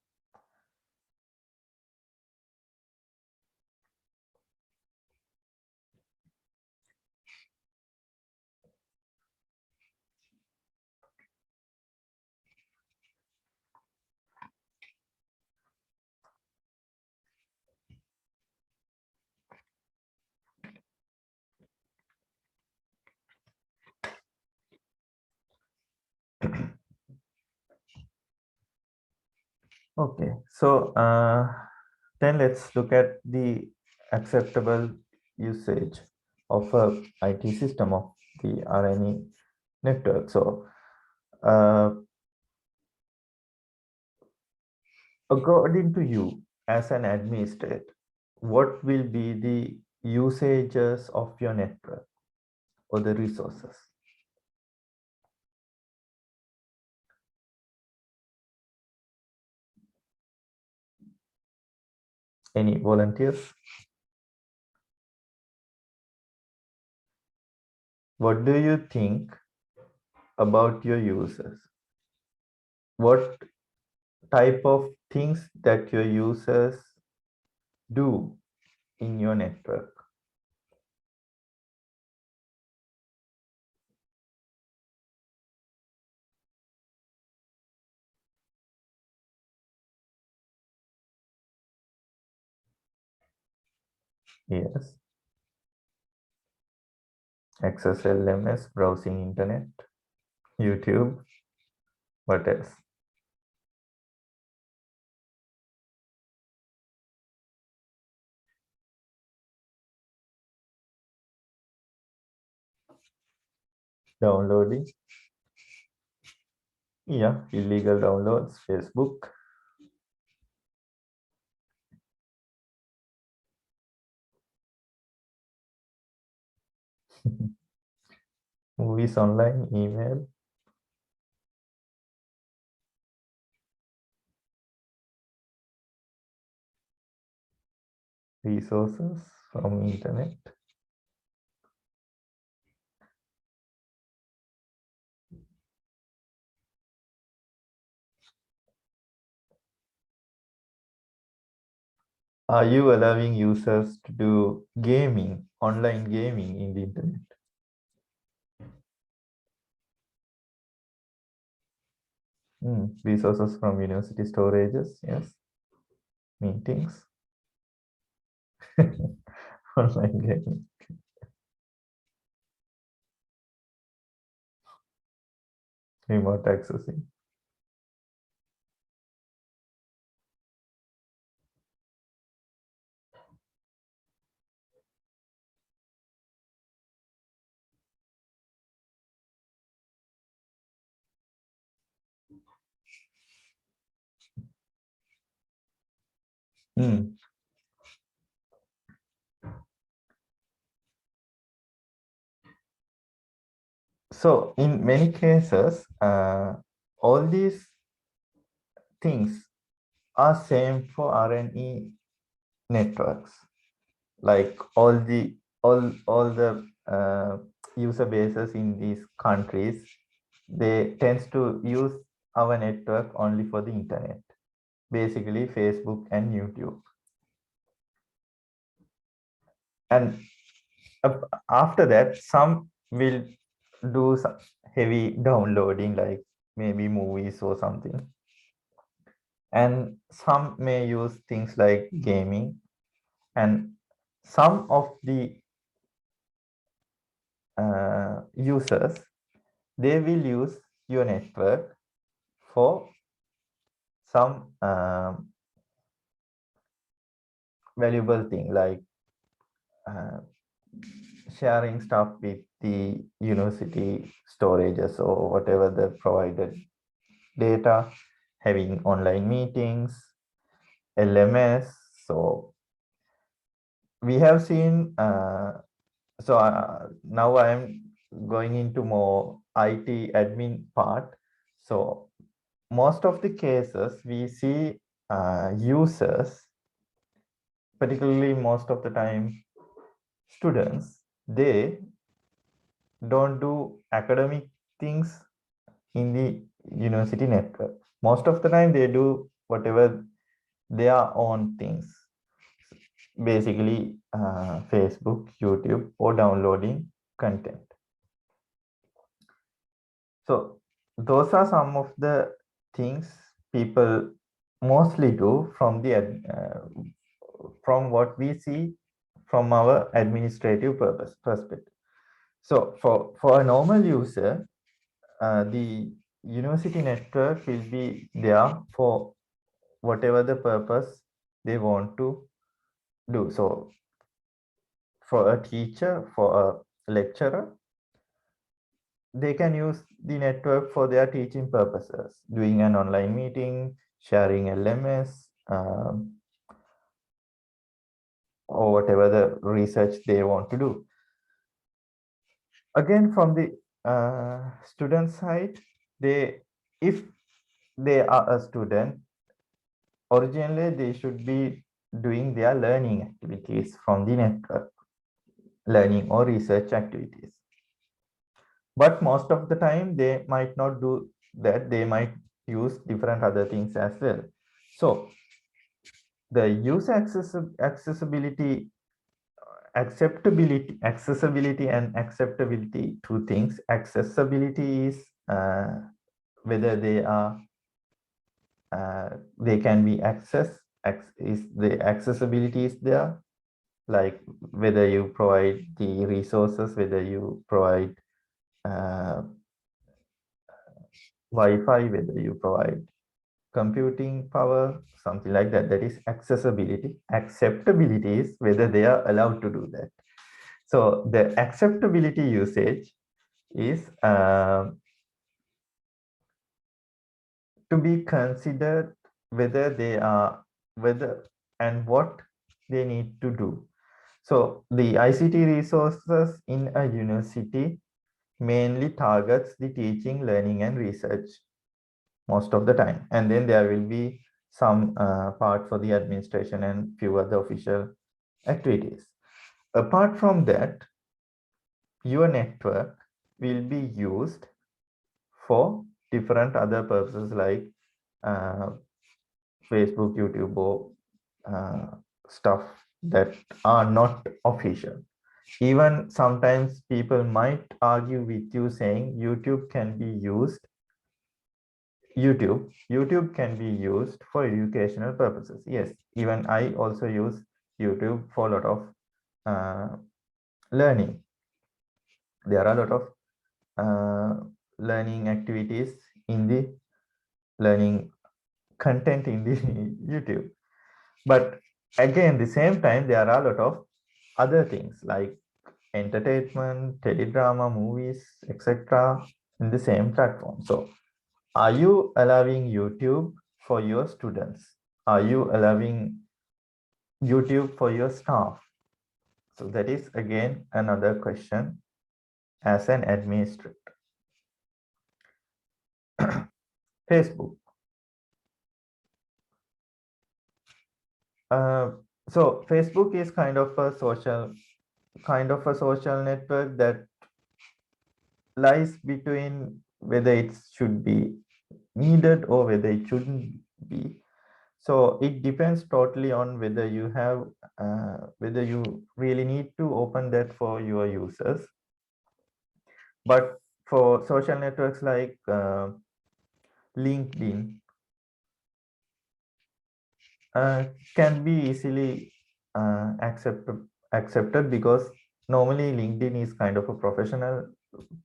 Okay, so then let's look at the acceptable usage of a IT system of the RNE network. So according to you as an administrator, what will be the usages of your network or the resources? Any volunteers? What do you think about your users? What type of things that your users do in your network? Yes. Access LMS, browsing internet, YouTube. What else? Downloading. Yeah, illegal downloads, Facebook. Movies online, email. Resources from internet. Are you allowing users to do gaming, online gaming in the internet? Resources from university storages, yes. Meetings. Online gaming. Remote accessing. So in many cases, all these things are same for RNE networks. Like all the user bases in these countries, they tends to use our network only for the internet, basically Facebook and YouTube. And after that, some will do some heavy downloading, like maybe movies or something. And some may use things like gaming, and some of the users, they will use your network for some valuable thing, like sharing stuff with the university storages or whatever the provided data, having online meetings, LMS. So we have seen, now I am going into more IT admin part. So most of the cases we see users, particularly most of the time students, they don't do academic things in the university network. Most of the time they do whatever their own things, basically Facebook, YouTube, or downloading content. So those are some of the things people mostly do from the from what we see from our administrative perspective. So for a normal user, the university network will be there for whatever the purpose they want to do. So for a teacher, for a lecturer, they can use the network for their teaching purposes, doing an online meeting, sharing LMS, or whatever the research they want to do. Again, from the student side, if they are a student, originally they should be doing their learning activities from the network, learning or research activities. But most of the time they might not do that. They might use different other things as well. So the user accessibility and acceptability, two things. Accessibility is whether they are they can be accessed, is the accessibility is there, like whether you provide the resources, whether you provide Wi-Fi, whether you provide computing power, something like that. That is accessibility. Acceptability is whether they are allowed to do that. So the acceptability usage is to be considered whether they are, whether and what they need to do. So the ICT resources in a university mainly targets the teaching, learning, and research most of the time. And then there will be some part for the administration and few other official activities. Apart from that, your network will be used for different other purposes like Facebook, YouTube, or stuff that are not official. Even sometimes people might argue with you saying YouTube can be used for educational purposes. Yes, even I also use YouTube for a lot of learning. There are a lot of learning activities in the learning content in the YouTube. But again, the same time, there are a lot of other things like entertainment, teledrama, movies, etc. in the same platform. So are you allowing YouTube for your students? Are you allowing YouTube for your staff? So that is again another question as an administrator. Facebook. So Facebook is kind of a social network that lies between whether it should be needed or whether it shouldn't be. So it depends totally on whether you have whether you really need to open that for your users. But for social networks like LinkedIn can be easily accepted because normally LinkedIn is kind of a professional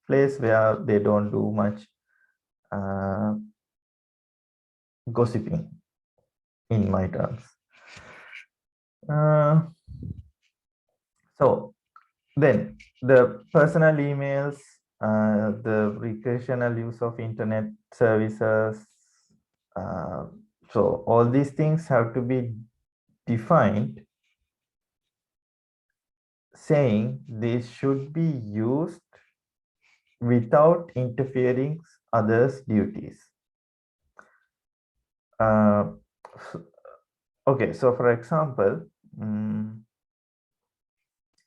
place where they don't do much gossiping in my terms. So then the personal emails, the recreational use of internet services. So all these things have to be defined, saying they should be used without interfering others' duties. Okay, so for example,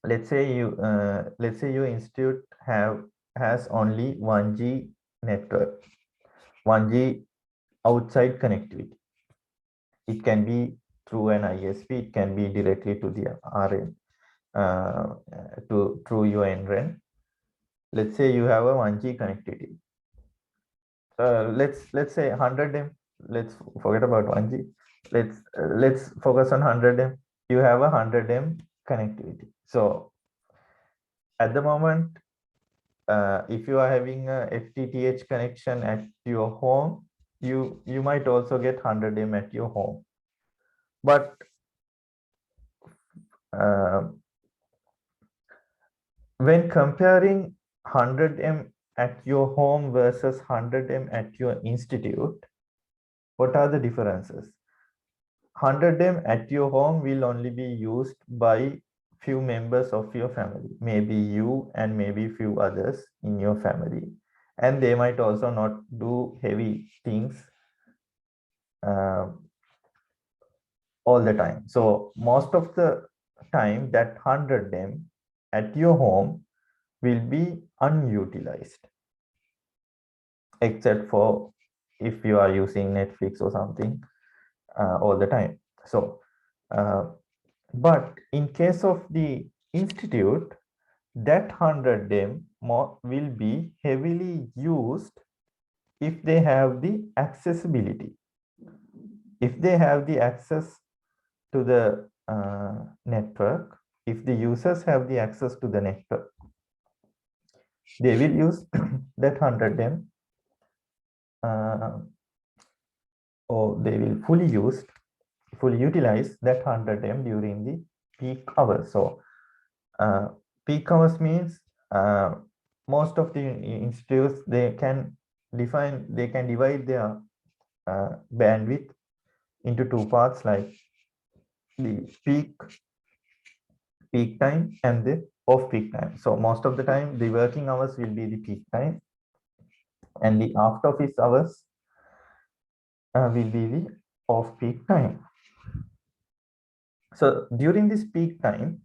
let's say your institute has only 1G network, 1G outside connectivity. It can be through an ISP, it can be directly to the RN, through your NREN. Let's say you have a 1G connectivity. Let's say 100 M. Let's forget about 1G. Let's focus on 100 M. You have a 100 M connectivity. So at the moment, if you are having a FTTH connection at your home, you might also get 100 M at your home. But when comparing 100 M at your home versus 100 M at your institute, what are the differences? 100 M at your home will only be used by few members of your family, maybe you and maybe few others in your family, and they might also not do heavy things all the time. So most of the time that 100 M at your home will be unutilized, except for if you are using Netflix or something all the time. So but in case of the institute, that 100 M will be heavily used if they have the accessibility. If they have the access to the network, if the users have the access to the network, they will use that 100 M, or they will fully utilize that 100 M during the peak hours. So peak hours means most of the institutes, they can divide their bandwidth into two parts, like the peak time and the off peak time. So most of the time the working hours will be the peak time, and the after office hours will be the off peak time. So during this peak time,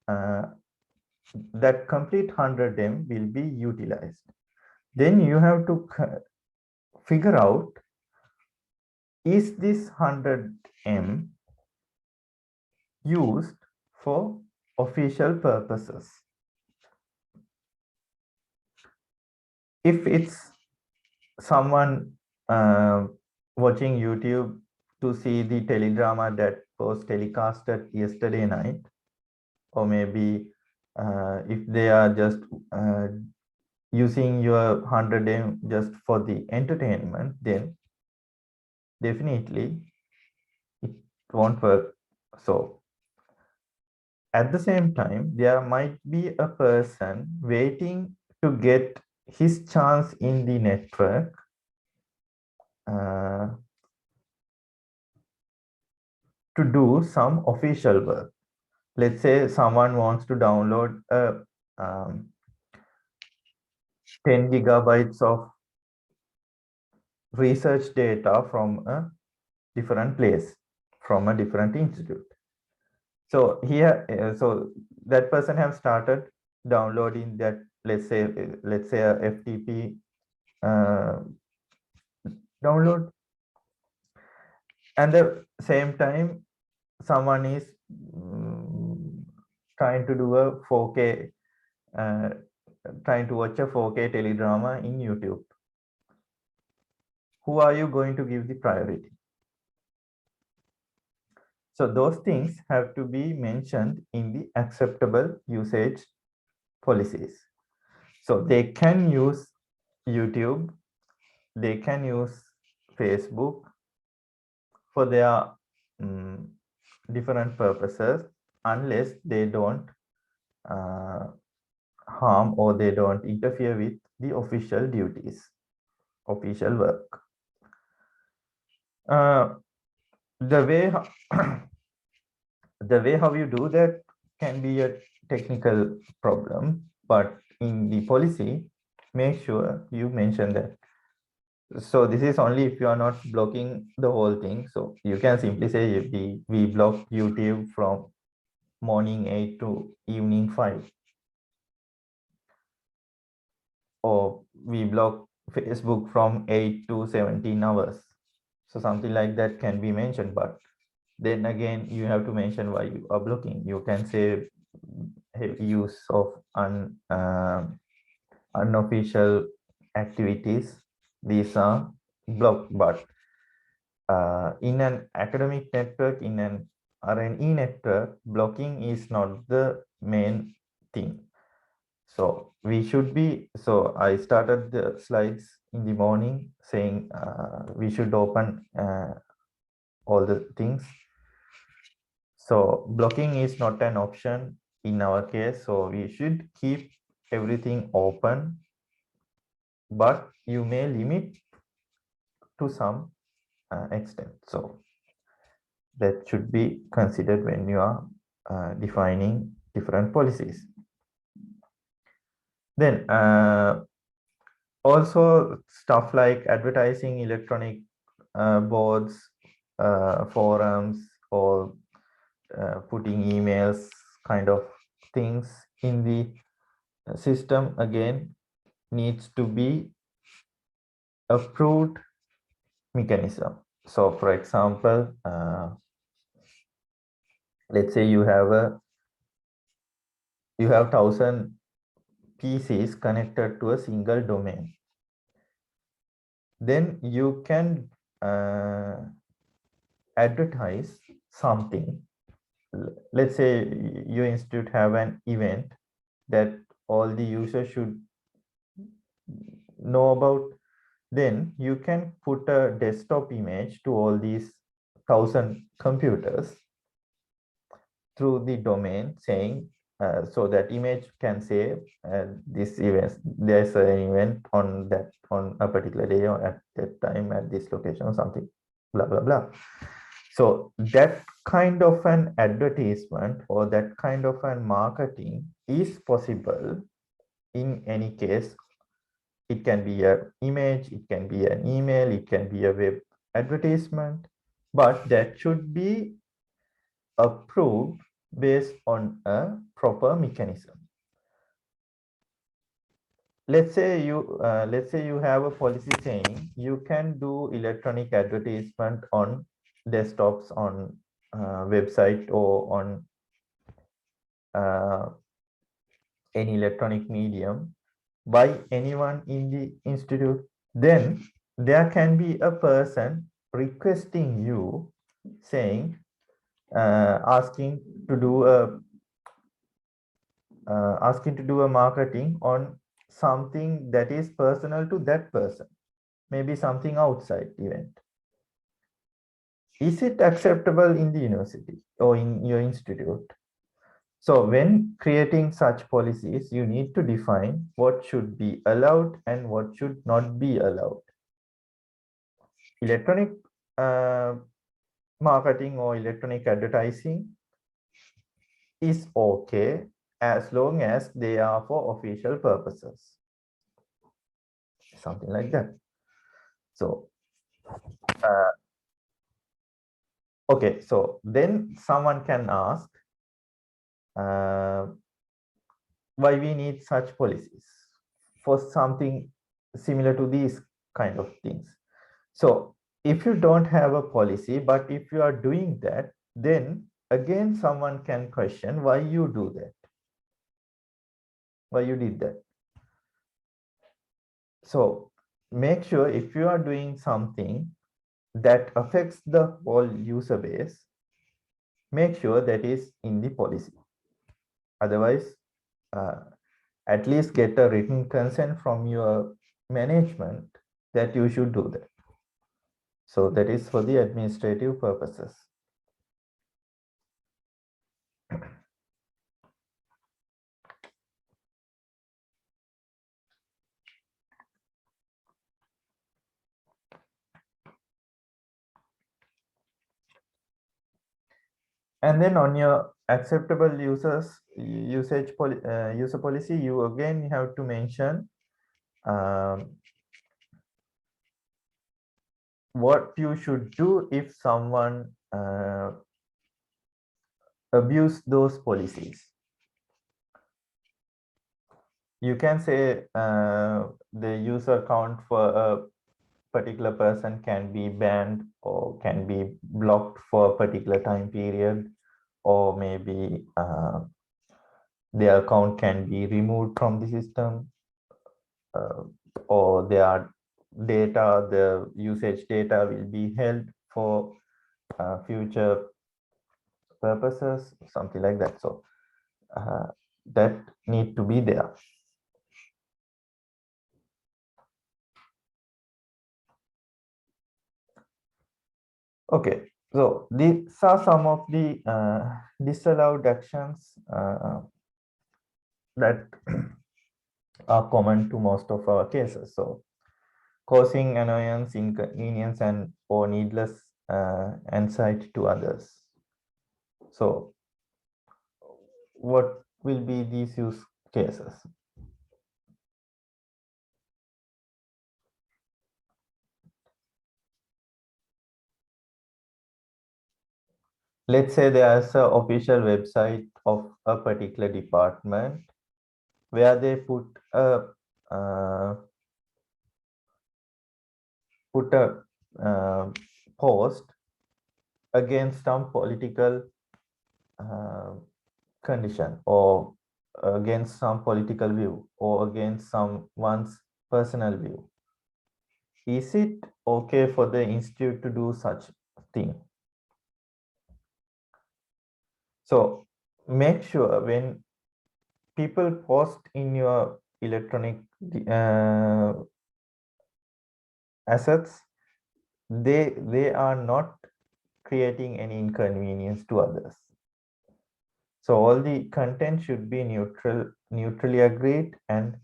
that complete 100 M will be utilized. Then you have to figure out, is this 100 M used for official purposes? If it's someone watching YouTube to see the teledrama that was telecasted yesterday night, or maybe if they are just using your 100 M just for the entertainment, then definitely it won't work. So at the same time, there might be a person waiting to get his chance in the network to do some official work. Let's say someone wants to download 10 gigabytes of research data from a different place, from a different institute. So here, so that person have started downloading that, let's say a FTP download, and at the same time someone is trying to do a 4K, trying to watch a 4K teledrama in YouTube. Who are you going to give the priority? So those things have to be mentioned in the acceptable usage policies. So they can use YouTube, they can use Facebook for their different purposes, unless they don't harm or they don't interfere with the official duties, official work. The way the way how you do that can be a technical problem, but in the policy, make sure you mention that. So this is only if you are not blocking the whole thing. So you can simply say we block YouTube from morning 8 to evening 5, or we block Facebook from 8 to 17 hours. So something like that can be mentioned, but then again, you have to mention why you are blocking. You can say use of unofficial activities. These are blocked, but in an academic network, in an RNE network, blocking is not the main thing. So we should be, so I started the slides in the morning saying we should open all the things. So blocking is not an option in our case. So we should keep everything open, but you may limit to some extent. So that should be considered when you are defining different policies. Then also stuff like advertising, electronic boards, forums, or putting emails, kind of things in the system, again, needs to be approved mechanism. So for example, let's say you have 1,000 PCs connected to a single domain. Then you can advertise something. Let's say your institute have an event that all the users should know about. Then you can put a desktop image to all these 1,000 computers through the domain, saying so that image can say this event, there's an event on a particular day or at that time at this location or something, blah blah blah. So that kind of an advertisement or that kind of an marketing is possible in any case. It can be an image, it can be an email, it can be a web advertisement, but that should be approved based on a proper mechanism. Let's say you have a policy saying you can do electronic advertisement on desktops, on website, or on any electronic medium by anyone in the institute. Then there can be a person requesting you, saying asking to do a marketing on something that is personal to that person, maybe something outside event. Is it acceptable in the university or in your institute? So when creating such policies, you need to define what should be allowed and what should not be allowed. Electronic marketing or electronic advertising is okay as long as they are for official purposes. Something like that. So, okay, so then someone can ask why we need such policies for something similar to these kind of things. So if you don't have a policy, but if you are doing that, then again someone can question why you do that, why you did that. So make sure if you are doing something that affects the whole user base, make sure that is in the policy. Otherwise, at least get a written consent from your management that you should do that. So that is for the administrative purposes. And then on your acceptable user policy, you again have to mention what you should do if someone abuse those policies. You can say the user account for a particular person can be banned or can be blocked for a particular time period, or maybe their account can be removed from the system, or their data, the usage data will be held for future purposes, something like that. So that need to be there. Okay, so these are some of the disallowed actions that are common to most of our cases. So causing annoyance, inconvenience, and or needless anxiety to others. So what will be these use cases? Let's say there's an official website of a particular department where they put a post against some political condition, or against some political view, or against someone's personal view. Is it okay for the institute to do such thing? So make sure when people post in your electronic assets, they are not creating any inconvenience to others. So all the content should be neutrally agreed, and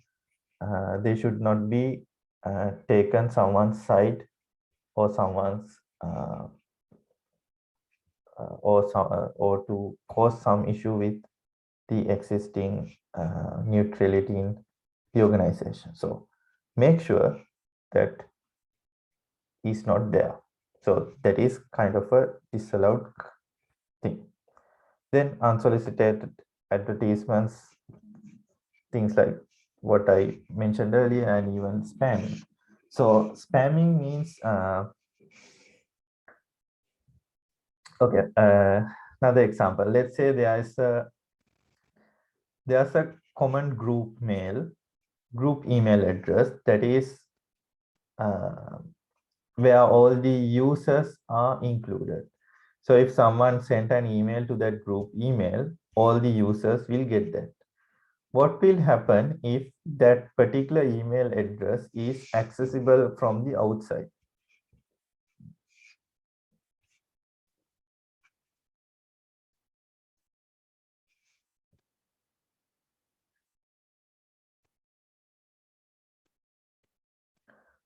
they should not be taken someone's side or someone's or to cause some issue with the existing neutrality in the organization. So make sure that is not there. So that is kind of a disallowed thing. Then unsolicited advertisements, things like what I mentioned earlier, and even spamming. So spamming means okay, another example. Let's say there's a common group email address that is where all the users are included. So if someone sent an email to that group email, all the users will get that. What will happen if that particular email address is accessible from the outside?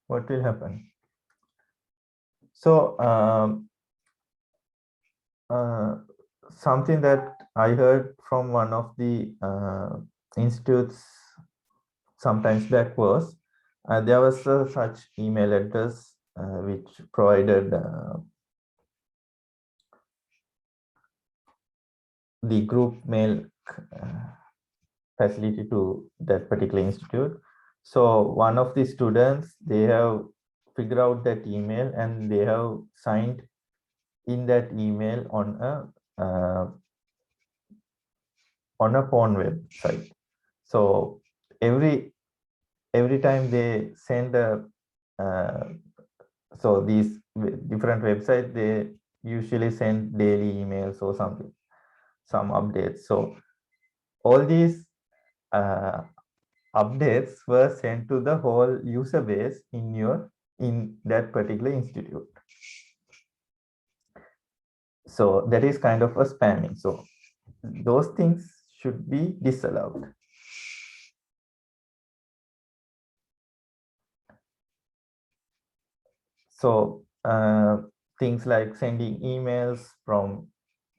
What will happen? So something that I heard from one of the institutes sometimes back was there was such email address which provided the group mail facility to that particular institute. So one of the students, they have figured out that email and they have signed in that email on a porn website. So every time they send a so these different websites, they usually send daily emails or something, some updates. So all these updates were sent to the whole user base in that particular institute. So that is kind of a spamming. So those things should be disallowed. So things like sending emails from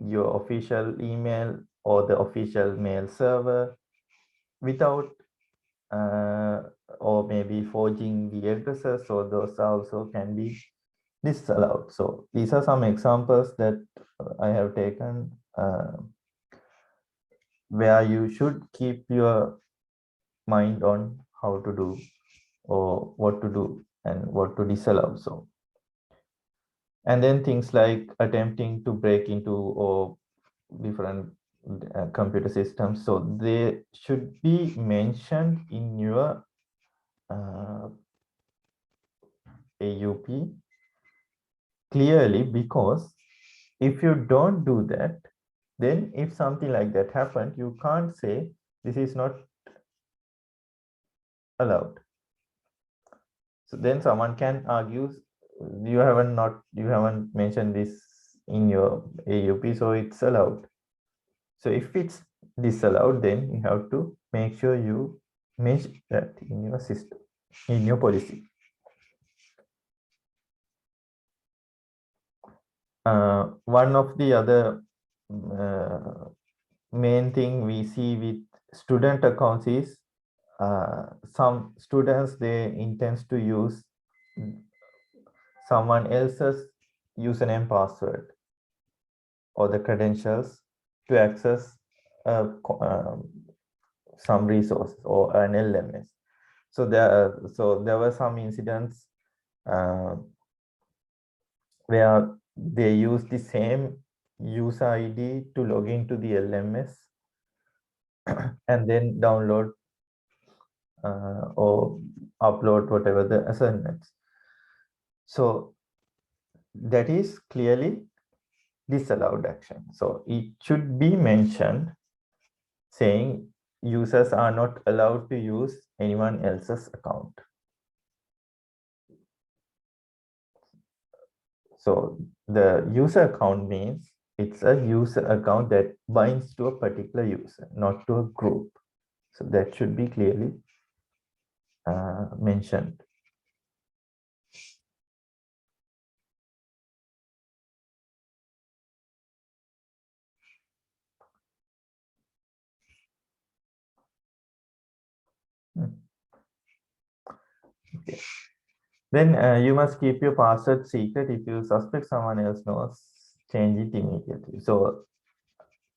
your official email or the official mail server without or maybe forging the addresses, so those also can be disallowed. So these are some examples that I have taken where you should keep your mind on how to do or what to do and what to disallow. So, and then things like attempting to break into or different computer systems. So they should be mentioned in your AUP clearly, because if you don't do that, then if something like that happened, you can't say this is not allowed. So then someone can argue you haven't mentioned this in your AUP, so it's allowed. So if it's disallowed, then you have to make sure you mention that in your system, in your policy. One of the other main thing we see with student accounts is some students, they intend to use someone else's username, password, or the credentials to access some resource or an LMS. So there were some incidents where they use the same user ID to log into the LMS and then download or upload whatever the assignments. So that is clearly disallowed action. So it should be mentioned saying users are not allowed to use anyone else's account. So the user account means it's a user account that binds to a particular user, not to a group. So that should be clearly mentioned. Okay. Then you must keep your password secret. If you suspect someone else knows, change it immediately. So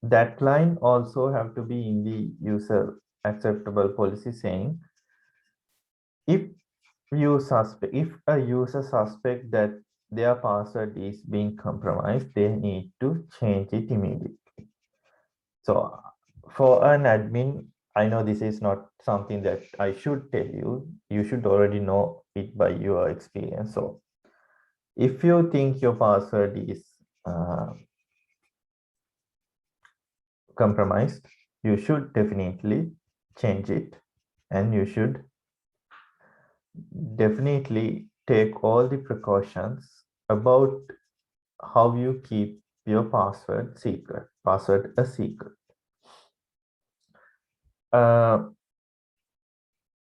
that line also have to be in the user acceptable policy, saying if a user suspect that their password is being compromised, they need to change it immediately. So for an admin, I know this is not something that I should tell you. You should already know it by your experience. So if you think your password is compromised, you should definitely change it, and you should definitely take all the precautions about how you keep your password a secret.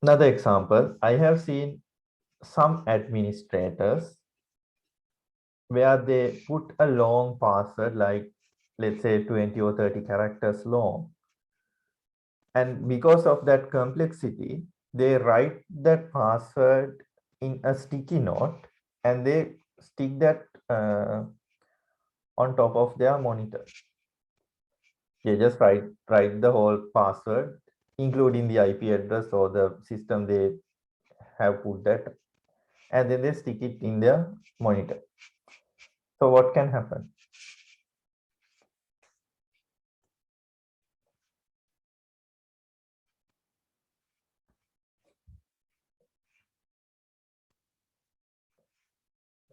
Another example, I have seen some administrators where they put a long password, like let's say 20 or 30 characters long. And because of that complexity, they write that password in a sticky note and they stick that on top of their monitor. They just write the whole password, including the IP address or the system they have put that, and then they stick it in their monitor. So what can happen?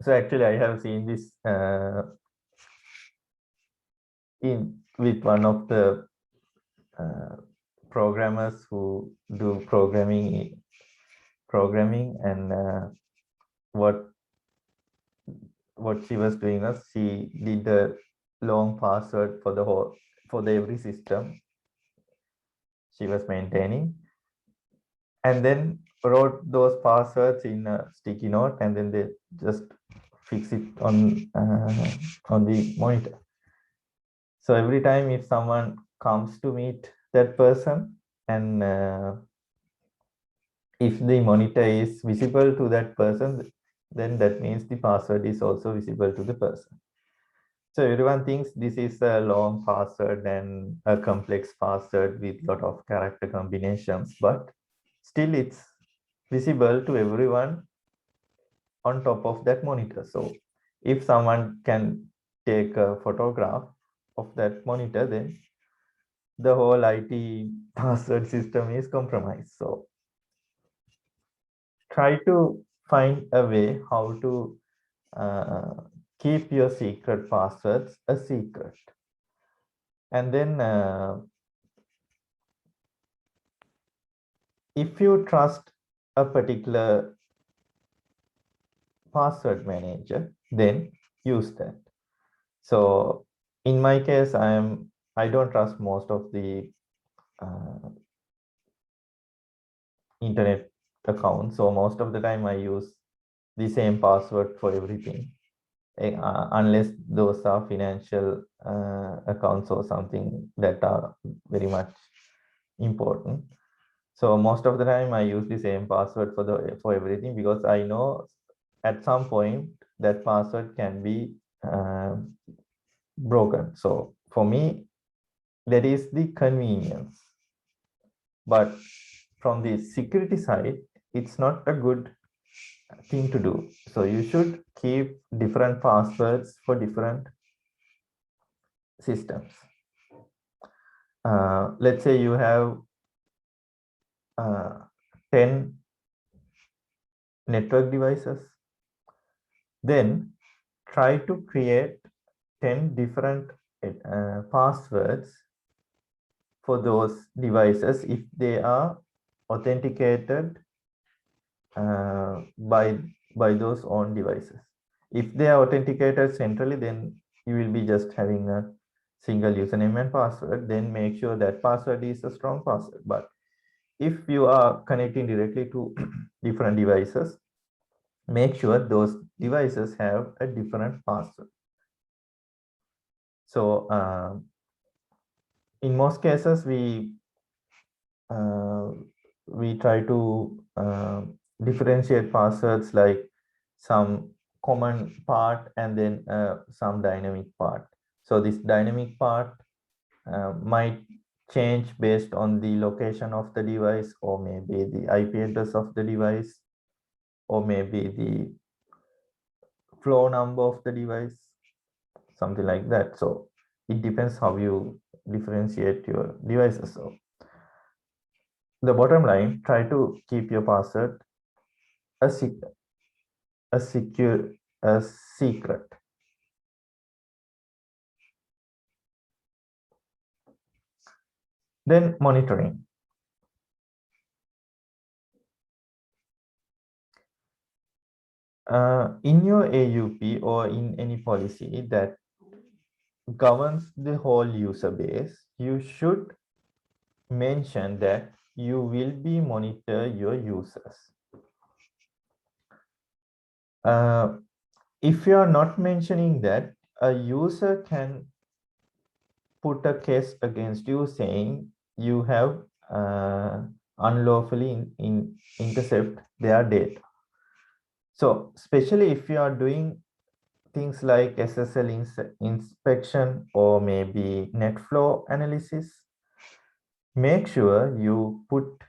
So actually, I have seen this with one of the programmers who do programming, and what she was doing was she did a long password for every system she was maintaining, and then wrote those passwords in a sticky note, and then they just fix it on the monitor. So every time if someone comes to meet that person, and if the monitor is visible to that person, then that means the password is also visible to the person. So everyone thinks this is a long password and a complex password with a lot of character combinations, but still it's visible to everyone on top of that monitor. So if someone can take a photograph of that monitor, then the whole IT password system is compromised. So try to find a way how to keep your secret passwords a secret. And then if you trust a particular password manager, then use that. So in my case, I don't trust most of the internet accounts. So most of the time I use the same password for everything, unless those are financial accounts or something that are very much important. So most of the time I use the same password for everything, because I know at some point that password can be broken. So for me, that is the convenience. But from the security side, it's not a good thing to do. So you should keep different passwords for different systems. Let's say you have 10 network devices, then try to create 10 different passwords for those devices if they are authenticated by those own devices. If they are authenticated centrally, then you will be just having a single username and password. Then make sure that password is a strong password. But if you are connecting directly to different devices, make sure those devices have a different password. So in most cases, we try to differentiate passwords like some common part and then some dynamic part. So this dynamic part might change based on the location of the device, or maybe the IP address of the device, or maybe the flow number of the device, something like that. So it depends how you differentiate your devices. So the bottom line, try to keep your password a secret. Then monitoring. In your AUP or in any policy that governs the whole user base, you should mention that you will be monitor your users. If you are not mentioning that, a user can put a case against you saying you have unlawfully intercept their data. So especially if you are doing things like SSL inspection or maybe net flow analysis, make sure you put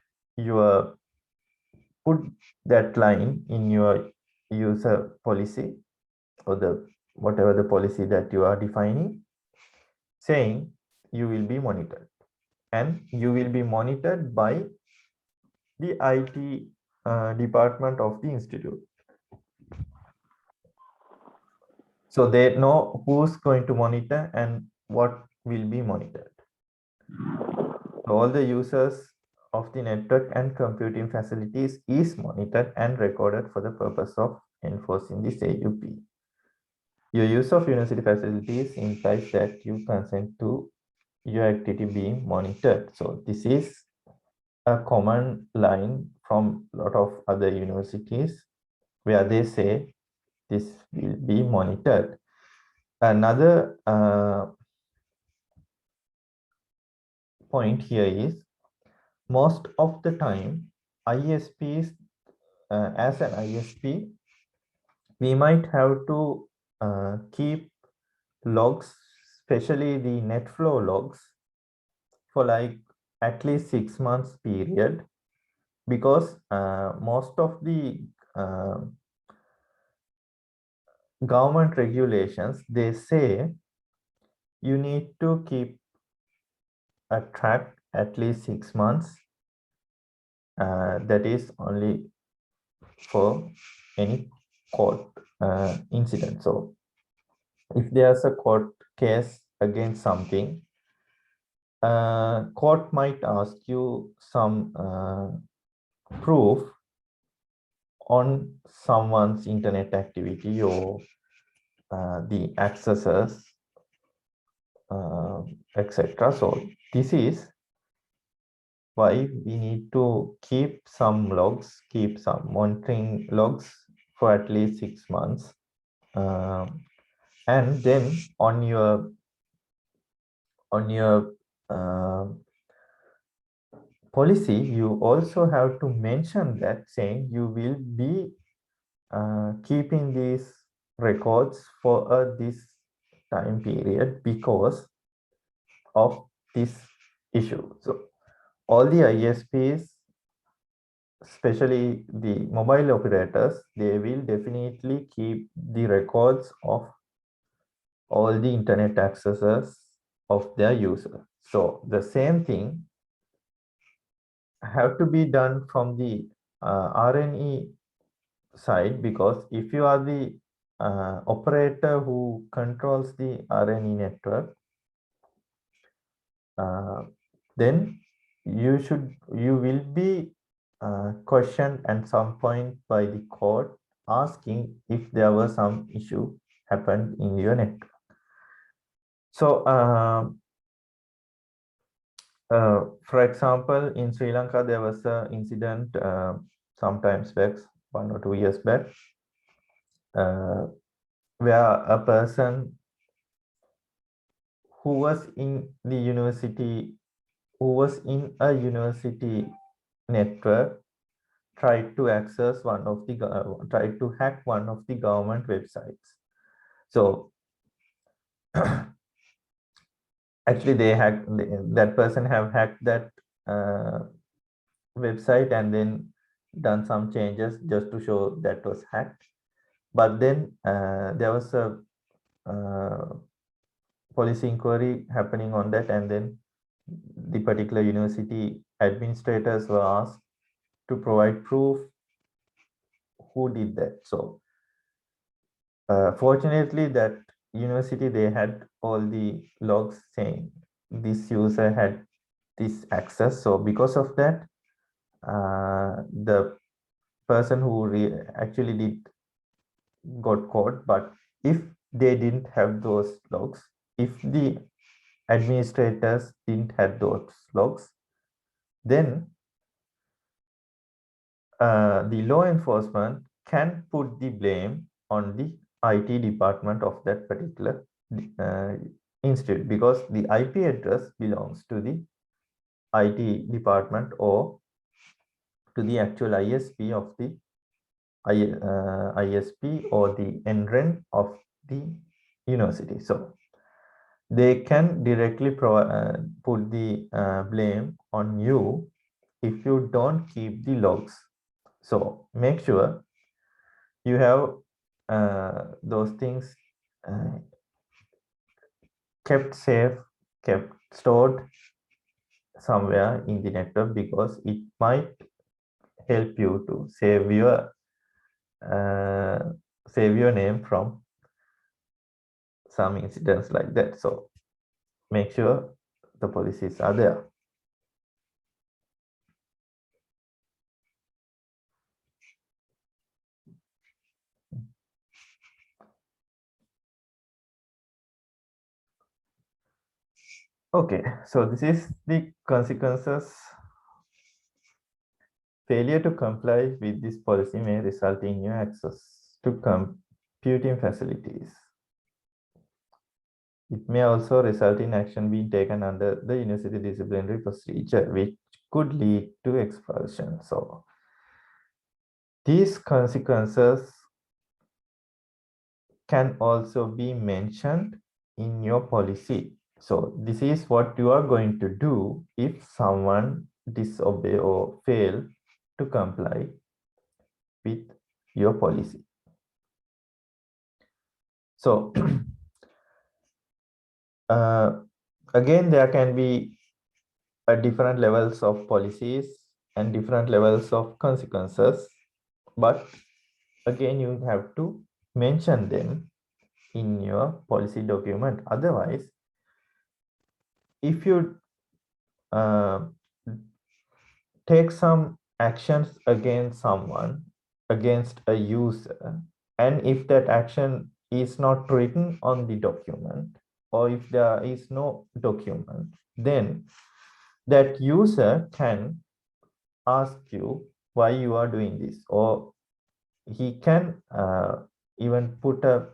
that line in your user policy, or whatever the policy that you are defining, saying you will be monitored, and you will be monitored by the IT department of the institute. So they know who's going to monitor and what will be monitored. So all the users of the network and computing facilities is monitored and recorded for the purpose of enforcing this AUP. Your use of university facilities implies that you consent to your activity being monitored. So this is a common line from a lot of other universities where they say this will be monitored. Another point here is most of the time ISPs, as an ISP, we might have to keep logs, especially the net flow logs, for like at least 6 months period, because most of the government regulations, they say you need to keep a track at least 6 months. That is only for any court incident. So if there's a court case against something, court might ask you some proof on someone's internet activity or the accesses, etc. So this is why we need to keep some logs, keep some monitoring logs for at least 6 months. And then on your policy, you also have to mention that, saying you will be keeping these records for this time period because of this issue. So all the ISPs, especially the mobile operators, they will definitely keep the records of all the internet accesses of their user. So the same thing have to be done from the RNE side, because if you are the operator who controls the RNE network, then you will be questioned at some point by the court, asking if there was some issue happened in your network. So for example, in Sri Lanka, there was an incident sometimes back, 1 or 2 years back, where a person who was in the university, who was in a university network, tried to access one of the tried to hack one of the government websites. So actually that person have hacked that website and then done some changes just to show that was hacked. But then there was a policy inquiry happening on that, and then the particular university administrators were asked to provide proof who did that. So fortunately, that university, they had all the logs saying this user had this access. So because of that, the person who actually did got caught. But if they didn't have those logs, if the administrators didn't have those logs, then the law enforcement can put the blame on the IT department of that particular institute, because the IP address belongs to the IT department or to the actual ISP of the ISP or the NREN of the university. So they can directly put the blame on you if you don't keep the logs. So make sure you have those things kept safe, kept stored somewhere in the network, because it might help you to save your name from some incidents like that. So make sure the policies are there. Okay, so this is the consequences. Failure to comply with this policy may result in your access to computing facilities It may also result in action being taken under the university disciplinary procedure, which could lead to expulsion. So these consequences can also be mentioned in your policy. So this is what you are going to do if someone disobey or fail to comply with your policy. So again, there can be different levels of policies and different levels of consequences, but again, you have to mention them in your policy document. Otherwise, if you take some actions against someone, against a user, and if that action is not written on the document, or if there is no document, then that user can ask you why you are doing this, or he can even put a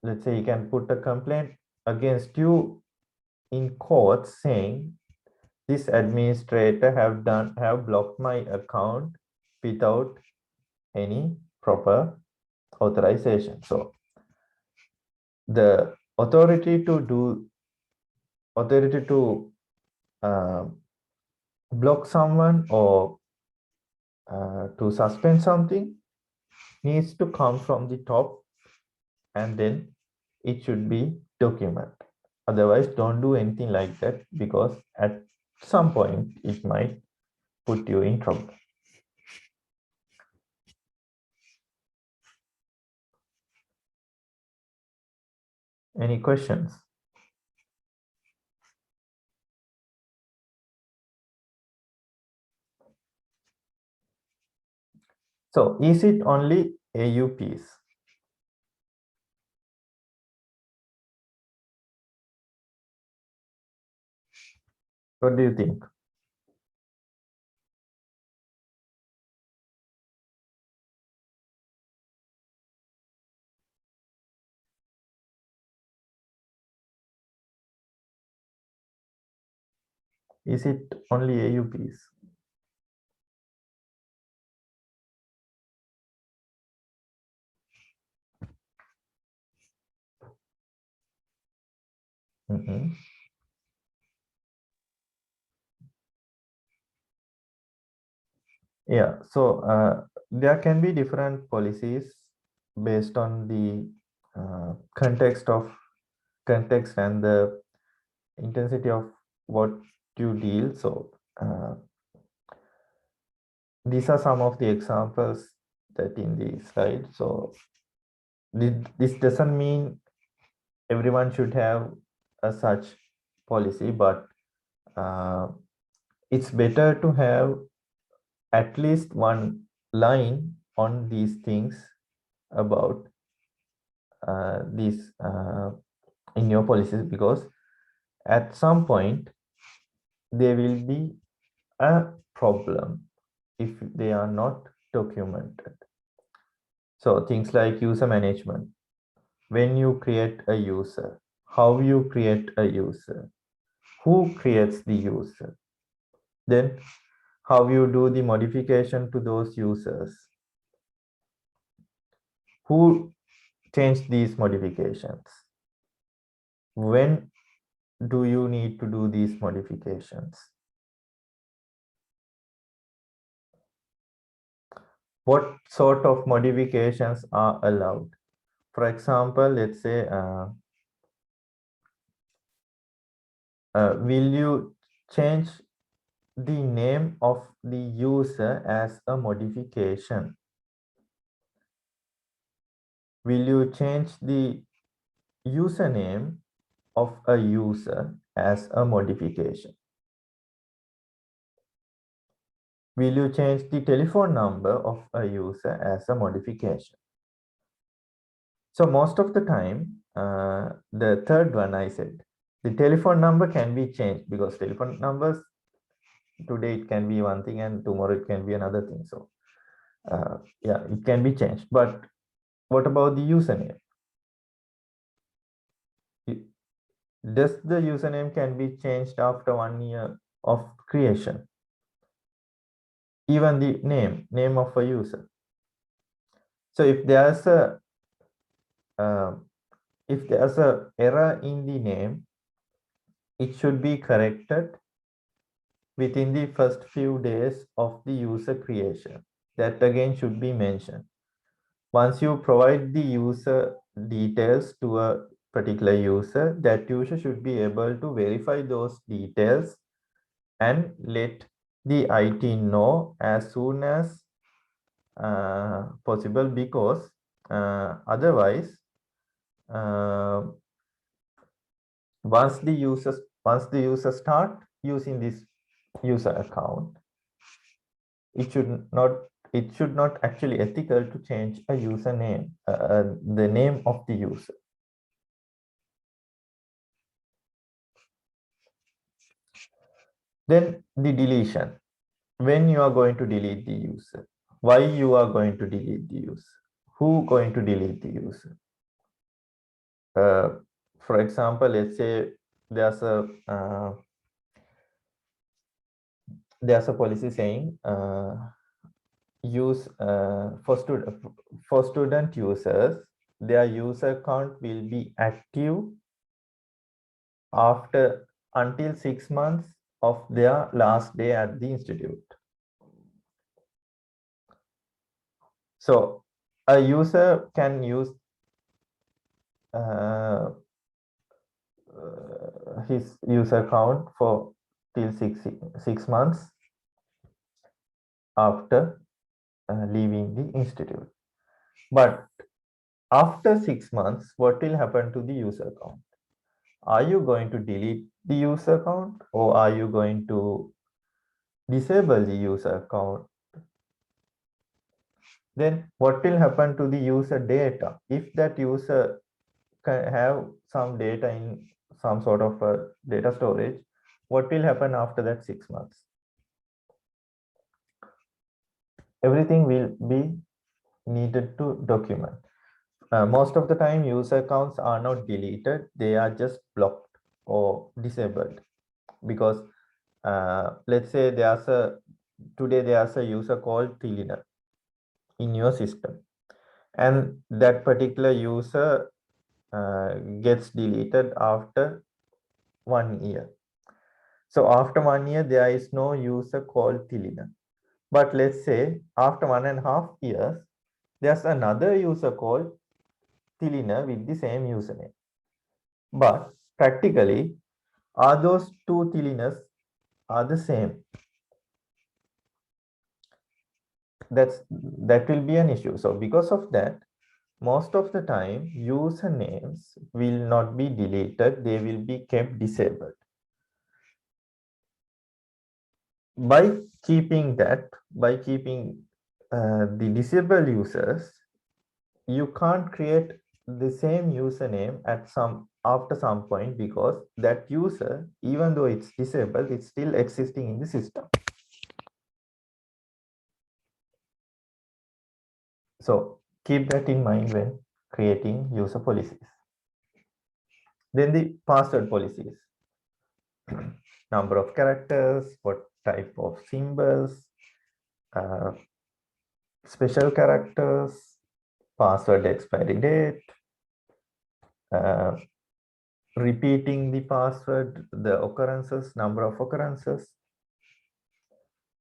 let's say he can put a complaint against you in court saying this administrator have blocked my account without any proper authorization. So the authority to block someone or to suspend something needs to come from the top, and then it should be documented. Otherwise, don't do anything like that, because at some point it might put you in trouble. Any questions? So is it only AUPs? What do you think? Is it only AUPs? Yeah, so there can be different policies based on the context and the intensity of what you deal. So these are some of the examples that in the slide. So this doesn't mean everyone should have a such policy, but it's better to have at least one line on these things about these in your policies, because at some point there will be a problem if they are not documented. So things like user management, when you create a user, how you create a user, who creates the user, then how you do the modification to those users, who change these modifications, when do you need to do these modifications, what sort of modifications are allowed. For example, let's say will you change the name of the user as a modification? Will you change the username of a user as a modification? Will you change the telephone number of a user as a modification? So most of the time, the third one I said, the telephone number can be changed, because telephone numbers today it can be one thing and tomorrow it can be another thing. So yeah, it can be changed. But what about the username? does the username can be changed after 1 year of creation? Even the name of a user. So if there's a error in the name, it should be corrected within the first few days of the user creation. That again should be mentioned. Once you provide the user details to a particular user, that user should be able to verify those details and let the IT know as soon as possible, because otherwise once the user start using this user account, it should not actually ethical to change a username, the name of the user. Then the deletion. When you are going to delete the user, why you are going to delete the user, who going to delete the user. For example, let's say there's a policy saying use for student users, their user account will be active until 6 months of their last day at the institute. So a user can use his user account for till 6 months after leaving the institute. But after 6 months, what will happen to the user account? Are you going to delete the user account, or are you going to disable the user account? Then what will happen to the user data? If that user can have some data in some sort of a data storage, what will happen after that 6 months? Everything will be needed to document. Most of the time, user accounts are not deleted, they are just blocked or disabled, because let's say today there's a user called Tilina in your system, and that particular user gets deleted after 1 year. So after 1 year, there is no user called Tilina. But let's say after 1.5 years, there's another user called Tilina with the same username. But practically, are those two Tilinas are the same? That will be an issue. So because of that, most of the time, usernames will not be deleted, they will be kept disabled. By keeping the disabled users, you can't create the same username after some point, because that user, even though it's disabled, it's still existing in the system. So keep that in mind when creating user policies. Then the password policies. Number of characters, what type of symbols, special characters, password expiry date, repeating the password, the occurrences, number of occurrences.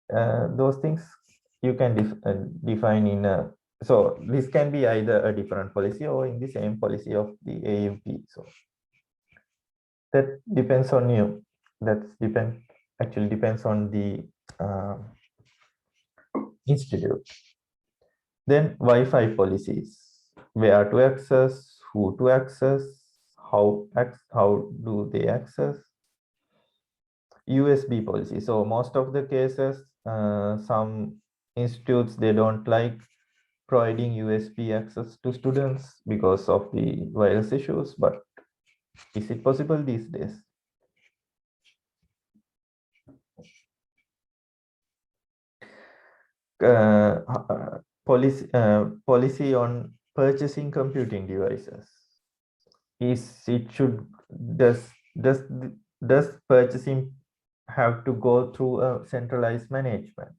Those things you can define in a, so this can be either a different policy or in the same policy of the AUP. So that depends on you. Actually depends on the institute. Then Wi-Fi policies: where to access, who to access, how do they access. USB policy. So most of the cases, some institutes, they don't like providing USB access to students because of the virus issues, but is it possible these days? Policy on purchasing computing devices. Does does purchasing have to go through a centralized management?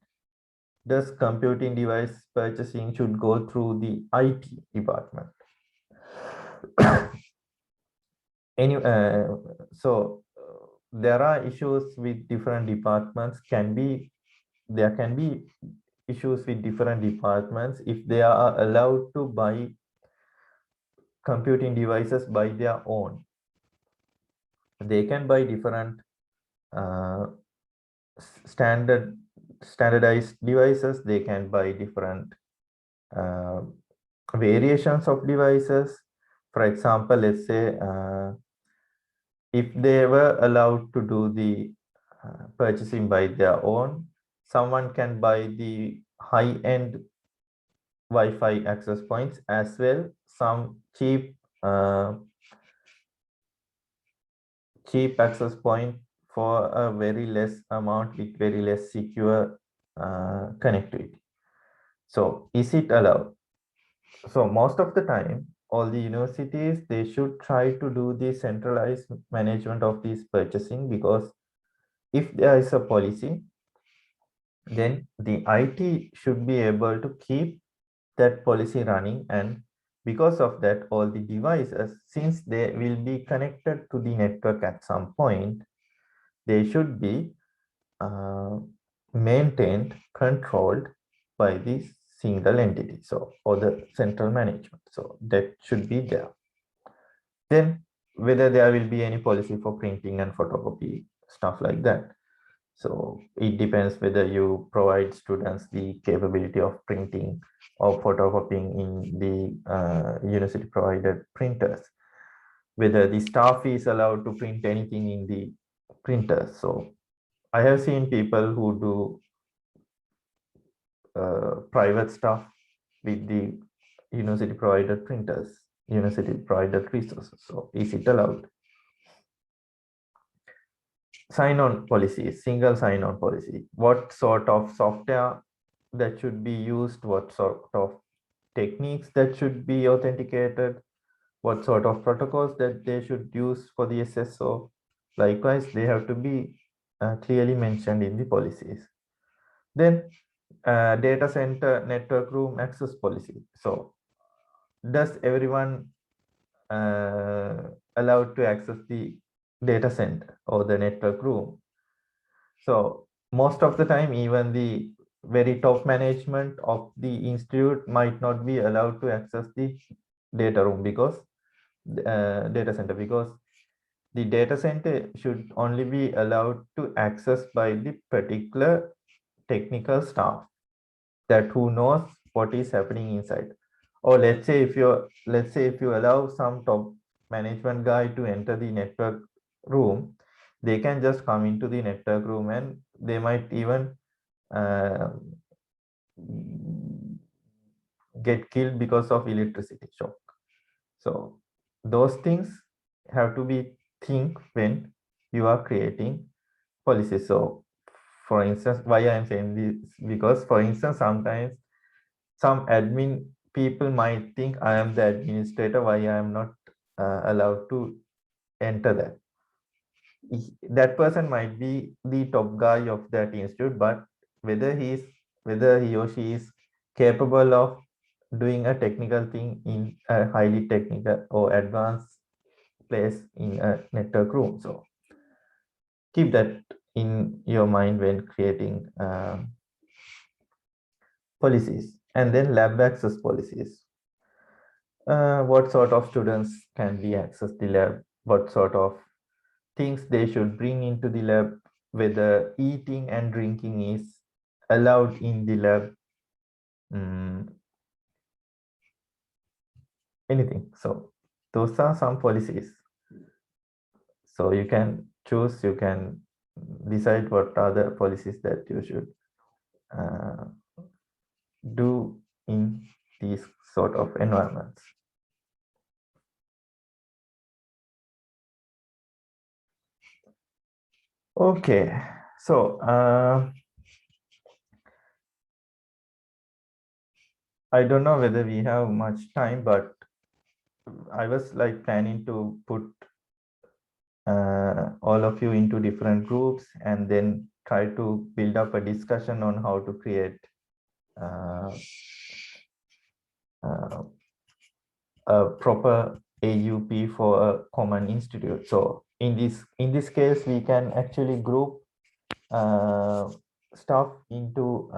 Does computing device purchasing should go through the IT department? There are issues with different departments. There can be issues with different departments if they are allowed to buy computing devices by their own. They can buy different standardized devices. They can buy different variations of devices. For example, let's say if they were allowed to do the purchasing by their own, someone can buy the high-end Wi-Fi access points as well, some cheap access point for a very less amount with very less secure connectivity. So is it allowed? So most of the time, all the universities, they should try to do the centralized management of this purchasing, because if there is a policy, then the IT should be able to keep that policy running. And because of that, all the devices, since they will be connected to the network at some point, they should be maintained, controlled by this single entity, so or the central management. So that should be there. Then whether there will be any policy for printing and photocopy, stuff like that. So it depends whether you provide students the capability of printing or photocopying in the university provided printers, whether the staff is allowed to print anything in the printers. So I have seen people who do private stuff with the university provided printers, university provided resources. So is it allowed? Sign-on policy, single sign-on policy. What sort of software that should be used? What sort of techniques that should be authenticated? What sort of protocols that they should use for the SSO? Likewise, they have to be clearly mentioned in the policies. Then data center network room access policy. So does everyone allowed to access the data center or the network room? So most of the time, even the very top management of the institute might not be allowed to access the data room, because data center, because the data center should only be allowed to access by the particular technical staff that who knows what is happening inside. Or let's say if you allow some top management guy to enter the network room, they can just come into the network room and they might even get killed because of electricity shock. So those things have to be think when you are creating policies. So for instance, why I am saying this, because for instance, sometimes some admin people might think I am the administrator, why I am not allowed to enter that. That person might be the top guy of that institute, but whether he or she is capable of doing a technical thing in a highly technical or advanced place in a network room. So keep that in your mind when creating policies. And then lab access policies. What sort of students can be access the lab? What sort of things they should bring into the lab? Whether eating and drinking is allowed in the lab? Anything. So those are some policies. So you can choose, you can decide what are the policies that you should do in these sort of environments. Okay, so I don't know whether we have much time, but I was like planning to put all of you into different groups and then try to build up a discussion on how to create a proper AUP for a common institute. So in this case, we can actually group stuff into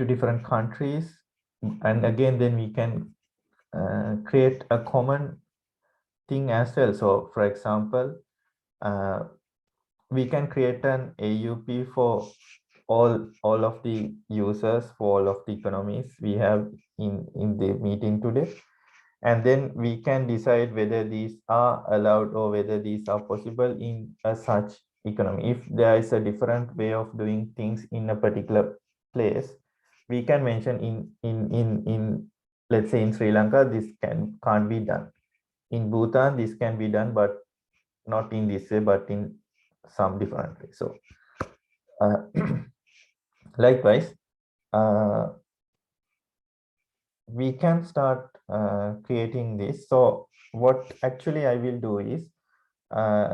different countries, and again then we can create a common thing as well. So for example, we can create an AUP for all of the users, for all of the economies we have in the meeting today, and then we can decide whether these are allowed or whether these are possible in a such economy. If there is a different way of doing things in a particular place, we can mention in let's say in Sri Lanka this can't be done. In Bhutan this can be done, but not in this way, but in some different way. So likewise, we can start creating this. So what actually I will do is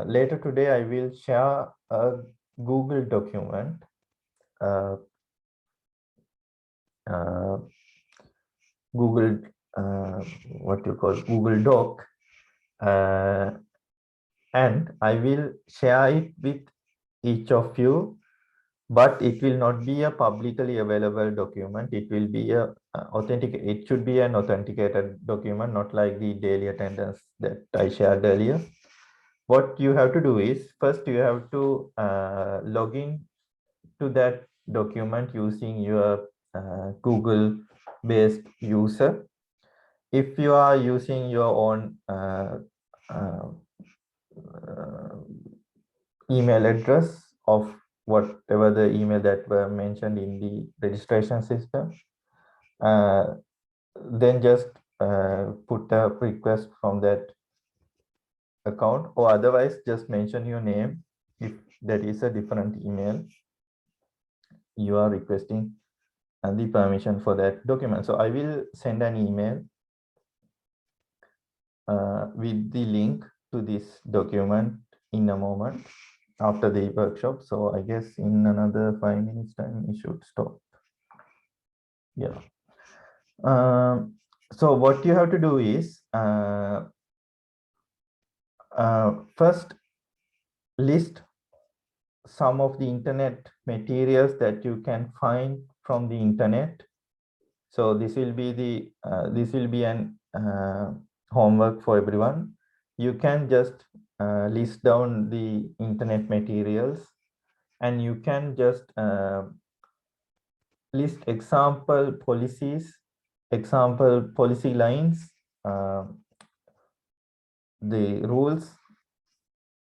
later today I will share a Google document, Google what you call Google Doc, and I will share it with each of you, but it will not be a publicly available document. It will be a it should be an authenticated document, not like the daily attendance that I shared earlier. What you have to do is first you have to log in to that document using your Google based user. If you are using your own email address of whatever the email that were mentioned in the registration system, then just put a request from that account, or otherwise just mention your name if that is a different email you are requesting and the permission for that document. So I will send an email with the link to this document in a moment after the workshop. So I guess in another 5 minutes time we should stop. Yeah. So what you have to do is first list some of the internet materials that you can find from the internet. So this will be the an homework for everyone. You can just list down the internet materials, and you can just list example policies, example policy lines, the rules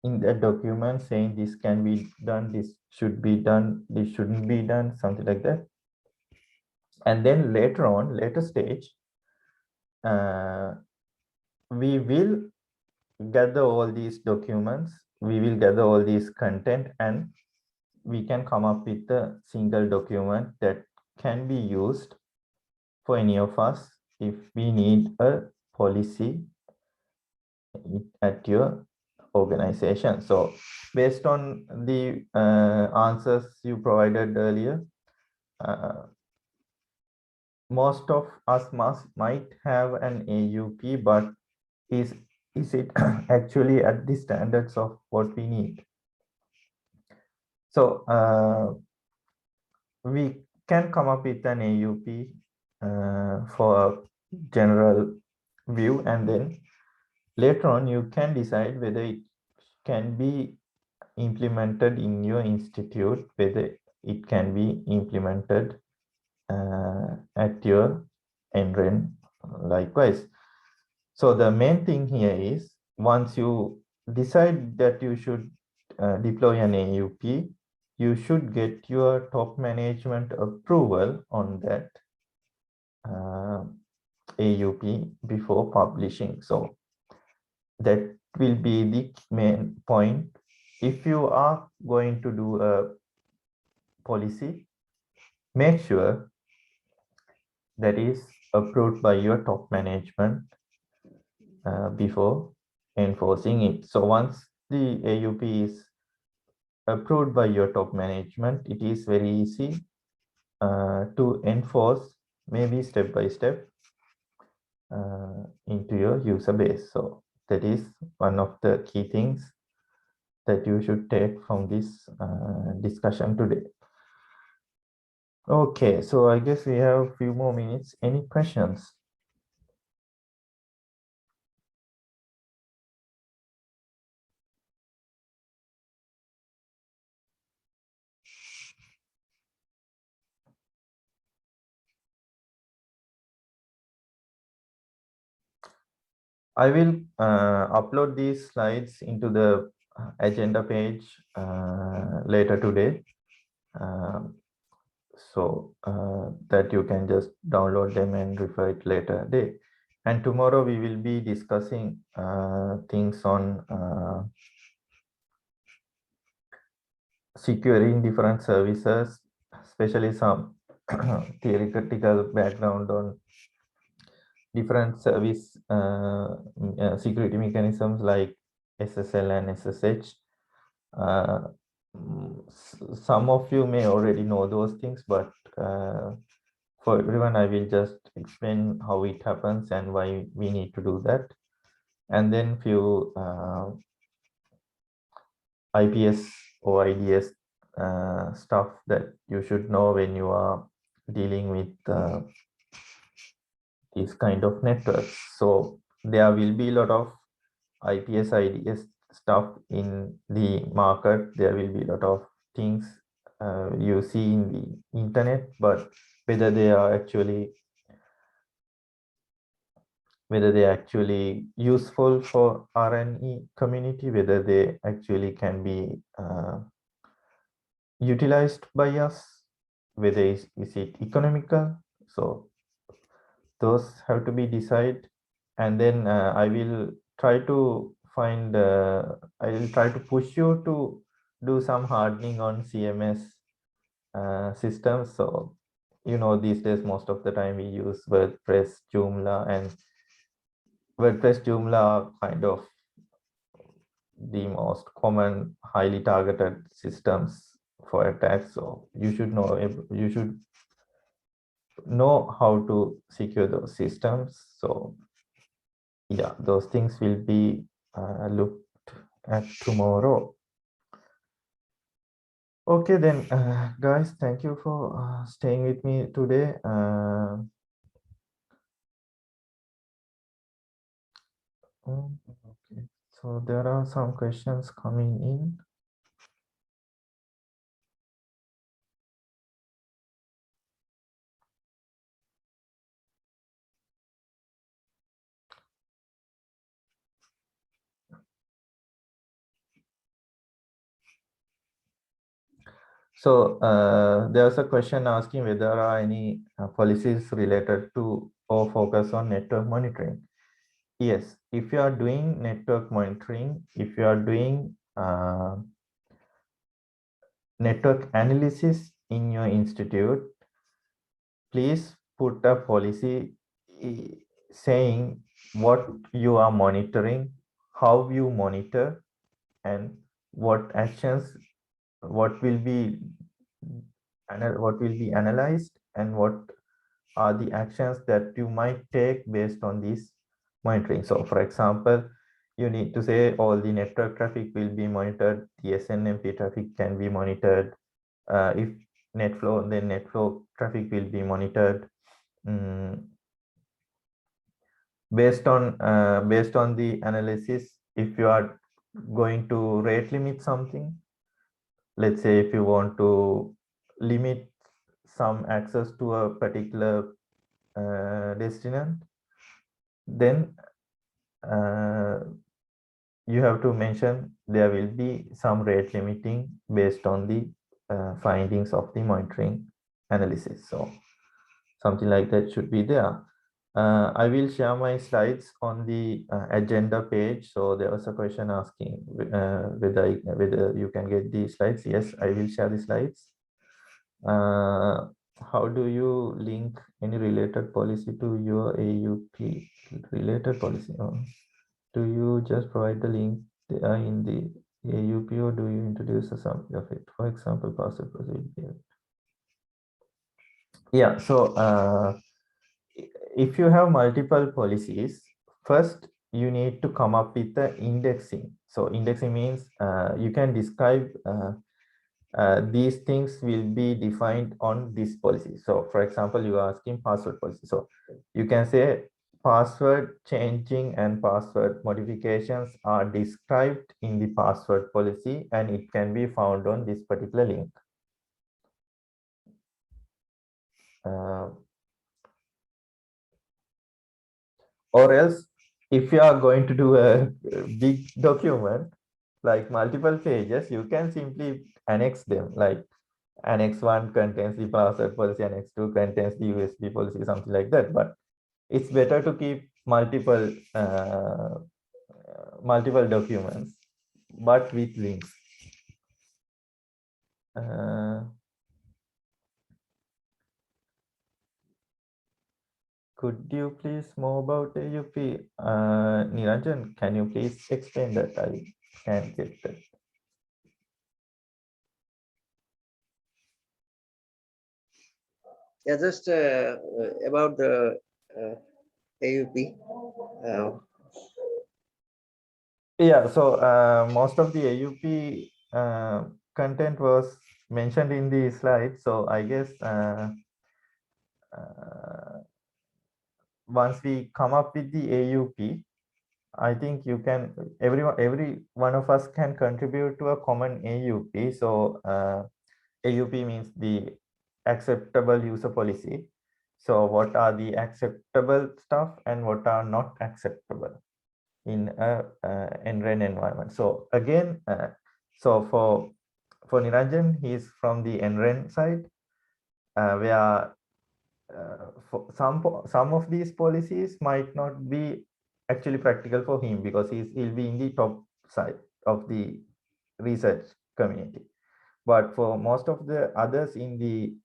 in that document saying this can be done, this should be done, this shouldn't be done, something like that. And then later on, later stage, we will gather all these documents, we will gather all these content, and we can come up with a single document that can be used for any of us if we need a policy at your organization. So based on the answers you provided earlier, most of us might have an AUP, but is it actually at the standards of what we need? So we can come up with an AUP for a general view, and then later on you can decide whether it can be implemented in your institute, whether it can be implemented at your NREN likewise. So the main thing here is once you decide that you should deploy an AUP, you should get your top management approval on that AUP before publishing. So that will be the main point. If you are going to do a policy, make sure that is approved by your top management before enforcing it. So once the AUP is approved by your top management, it is very easy to enforce, maybe step by step, into your user base. So that is one of the key things that you should take from this discussion today. Okay, so I guess we have a few more minutes. Any questions? I will upload these slides into the agenda page later today. So that you can just download them and refer it later day. And tomorrow we will be discussing things on securing different services, especially some theoretical background on different service security mechanisms like SSL and SSH. Some of you may already know those things, but for everyone, I will just explain how it happens and why we need to do that. And then few IPS or IDS stuff that you should know when you are dealing with these kind of networks. So there will be a lot of IPS, IDS stuff in the market. There will be a lot of things you see in the internet, but whether they are actually useful for RNE community, whether they actually can be utilized by us, whether is it economical. So those have to be decided, and then I will try to find I will try to push you to do some hardening on CMS systems. So you know, these days most of the time we use WordPress, Joomla, and WordPress, Joomla are kind of the most common highly targeted systems for attacks. So you should know how to secure those systems. So yeah, those things will be looked at tomorrow. Okay then, guys, thank you for staying with me today. Okay, so there are some questions coming in. So there's a question asking whether there are any policies related to or focus on network monitoring. Yes, if you are doing network monitoring, if you are doing network analysis in your institute, please put a policy saying what you are monitoring, how you monitor, and what actions, what will be analyzed, and what are the actions that you might take based on this monitoring. So for example, you need to say all the network traffic will be monitored, the SNMP traffic can be monitored. If net flow, then net flow traffic will be monitored. Based on the analysis, if you are going to rate limit something, let's say if you want to limit some access to a particular destinant, then you have to mention there will be some rate limiting based on the findings of the monitoring analysis. So something like that should be there. I will share my slides on the agenda page. So there was a question asking whether you can get the slides. Yes, I will share the slides. how do you link any related policy to your AUP related policy? Or do you just provide the link in the AUP, or do you introduce a summary of it? For example, password procedure. Yeah, so if you have multiple policies, first you need to come up with the indexing. So indexing means you can describe these things will be defined on this policy. So for example, you are asking password policy. So you can say password changing and password modifications are described in the password policy, and it can be found on this particular link. Or else, if you are going to do a big document, like multiple pages, you can simply annex them. Like Annex 1 contains the password policy, Annex 2 contains the USB policy, something like that. But it's better to keep multiple multiple documents, but with links. Could you please more about AUP? Niranjan, can you please explain that? I can't get that. Yeah, just about the AUP. Yeah, so most of the AUP content was mentioned in the slide. So I guess once we come up with the AUP, I think you can, every one of us can contribute to a common AUP. So AUP means the acceptable user policy. So what are the acceptable stuff and what are not acceptable in a NREN environment? So again, so for Niranjan, he's from the NREN side, where for some of these policies might not be actually practical for him because he'll be in the top side of the research community. But for most of the others in the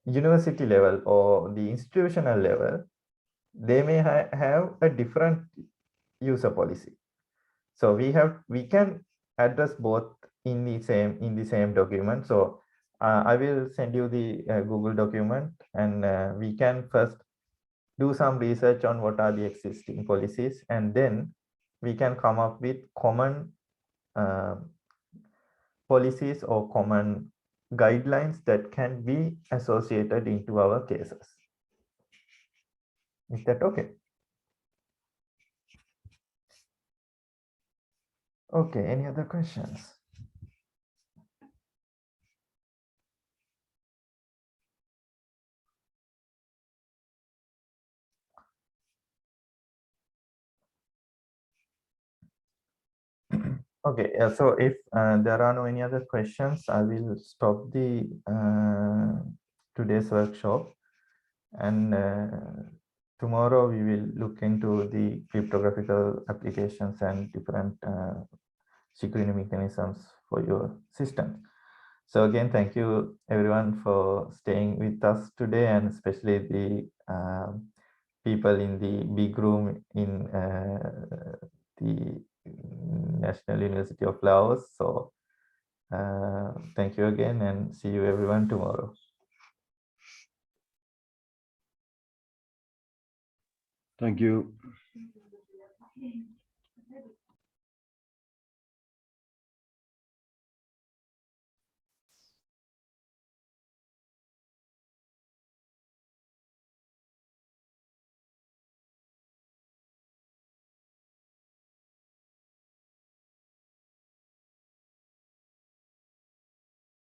university level or the institutional level, they may have a different user policy. So we can address both in the same document. So I will send you the Google document, and we can first do some research on what are the existing policies, and then we can come up with common policies or common guidelines that can be associated into our cases. Is that okay? Okay, any other questions? Okay, so if there are no any other questions, I will stop the today's workshop, and tomorrow we will look into the cryptographical applications and different security mechanisms for your system. So again, thank you everyone for staying with us today, and especially the people in the big room in the National University of Laos. So thank you again, and see you everyone tomorrow. Thank you.